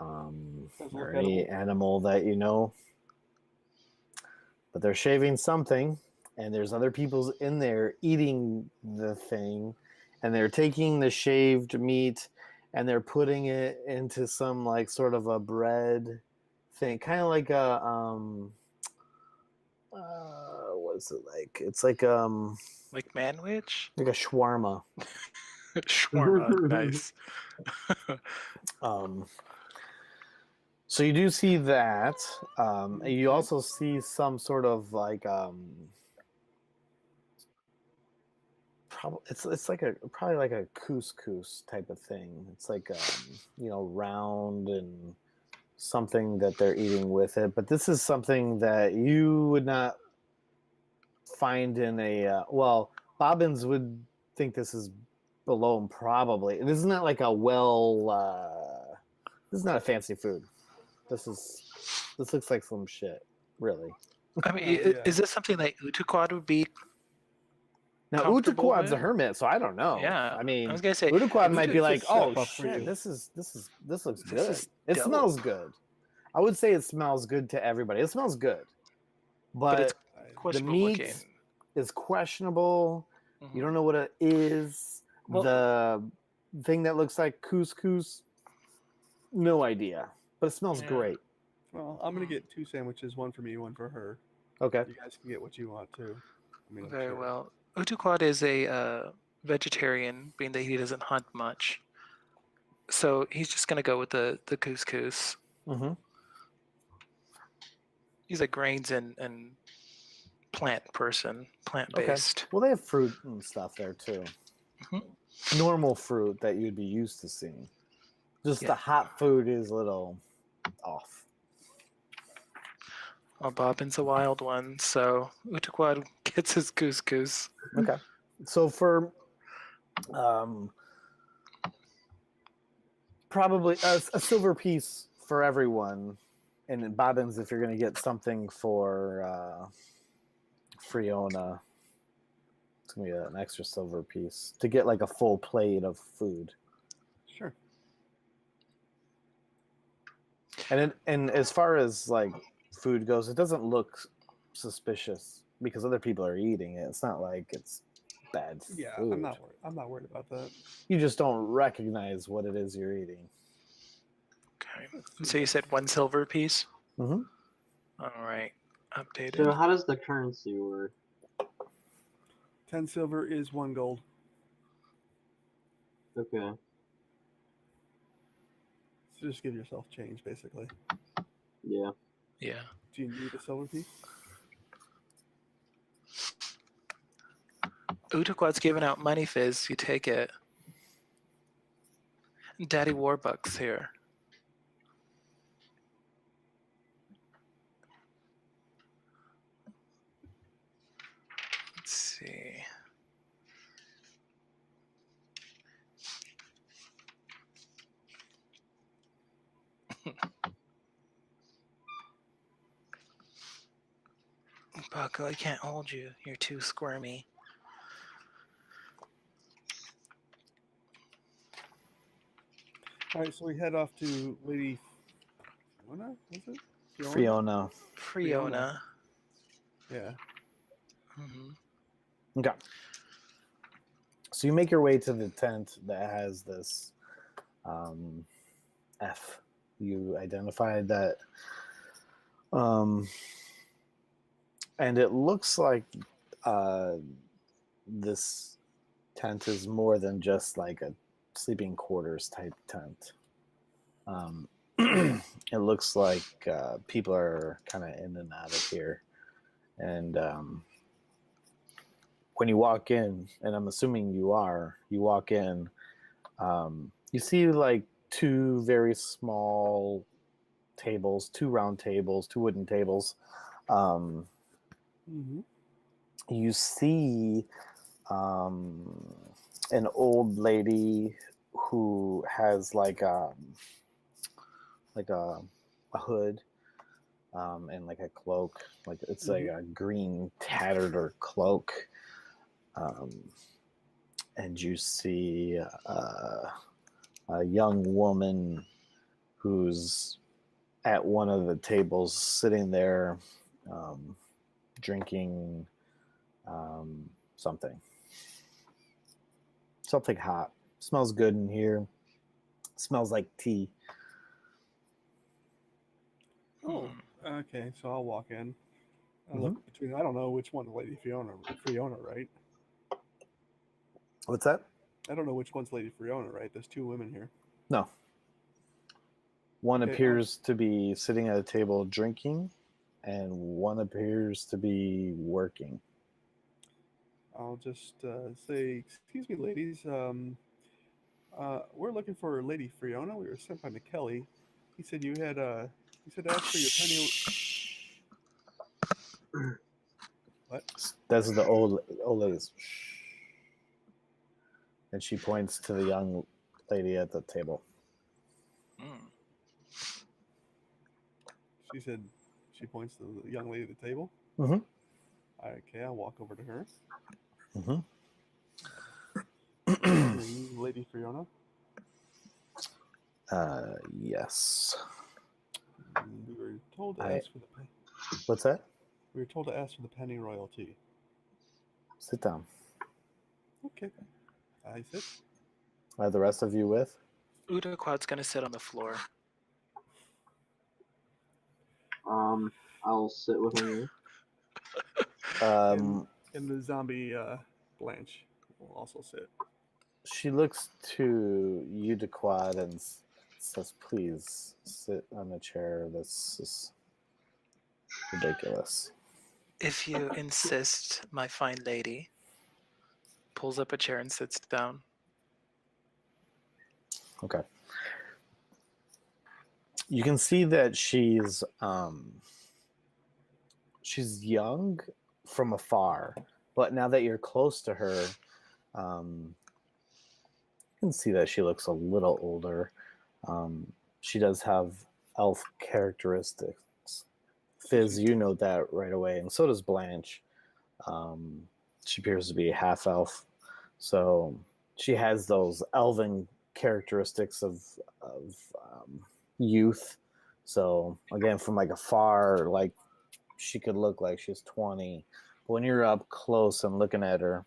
or any animal that you know. But they're shaving something, and there's other people in there eating the thing, and they're taking the shaved meat and they're putting it into some like sort of a bread thing, kind of like a what's it like? It's like manwich? like a shawarma. Shawarma, nice. So you do see that. You also see some sort of like it's like probably like a couscous type of thing. It's like round and something that they're eating with it. But this is something that you would not find in a Bobbins would think this is below him probably. This is not like a this is not a fancy food. This looks like some shit, really. I mean, is this something that Utuquad would be? Now Utuquad's a hermit, so I don't know. Yeah, I mean, I was gonna say Utuquad might be like, "Oh up for shit, you. this looks good. is It dope." smells good." I would say it smells good to everybody. It smells good, but it's the questionable meat looking. is questionable. Mhm. You don't know what it is. Well- The thing that looks like couscous, no idea, but it smells Yeah. great. Well, I'm gonna get 2 sandwiches, one for me, one for her. Okay. You guys can get what you want too. I mean, I'm Very sure. well. Utuquad is a vegetarian, being that he doesn't hunt much. So he's just gonna go with the couscous. Mm-hmm. He's a grains and plant person, plant Okay. based. Well, they have fruit and stuff there too. Mhm. Normal fruit that you'd be used to seeing. Just Yeah. the hot food is a little off. Well, Bobbin's a wild one, so Utuquad gets his couscous. Okay. So for probably a silver piece for everyone, and in Bobbins, if you're going to get something for Friona, it's going to be an extra silver piece to get like a full plate of food. Sure. And as far as like food goes, it doesn't look suspicious because other people are eating it. It's not like it's bad food. Yeah, I'm not worried about that. You just don't recognize what it is you're eating. Okay. So you said 1 silver piece? Mm-hmm. All right. Updated. So how does the currency work? 10 silver is 1 gold. Okay. So just give yourself change, basically. Yeah. Yeah. Do you need a silver piece? Utuquad's giving out money, Fizz. You take it. Daddy Warbucks here. Let's see. Bucko, I can't hold you. You're too squirmy. All right, so we head off to Lady Fiona, was it? Friona. Friona. Yeah. Mm-hmm. Okay. So you make your way to the tent that has this F. You identified that And it looks like this tent is more than just like a sleeping quarters type tent. It looks like people are kind of in and out of here. And when you walk in, and I'm assuming you walk in, you see like two very small tables, two round tables, two wooden tables. You see an old lady who has like a hood and like a cloak, like it's like a green tattered or cloak, and you see a young woman who's at one of the tables sitting there drinking something hot. Smells good in here. Smells like tea. Oh, okay. So I'll walk in. I'll look between. I don't know which one's Lady Fiona, right? What's that? I don't know which one's Lady Fiona, right? There's two women here. No. One Okay, appears to be sitting at a table drinking, and one appears to be working. I'll just say, excuse me, ladies. We're looking for Lady Fiona. We were sent by McKelly. He said you had he said ask for your penny. What? That's the old lady's. And she points to the young lady at the table. She said she points to the young lady at the table. Okay, I'll walk over to her. Lady Fiona. Yes. We were told to ask for the penny. What's that? We were told to ask for the penny royalty. Sit down. Okay. I sit. Are the rest of you with? Udaquad's gonna sit on the floor. I'll sit with him. And the zombie Blanche will also sit. She looks to Udaquad and says, "Please sit on a chair. This is ridiculous." If you insist, my fine lady. Pulls up a chair and sits down. Okay. You can see that she's young from afar, but now that you're close to her, you can see that she looks a little older. She does have elf characteristics. Fizz, you know that right away, and so does Blanche. She appears to be half elf, so she has those elven characteristics of youth. So again, from like afar, like she could look like she's 20, but when you're up close and looking at her,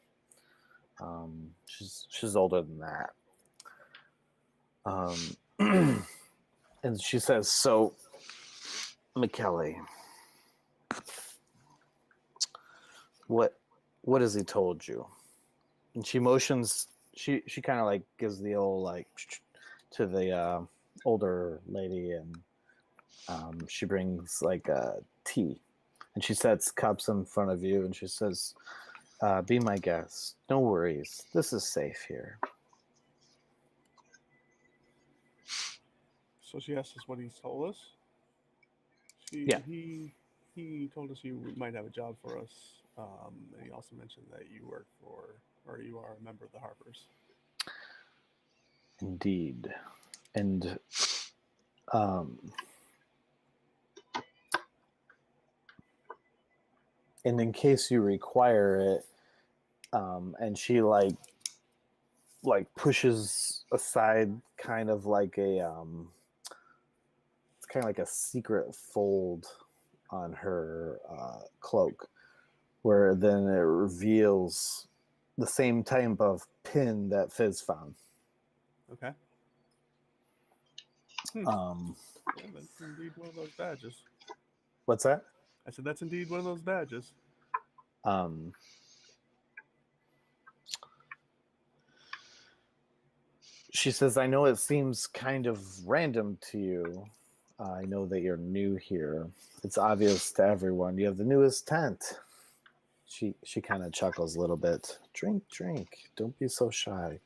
she's older than that. And she says, "So, McKelly, what has he told you?" And she motions. She kind of like gives the old like to the older lady, and she brings like tea, and she sets cups in front of you, and she says, "Be my guest. No worries. This is safe here." So she asked us what he's told us. Yeah. He told us you might have a job for us. And he also mentioned that you work for, or you are a member of the Harpers. Indeed. And and in case you require it, and she like pushes aside kind of like a it's kind of like a secret fold on her cloak, where then it reveals the same type of pin that Fizz found. Okay. Yeah, that's indeed one of those badges. What's that? I said that's indeed one of those badges. She says, I know it seems kind of random to you. I know that you're new here. It's obvious to everyone. You have the newest tent. She kind of chuckles a little bit. Drink, drink. Don't be so shy.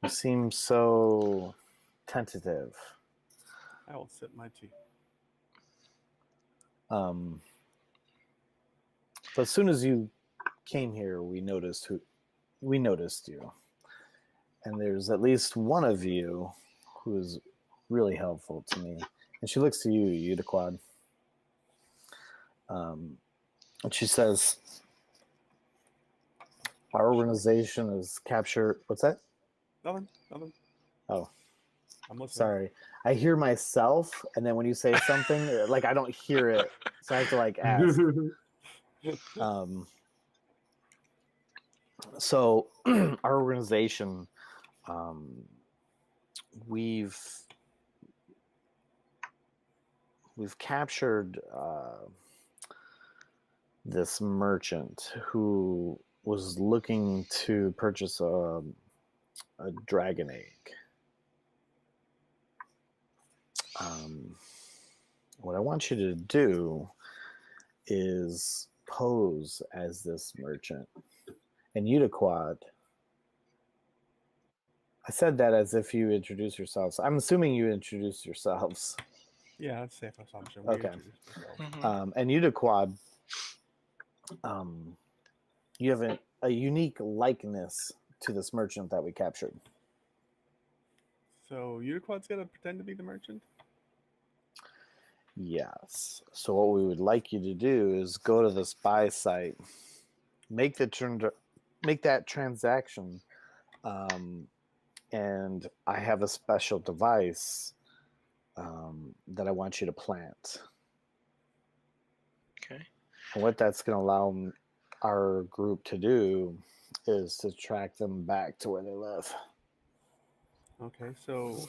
You seem so tentative. I will sip my tea. But as soon as you came here, we noticed you. And there's at least one of you who is really helpful to me. And she looks to you, Udaquad. And she says, our organization is captured. What's that? Nothing. Oh, I'm listening. sorry. I hear myself, and then when you say something, like I don't hear it. So I have to like ask. So our organization, we've captured this merchant who was looking to purchase a dragon egg. What I want you to do is pose as this merchant. And Udaquad, I said that as if you introduce yourselves. I'm assuming you introduce yourselves. Yeah, that's a safe assumption. Okay. Mhm. And Udaquad, you have a unique likeness to this merchant that we captured. So Udaquad's gonna pretend to be the merchant? Yes. So what we would like you to do is go to this buy site, make that transaction, and I have a special device that I want you to plant. Okay. And what that's going to allow our group to do is to track them back to where they live. Okay, so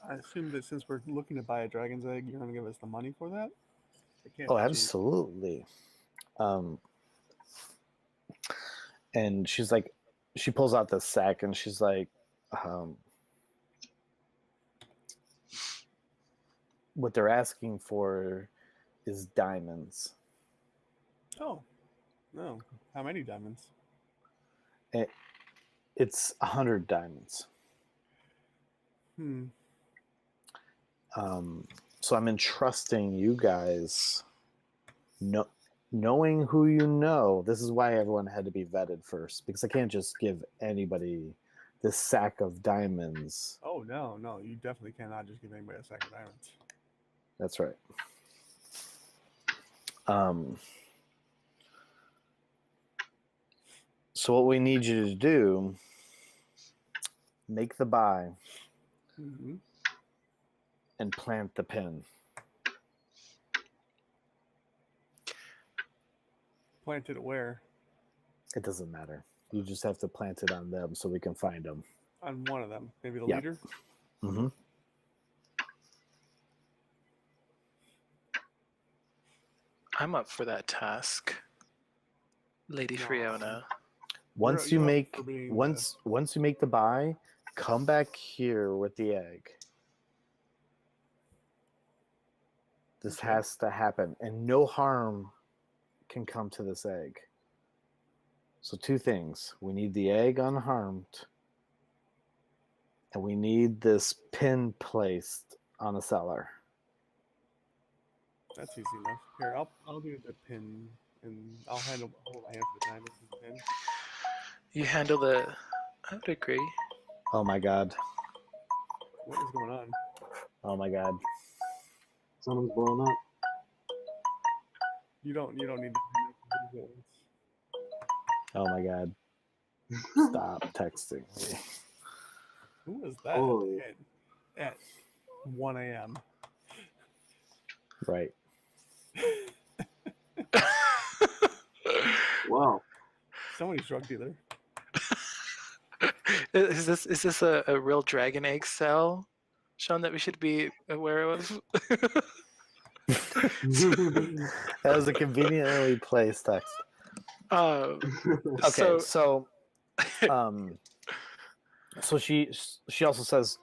I assume that since we're looking to buy a dragon's egg, you're gonna give us the money for that? It can't Oh, be cheap. absolutely. And she's like, she pulls out the sack and she's like, what they're asking for is diamonds. Oh, no. How many diamonds? It's 100 diamonds. So I'm entrusting you guys, knowing who you know. This is why everyone had to be vetted first, because I can't just give anybody this sack of diamonds. Oh, no. You definitely cannot just give anybody a sack of diamonds. That's right. So what we need you to do, make the buy and plant the pin. Plant it where? It doesn't matter. You just have to plant it on them so we can find them. On one of them. Maybe the Yeah. leader? Mm-hmm. I'm up for that task, Lady No. Fiona. Once you make the buy, come back here with the egg. This has to happen, and no harm can come to this egg. So 2 things. We need the egg unharmed, and we need this pin placed on a seller. That's easy enough. Here, I'll do the pin, and I'll hold my hand for the diamonds and the pin. You handle the. I would agree. Oh my god. What is going on? Oh my god. Someone's blowing up. You don't need to do it. Oh my god. Stop texting me. Who was that Holy. at 1 a.m.? Right. Wow. Somebody's drug dealer. Is this a real dragon egg cell, Sean, that we should be aware of? That was a conveniently placed text. Okay, So, so she also says,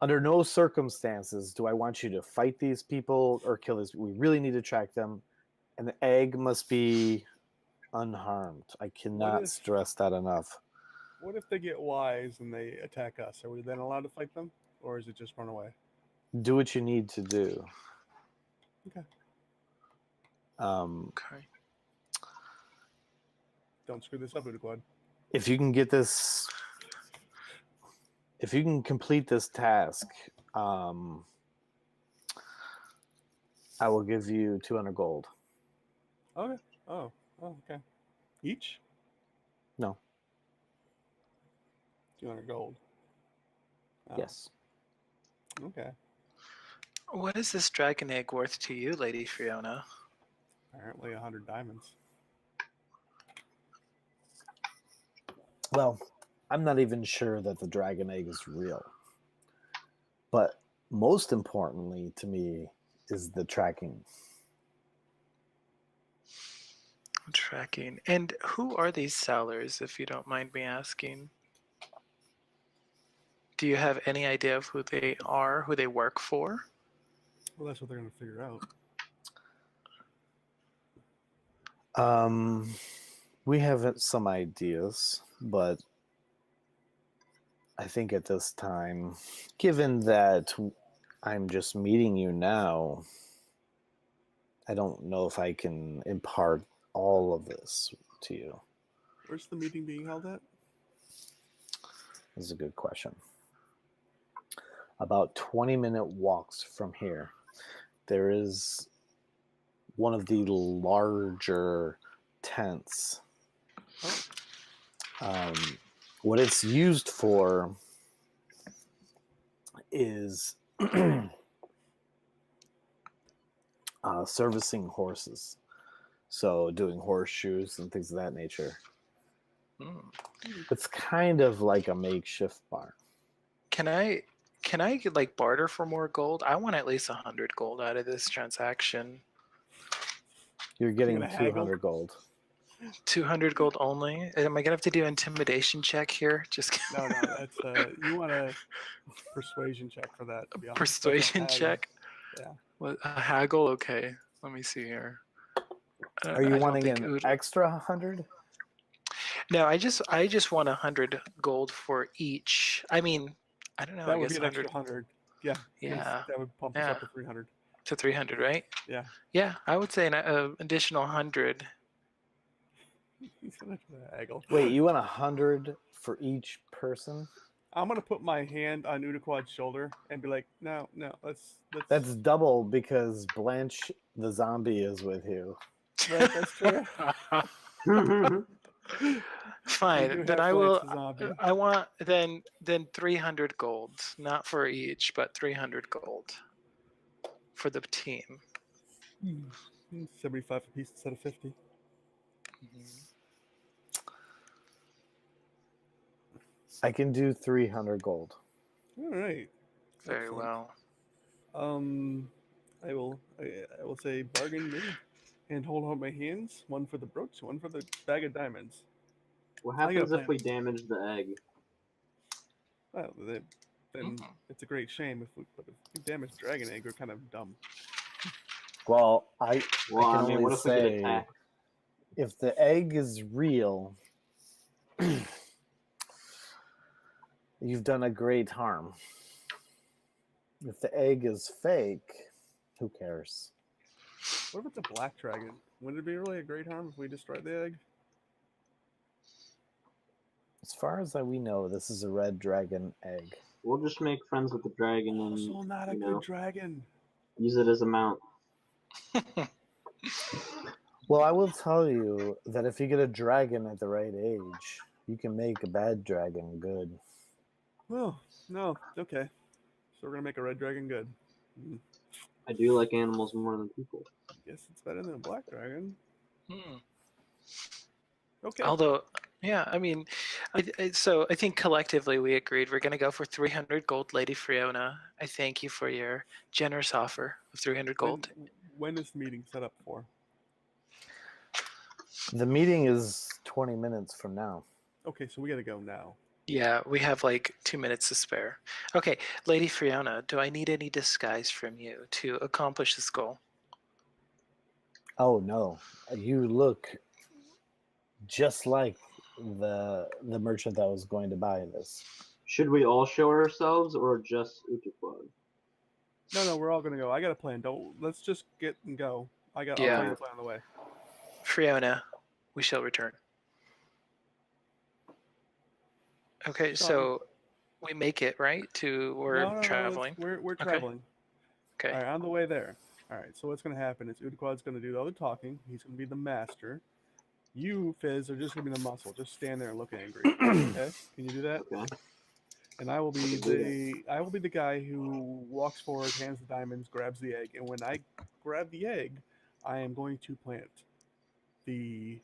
under no circumstances do I want you to fight these people or kill these. We really need to track them, and the egg must be unharmed. I cannot if- stress that enough. What if they get wise and they attack us? Are we then allowed to fight them, or is it just run away? Do what you need to do. Okay. okay. Don't screw this up, Udaquad. If you can get this, if you can complete this task, I will give you 200 gold. Okay. Oh, okay. Each? No. 200 gold. Oh, Yes. Okay. What is this dragon egg worth to you, Lady Fiona? Apparently 100 diamonds. Well, I'm not even sure that the dragon egg is real. But most importantly to me is the tracking. Tracking. And who are these sellers, if you don't mind me asking? Do you have any idea of who they are, who they work for? Well, that's what they're going to figure out. We have some ideas, but I think at this time, given that I'm just meeting you now, I don't know if I can impart all of this to you. Where's the meeting being held at? This is a good question. About 20-minute walks from here, there is one of the larger tents. What it's used for is servicing horses. So doing horseshoes and things of that nature. It's kind of like a makeshift barn. Can I like barter for more gold? I want at least 100 gold out of this transaction. You're getting gonna haggle? 200 gold. 200 gold only? Am I gonna have to do an intimidation check here? Just No, that's you want a persuasion check for that. To be honest. persuasion That's a haggle. check? Yeah. What, a haggle? Okay, let me see here. Are you I don't wanting think an it would- extra 100? No, I just want 100 gold for each. I mean, I don't know. That I would guess be an extra 100. Yeah. 'cause Yeah. That would pump us Yeah. up to 300. to 300, right? Yeah. Yeah, I would say an additional 100. He's gonna try to haggle. Wait, you want 100 for each person? I'm gonna put my hand on Udaquad's shoulder and be like, no, let's. That's double because Blanche the zombie is with you. Right, that's true. We do Fine, then have I will. Blanche the zombie. I want then 300 gold, not for each, but 300 gold for the team. 75 a piece instead of 50. I can do 300 gold. All right. Very Excellent. well. I will say bargain made, and hold out my hands. One for the brooch, one for the bag of diamonds. What I got a happens if plan. we damage the egg? Well, then it's a great shame if we damage dragon egg. We're kind of dumb. Well, Well, I can I mean, only what if we get say attacked? if the egg is real, you've done a great harm. If the egg is fake, who cares? What if it's a black dragon? Would it be really a great harm if we destroyed the egg? As far as we know, this is a red dragon egg. We'll just make friends with the dragon and Also, not a you good know, dragon. use it as a mount. Well, I will tell you that if you get a dragon at the right age, you can make a bad dragon good. Oh, no. Okay. So we're going to make a red dragon good. I do like animals more than people. Guess it's better than a black dragon. Hmm. Okay. Although, yeah, I mean, so I think collectively we agreed we're going to go for 300 gold, Lady Fiona. I thank you for your generous offer of 300 gold. When is the meeting set up for? The meeting is 20 minutes from now. Okay, so we gotta go now. Yeah, we have like 2 minutes to spare. Okay, Lady Fiona, do I need any disguise from you to accomplish this goal? Oh no, you look just like the merchant that was going to buy this. Should we all show ourselves or just Utuquad? No, we're all gonna go. I got a plan. Let's just get and go. I'll tell Yeah. you the plan on the way. Fiona, we shall return. Okay, Sean. so we make it, right? We're No, traveling. We're Okay. traveling. Okay. All right, on the way there. All right, so what's gonna happen is Udaquad's gonna do the other talking. He's gonna be the master. You, Fizz, are just gonna be the muscle. Just stand there and look angry. Okay? Can you do that? Okay. And I will be the guy who walks forward, hands the diamonds, grabs the egg, and when I grab the egg, I am going to plant the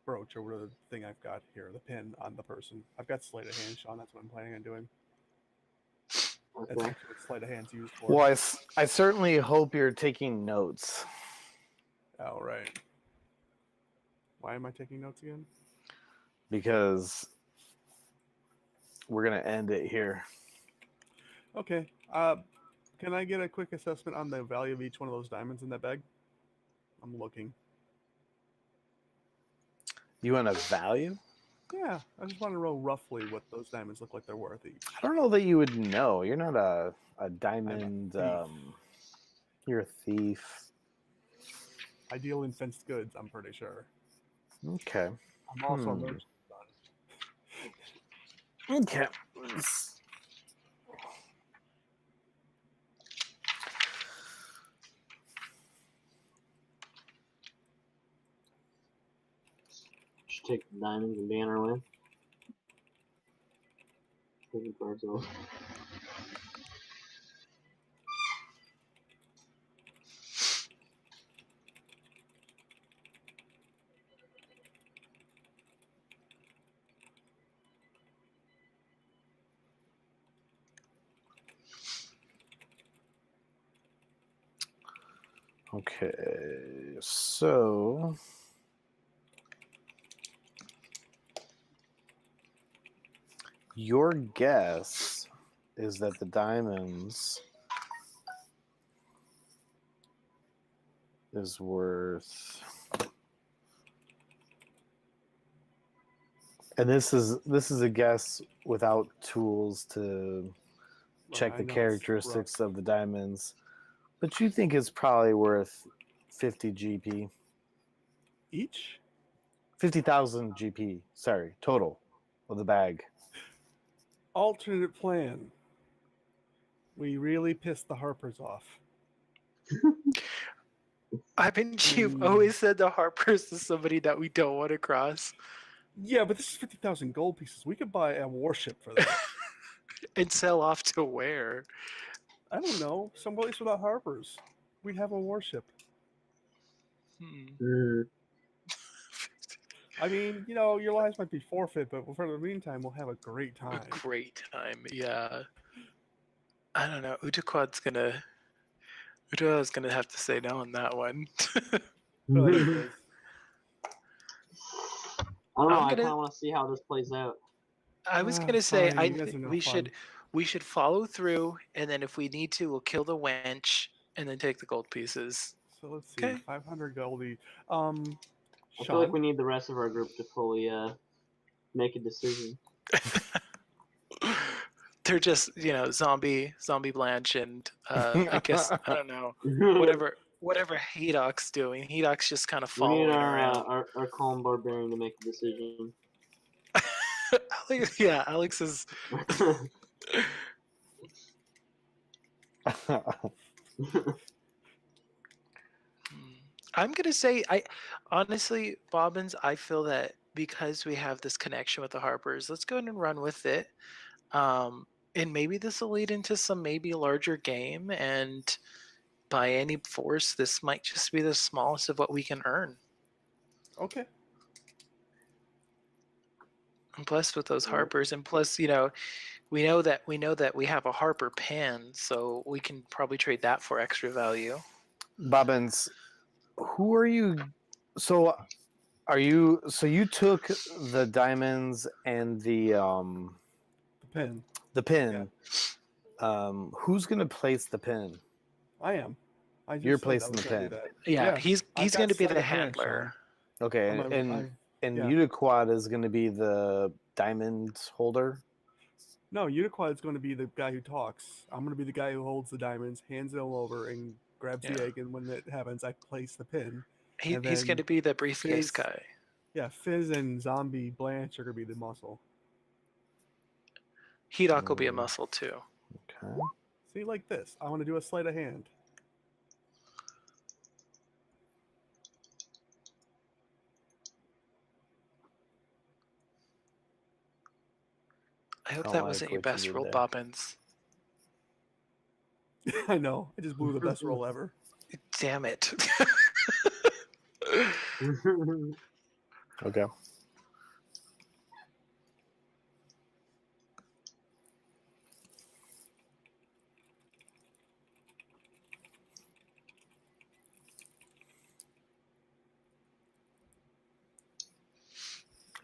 brooch or whatever thing I've got here, the pin on the person. I've got sleight of hand, Sean. That's what I'm planning on doing. That's Okay. actually what sleight of hand's used for. Well, I certainly hope you're taking notes. Oh, right. Why am I taking notes again? Because we're going to end it here. Okay. Can I get a quick assessment on the value of each one of those diamonds in that bag? I'm looking. You want a value? Yeah, I just want to know roughly what those diamonds look like they're worth each. I don't know that you would know. You're not a diamond. thief. You're a thief. I deal in fenced goods, I'm pretty sure. Okay. I'm also a merchant. Okay. Should take the diamonds and be on our way. Taking cards off. Okay. So your guess is that the diamonds is worth, and this is a guess without tools to check I the know it's characteristics rough. of the diamonds, but you think it's probably worth 50 GP. Each? 50,000 GP. Sorry, total of the bag. Alternate plan. We really pissed the Harpers off. You've always said the Harpers is somebody that we don't want to cross Yeah, but this is 50,000 gold pieces. We could buy a warship for that. and sell off to where? I don't know. Some place without Harpers. We'd have a warship. I mean, your lives might be forfeit, but for the meantime, we'll have a great A time. great time, yeah. I don't know. Udaquad's gonna have to say no on that one. But like it is. I don't know. I'm I gonna- kind of want to see how this plays out. I was gonna say Fine, you guys are no fun. we should follow through, and then if we need to, we'll kill the wench and then take the gold pieces. So let's see. Okay. 500 goldie. I feel like we need the rest of our group to fully make a decision. They're just zombie Blanche and I guess I don't know whatever Hedoc's doing. Hedoc's just kind of We need following around. our calm barbarian to make a decision. Alex is. I'm gonna say honestly, Bobbins, I feel that because we have this connection with the Harpers, let's go ahead and run with it. And maybe this will lead into some maybe larger game, and by any force, this might just be the smallest of what we can earn. Okay. And plus with those Harpers, and plus, we know that we have a Harper pen, so we can probably trade that for extra value. Bobbins, who are you So you took the diamonds and the pin. pin. Who's gonna place the pin? I am. I just You're said I placing was the gonna do pin. that. Yeah, he's I've got going to be sleight the of hand, handler. Okay, I'm a- and yeah. Uniquad is gonna be the diamond holder. No, Uniquad is going to be the guy who talks. I'm going to be the guy who holds the diamonds, hands them over, and grabs the Yeah. egg. And when it happens, I place the pin. He's And going to then be the briefcase Fizz- guy. Yeah, Fizz and Zombie Blanche are going to be the muscle. Hedok will be a muscle too. Okay. See, like this. I want to do a sleight of hand. I hope don't that like wasn't your what you best did roll, there. Bobbins. I know. I just blew the best roll ever. Damn it. Okay.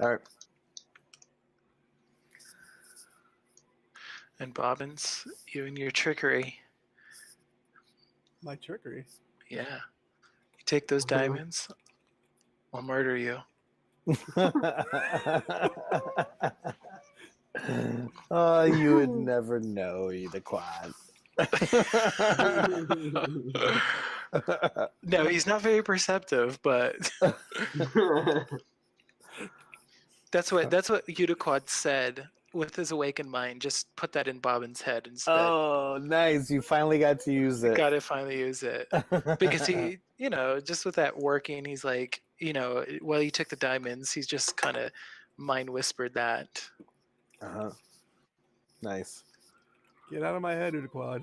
All right. And Bobbins, you and your trickery. My trickery. Yeah. You take those diamonds, I'll murder you. Oh, you would never know, Uniquad. No, he's not very perceptive, but that's what Uniquad said with his awakened mind. Just put that in Bobbin's head instead. Oh, nice. You finally got to use it. Got to finally use it. Because he, just with that working, he's like, while he took the diamonds, he's just kind of mind whispered that. Uh-huh. Nice. Get out of my head, Uniquad.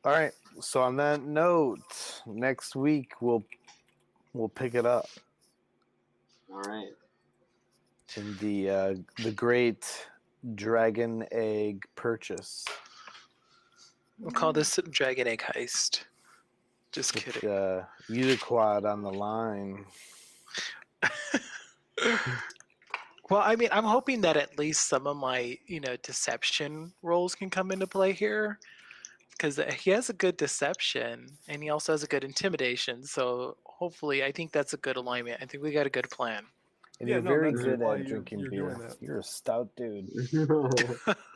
All right. So on that note, next week we'll pick it up All right. in the great dragon egg purchase. We'll call this Dragon Egg Heist. Just With, kidding. Uniquad on the line. Well, I mean, I'm hoping that at least some of my, deception roles can come into play here. Because he has a good deception, and he also has a good intimidation. So hopefully, I think that's a good alignment. I think we got a good plan. And Yeah, you're no, very that's good why at drinking you're beer. doing that. You're a stout dude.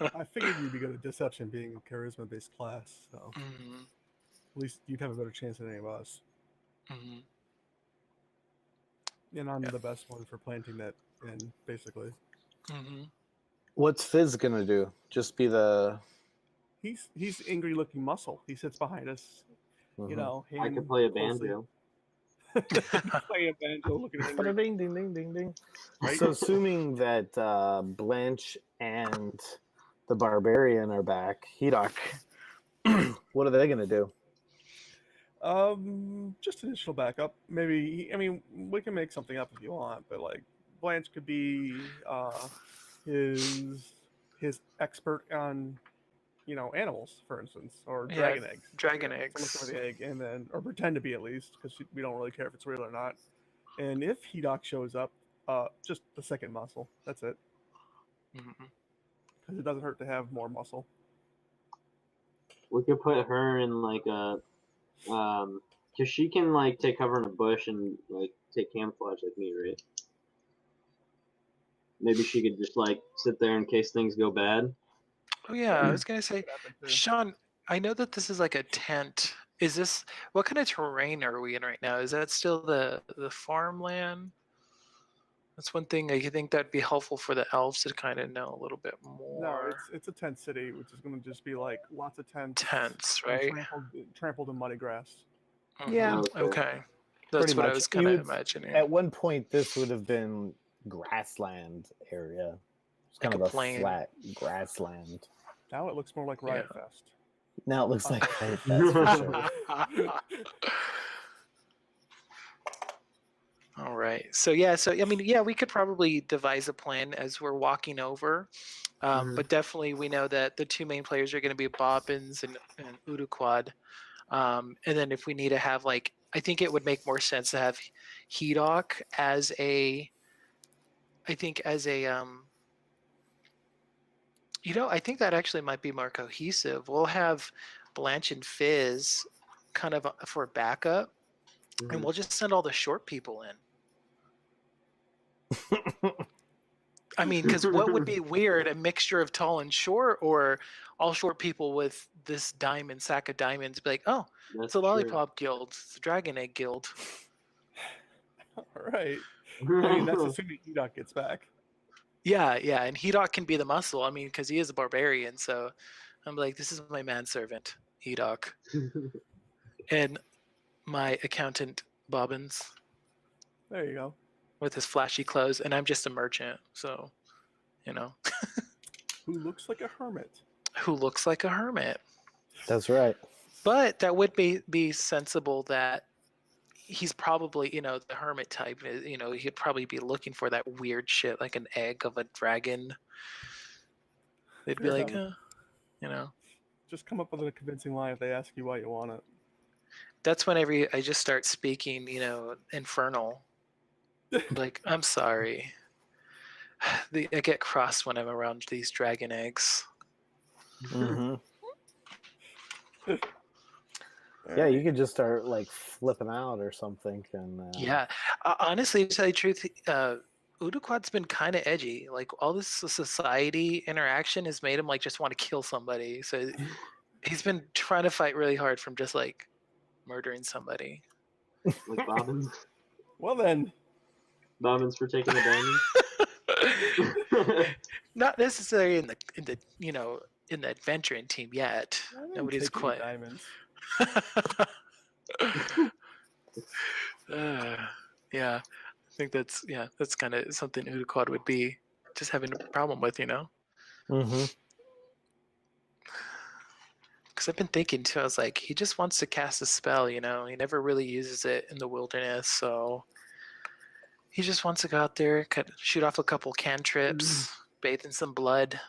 I figured you'd be good at deception, being a charisma-based class. So Mhm, at least you'd have a better chance than any of us. mhm. And I'm Yeah. the best one for planting that in, basically. Mhm. What's Fizz gonna do? Just be the. He's angry-looking muscle. He sits behind us. You Mhm. know, I hand could play a closely- banjo. Play a banjo, looking angry. Ding ding ding ding ding. Right? So assuming that Blanche and the barbarian are back, Hedok, what are they gonna do? Just initial backup. Maybe. I mean, we can make something up if you want, but like Blanche could be his expert on animals, for instance, or Yeah, dragon eggs. dragon So look eggs. for the egg, and then or pretend to be at least, because we don't really care if it's real or not. And if Hedok shows up, just the second muscle. That's it, Mhm. because it doesn't hurt to have more muscle. We could put her in like a, cause she can like take cover in a bush and like take camouflage like me, right? Maybe she could just like sit there in case things go bad. Oh yeah, I was gonna say, Could happen, too. Sean. I know that this is like a tent. Is this what kind of terrain are we in right now? Is that still the farmland? That's one thing I think that'd be helpful for the elves to kind of know a little bit No, more. it's a tent city, which is going to just be like lots of tents, Tents, and right? trampled in muddy grass. Yeah. Mhm, Okay. That's Pretty what I much. was You kind of would- imagining. At one point, this would have been grassland area. It's kind Like of a a plain. flat grassland. Now it looks more like Riot Fest. Now it looks like that's for sure. All right. So I mean, yeah, we could probably devise a plan as we're walking over. Mhm. But definitely, we know that the two main players are going to be Bobbins and Uduquad. And then if we need to have like, I think it would make more sense to have Hedok as a, I think as a, I think that actually might be more cohesive. We'll have Blanche and Fizz kind of for backup, and we'll just send all the short people in. I mean, because what would be weird, a mixture of tall and short, or all short people with this sack of diamonds, be like, oh, it's a Lollipop Guild, it's a Dragon Egg Guild. All right. I mean, that's assuming Hedok gets back. Yeah, and Hedok can be the muscle. I mean, because he is a barbarian, so I'm like, this is my manservant, Hedok. And my accountant, Bobbins. There you go. With his flashy clothes, and I'm just a merchant, so, Who looks like a hermit. Who looks like a hermit. That's right. But that would be sensible that he's probably, the hermit type, he'd probably be looking for that weird shit, like an egg of a dragon. They'd be like, Just come up with a convincing line if they ask you why you want it. That's whenever I just start speaking, infernal. Like, I'm sorry. I get cross when I'm around these dragon eggs. Mm-hmm. Yeah, you could just start like flipping out or something. And yeah, honestly, to tell you the truth, Uduquad's been kind of edgy. Like all this society interaction has made him like just want to kill somebody. So he's been trying to fight really hard from just like murdering somebody. Like Bobbins. Well then. Bobbins for taking the diamond. Not necessarily in the in the adventuring team yet. Nobody's quite. Diamonds. Yeah, I think that's kind of something Uduquad would be just having a problem with, Mm-hmm. Because I've been thinking too. I was like, he just wants to cast a spell, he never really uses it in the wilderness, so he just wants to go out there, shoot off a couple cantrips, bathe in some blood.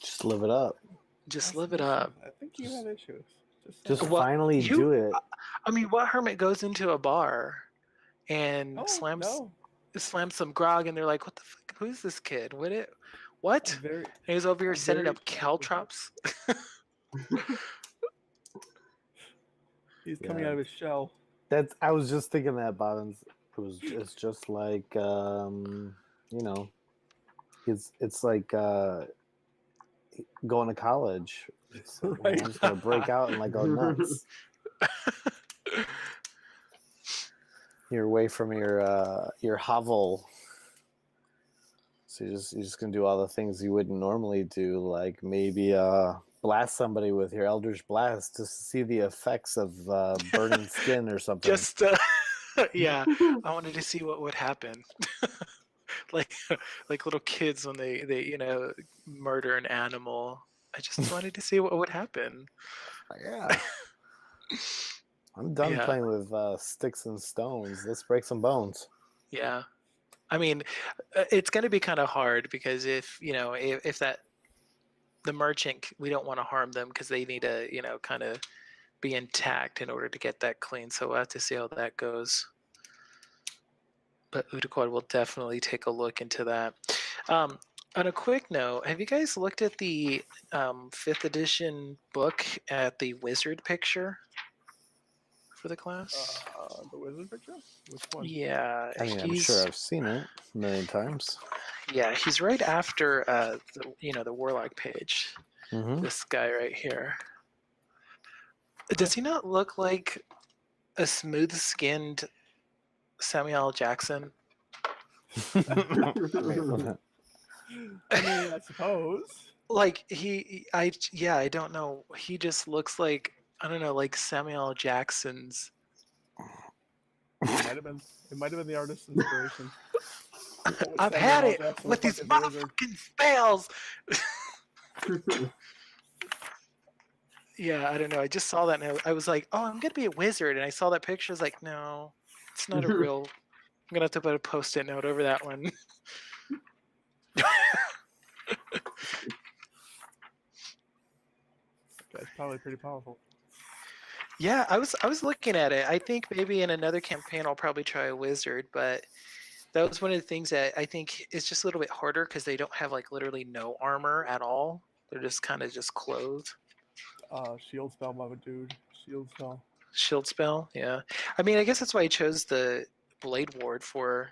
Just live it up. Just live it up. I think you have issues. Just finally do it. I mean, what hermit goes into a bar and slams some grog, and they're like, "What the fuck? Who's this kid? What? And he's over here setting up caltrops." He's coming out of his shell. I was just thinking that, Bobbins. It's just like it's like going to college. Right. I'm just gonna break out and like go nuts. You're away from your hovel, so you're just gonna do all the things you wouldn't normally do, like maybe blast somebody with your Eldritch Blast to see the effects of burning skin or something. Just yeah, I wanted to see what would happen. like little kids when they murder an animal. I just wanted to see what would happen. Yeah. I'm done playing with sticks and stones. Let's break some bones. Yeah. I mean, it's going to be kind of hard because if the merchant, we don't want to harm them because they need to, kind of be intact in order to get that clean. So we'll have to see how that goes. But Uduquad will definitely take a look into that. On a quick note, have you guys looked at the 5th edition book at the wizard picture for the class? The wizard picture? Which one? Yeah. I mean, I'm sure I've seen it a million times. Yeah, he's right after the warlock page. Mm-hmm. This guy right here. Does he not look like a smooth-skinned Samuel L. Jackson? I mean, I suppose. Like I don't know. He just looks like, I don't know, like Samuel L. Jackson's. It might have been the artist's inspiration. I've had it with these motherfucking spells. Yeah, I don't know. I just saw that and I was like, oh, I'm gonna be a wizard, and I saw that picture. I was like, no, it's not a real. I'm gonna have to put a post-it note over that one. Okay. probably pretty powerful. Yeah, I was looking at it. I think maybe in another campaign I'll probably try a wizard, but that was one of the things that I think is just a little bit harder because they don't have like literally no armor at all. They're just kind of just clothed. Shield spell, my dude. Shield spell. Shield spell, yeah. I mean, I guess that's why I chose the Blade Ward for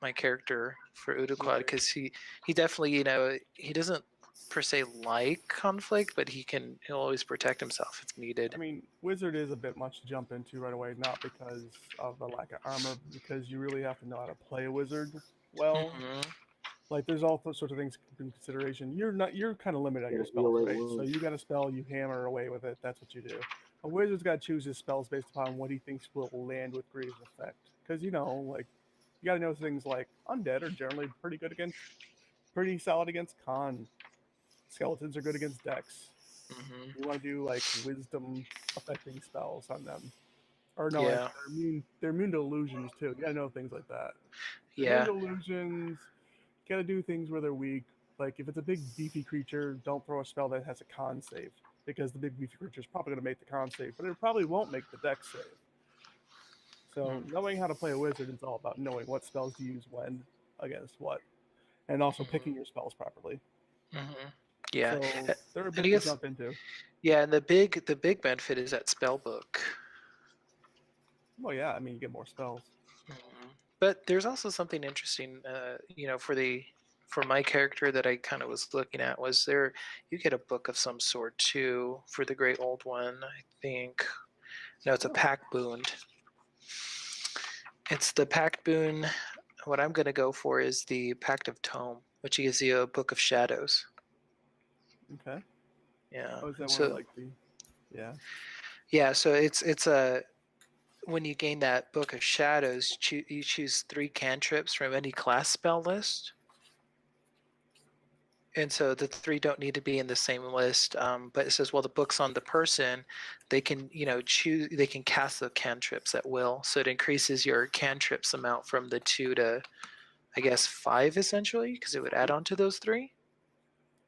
my character for Uduquad Right. because he definitely, he doesn't per se like conflict, but he'll always protect himself if needed. I mean, wizard is a bit much to jump into right away, not because of the lack of armor, because you really have to know how to play a wizard well. Mhm. Like, there's all sorts of things in consideration. You're kind of limited on your Yeah, spells, heal it right? So wounds. you got a spell, you hammer away with it. That's what you do. A wizard's got to choose his spells based upon what he thinks will land with greatest effect. Because like you got to know things like undead are generally pretty solid against con. Skeletons are good against dex. Mhm. You want to do like wisdom affecting spells on them. Or no, Yeah. they're immune to illusions too. You gotta know things like that. Yeah. Immune to illusions. You gotta do things where they're weak. Like if it's a big beefy creature, don't throw a spell that has a con save. Because the big beefy creature is probably gonna make the con save, but it probably won't make the dex save. So knowing how to play a wizard is all about knowing what spells to use when against what. And also picking your spells properly. Mhm. Yeah. So they're a And I bit to guess jump into. yeah, and the big benefit is that spell book. Well yeah, I mean you get more spells. Mhm. But there's also something interesting, for my character that I kind of was looking at was you get a book of some sort too for the Great Old One. I think no, it's a pack boon. It's the pact boon. What I'm going to go for is the Pact of Tome, which gives you a book of shadows. Okay. Yeah. Oh, is that So one of like the yeah. yeah, so it's a when you gain that book of shadows, you choose 3 cantrips from any class spell list. And so the 3 don't need to be in the same list, but it says, well, the book's on the person. They can, choose. They can cast the cantrips at will, so it increases your cantrips amount from the 2 to, I guess, 5 essentially, because it would add on to those 3.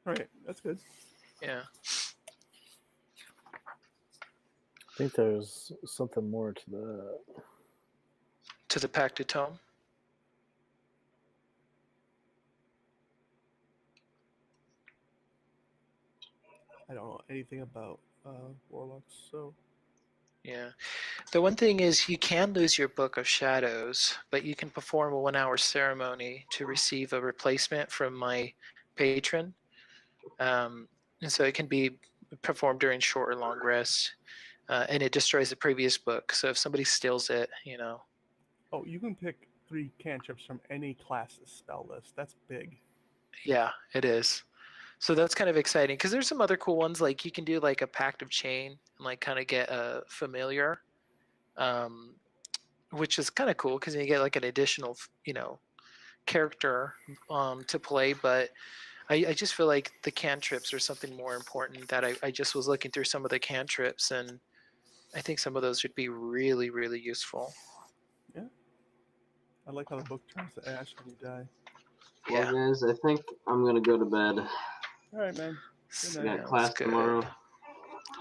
All right, that's good. Yeah. I think there's something more to that. To the Pact of Tome. I don't know anything about warlocks, so Yeah. The one thing is you can lose your Book of Shadows, but you can perform a 1-hour ceremony to receive a replacement from my patron. And so it can be performed during short or long rest, and it destroys the previous book. So if somebody steals it, Oh, you can pick 3 cantrips from any class's spell list. That's big. yeah, it is. So that's kind of exciting because there's some other cool ones like you can do like a Pact of Chain and like kind of get a familiar, which is kind of cool because you get like an additional, character to play. But I just feel like the cantrips are something more important that I just was looking through some of the cantrips and I think some of those would be really, really useful. Yeah. I like how the book turns to ash when you die. Yeah. Well, guys, I think I'm gonna go to bed. All right, man. I night. got class tomorrow.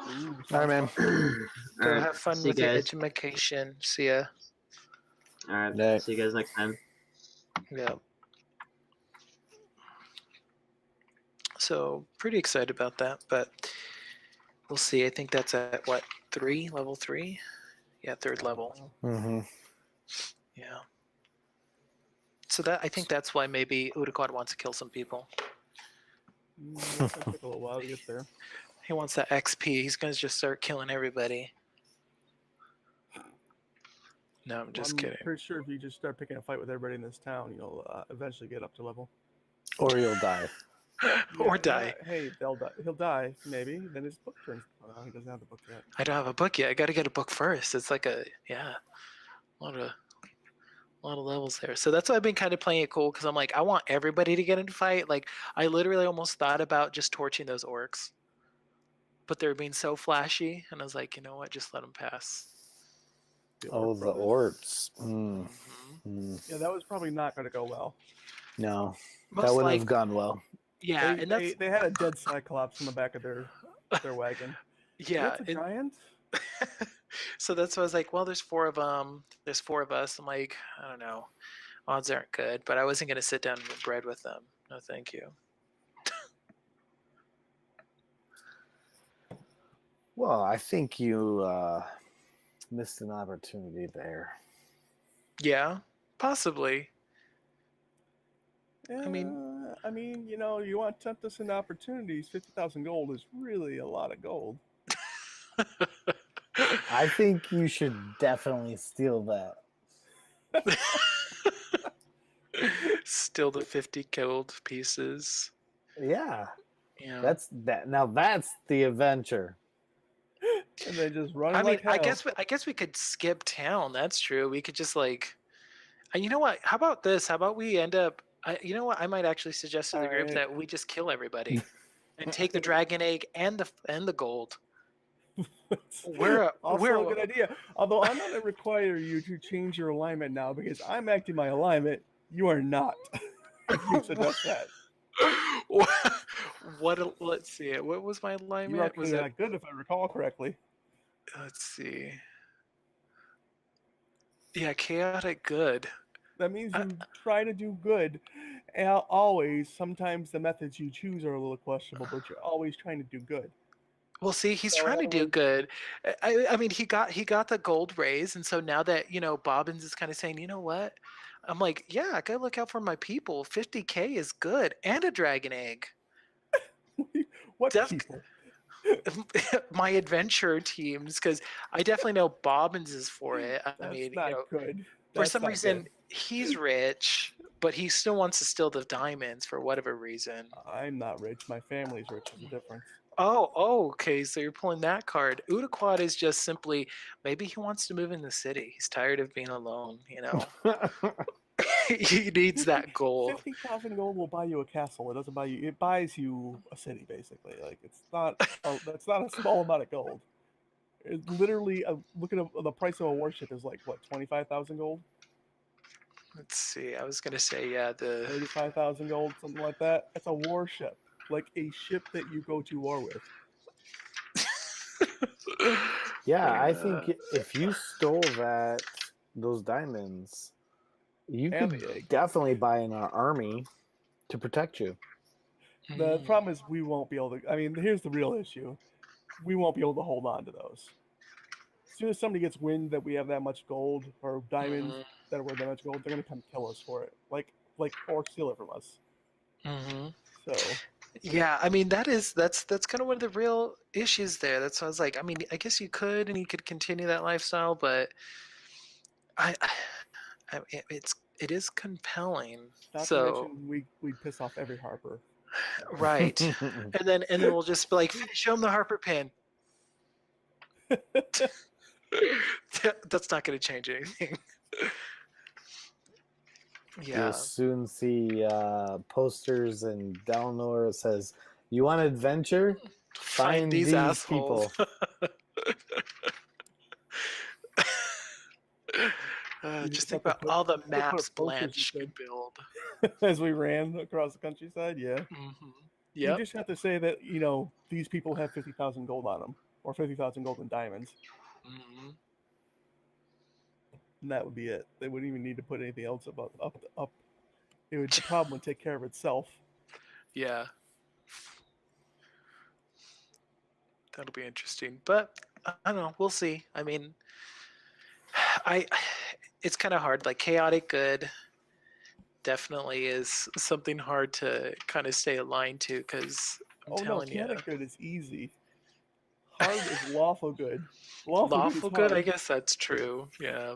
Ooh, All right, man. Go All right, have fun see you with your guys. education. See ya. All right, Night. see you guys next time. Yeah. So pretty excited about that, but we'll see. I think that's at what, 3, level 3? Yeah, 3rd level. Mm-hmm. Yeah. So I think that's why maybe Uduquad wants to kill some people. It's gonna take a little while to get there. He wants that XP. He's gonna just start killing everybody. No, I'm just kidding. Pretty sure if you just start picking a fight with everybody in this town, you'll eventually get up to level. Or you'll die. Or die. Hey, they'll die. He'll die, maybe. Then his book turns. Oh, no, he doesn't have the book yet. I don't have a book yet. I got to get a book first. It's like a lot of levels there. So that's why I've been kind of playing it cool because I'm like, I want everybody to get into fight. Like, I literally almost thought about just torching those orcs, but they're being so flashy, and I was like, you know what? Just let them pass. The Oh, Orc the Brothers. orcs. Mm-hmm. Yeah, that was probably not going to go well. No, Most that wouldn't like, have gone well. yeah, They, and that's they had a dead cyclops in the back of their wagon. Yeah. That's a giant. So that's why I was like, well, there's 4 of them. There's 4 of us. I'm like, I don't know. Odds aren't good, but I wasn't going to sit down and eat bread with them. No, thank you. Well, I think you missed an opportunity there. Yeah, possibly. I mean- mean, you know, you want to tempt us into opportunities. 50,000 gold is really a lot of gold. I think you should definitely steal that. Still the 50 gold pieces. Yeah, Yeah. that's that. Now that's the adventure. And they just run I mean, like hell. I guess we could skip town. That's true. We could just like, you know what? How about this? How about we end up? You know what? I might actually suggest to the group Alright. that we just kill everybody and take the dragon egg and the gold. We're Also a good idea. Although I'm going to require you to change your alignment now because I'm acting my alignment. You are not. If you suggest that. What? Let's see. What was my You are alignment? Was that? good if I recall correctly. Let's see. Yeah, chaotic good. That means you try to do good. And always, sometimes the methods you choose are a little questionable, but you're always trying to do good. Well, see, he's So, trying in to other do words- good. I mean, he got the gold raise, and so now that Bobbins is kind of saying, you know what? I'm like, yeah, I gotta look out for my people. 50K is good, and a dragon egg. What Def- people? My adventure teams, because I definitely know Bobbins is for it. I That's mean, not good. for That's some not reason good. he's rich, but he still wants to steal the diamonds for whatever reason. I'm not rich. My family's rich. There's a difference. Oh, okay. So you're pulling that card. Udaquad is just simply maybe he wants to move in the city. He's tired of being alone. He needs that gold. 50,000 gold will buy you a castle. It doesn't buy you. It buys you a city, basically. Like it's not. That's not a small amount of gold. It's literally look at the price of a warship is like what 25,000 gold, Let's see. I was gonna say yeah. The 35,000 gold, something like that. It's a warship, like a ship that you go to war with. Yeah, I think if you stole those diamonds, you And could the egg. definitely buy an army to protect you. The problem is we won't be able to. I mean, here's the real issue: we won't be able to hold on to those. As soon as somebody gets wind that we have that much gold or diamonds that are worth that much gold, they're gonna come kill us for it, like or steal it from us. Mhm. So Yeah, I mean that's kind of one of the real issues there. That's why I was like, I mean, I guess you could and you could continue that lifestyle, but it is compelling. not to So mention we piss off every harper. right, and then we'll just be like, show him the Harper pin. That's not going to change anything. Yeah. You'll soon see posters in Delnor that says, "You want adventure? Find these assholes. people." You Just just think have to about all the put maps posters Blanche you could build. as we ran across the countryside. Yeah. Yep. You just have to say that these people have 50,000 gold on them or 50,000 gold in diamonds, Mhm. and that would be it. They wouldn't even need to put anything else up. The problem would take care of itself. Yeah. That'll be interesting, but I don't know. We'll see. I mean, it's kind of hard. Like chaotic good definitely is something hard to kind of stay aligned to because I'm telling you, Chaotic good is easy. Hard is lawful good. lawful good. I hard. guess that's true. Yeah.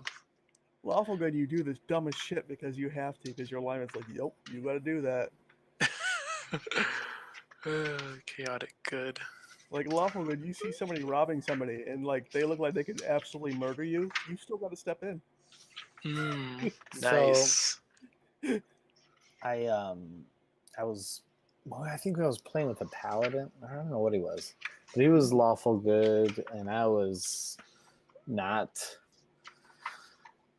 Lawful good, you do this dumbest shit because you have to, because your alignment's like, yep, you got to do that. Chaotic good. Like lawful good, you see somebody robbing somebody and like they look like they could absolutely murder you. You still got to step in. Nice. I think I was playing with a paladin. I don't know what he was, but he was lawful good, and I was not.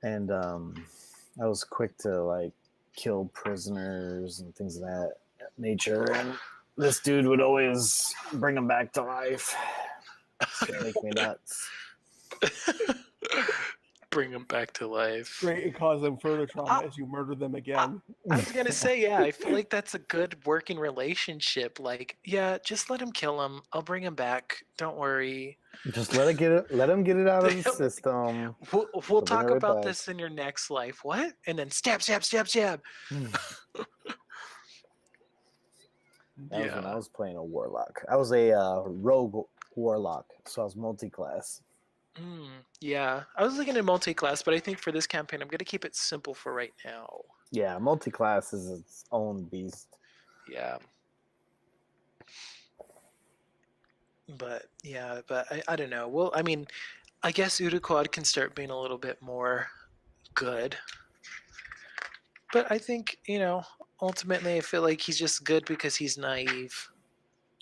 And I was quick to like kill prisoners and things of that nature. And this dude would always bring them back to life. Shit make me nuts. Bring them back to life. Great, it causes them further trauma as you murder them again. I was gonna say, yeah, I feel like that's a good working relationship. Like, yeah, just let him kill him. I'll bring him back. Don't worry. Just let him get it out of the system. We'll bring talk it right about back. this in your next life. What? And then stab, stab, stab, stab. That was when I Yeah. was playing a warlock. I was a rogue warlock, so I was multi-class. Yeah. I was looking at multi-class, but I think for this campaign, I'm gonna keep it simple for right now. Yeah, multi-class is its own beast. Yeah. But yeah, but I don't know. Well, I mean, I guess Uduquad can start being a little bit more good. But I think, ultimately I feel like he's just good because he's naive.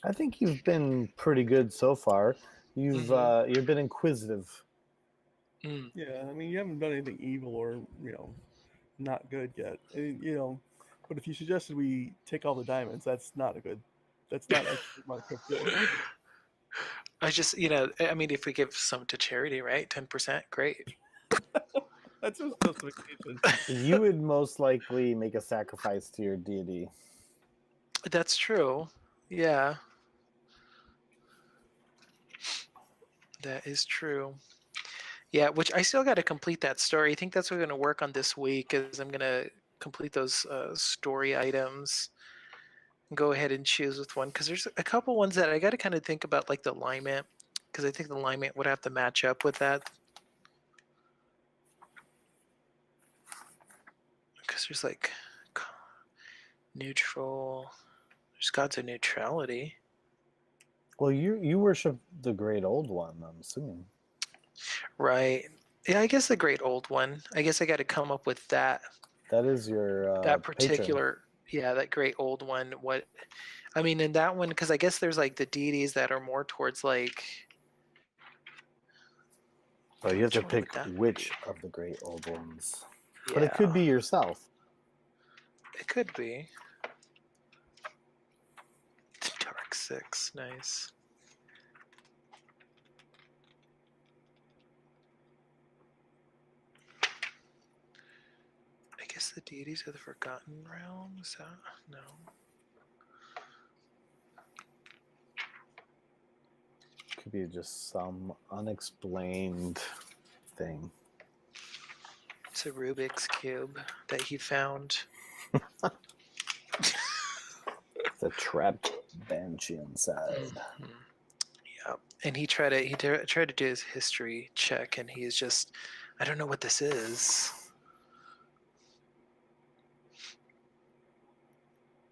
I think you've been pretty good so far. You've been inquisitive. Mm. Yeah, I mean, you haven't done anything evil or not good yet. And, but if you suggested we take all the diamonds, that's not a good. That's not actually what I could do. I just, I mean, if we give some to charity, right? 10%, great. That's just justification. You would most likely make a sacrifice to your deity. That's true. Yeah. That is true. Yeah, which I still got to complete that story. I think that's what we're going to work on this week is I'm going to complete those story items. Go ahead and choose with one because there's a couple ones that I got to kind of think about, like the alignment, because I think the alignment would have to match up with that. Because there's like neutral, there's gods of neutrality. Well, you worship the Great Old One, I'm assuming. Right. Yeah, I guess the Great Old One. I guess I got to come up with that. That is your That patron. particular, yeah, that Great Old One. What? I mean, in that one, because I guess there's like the deities that are more towards like. Oh, you have to Which one pick would that which be? of the Great Old Ones. Yeah, But it could be yourself. It could be. Dark 6, nice. I guess the deities of the Forgotten Realm, is that? No. Could be just some unexplained thing. It's a Rubik's Cube that he found. The trapped banshee inside. Yeah, and he tried to do his history check, and he's just, I don't know what this is.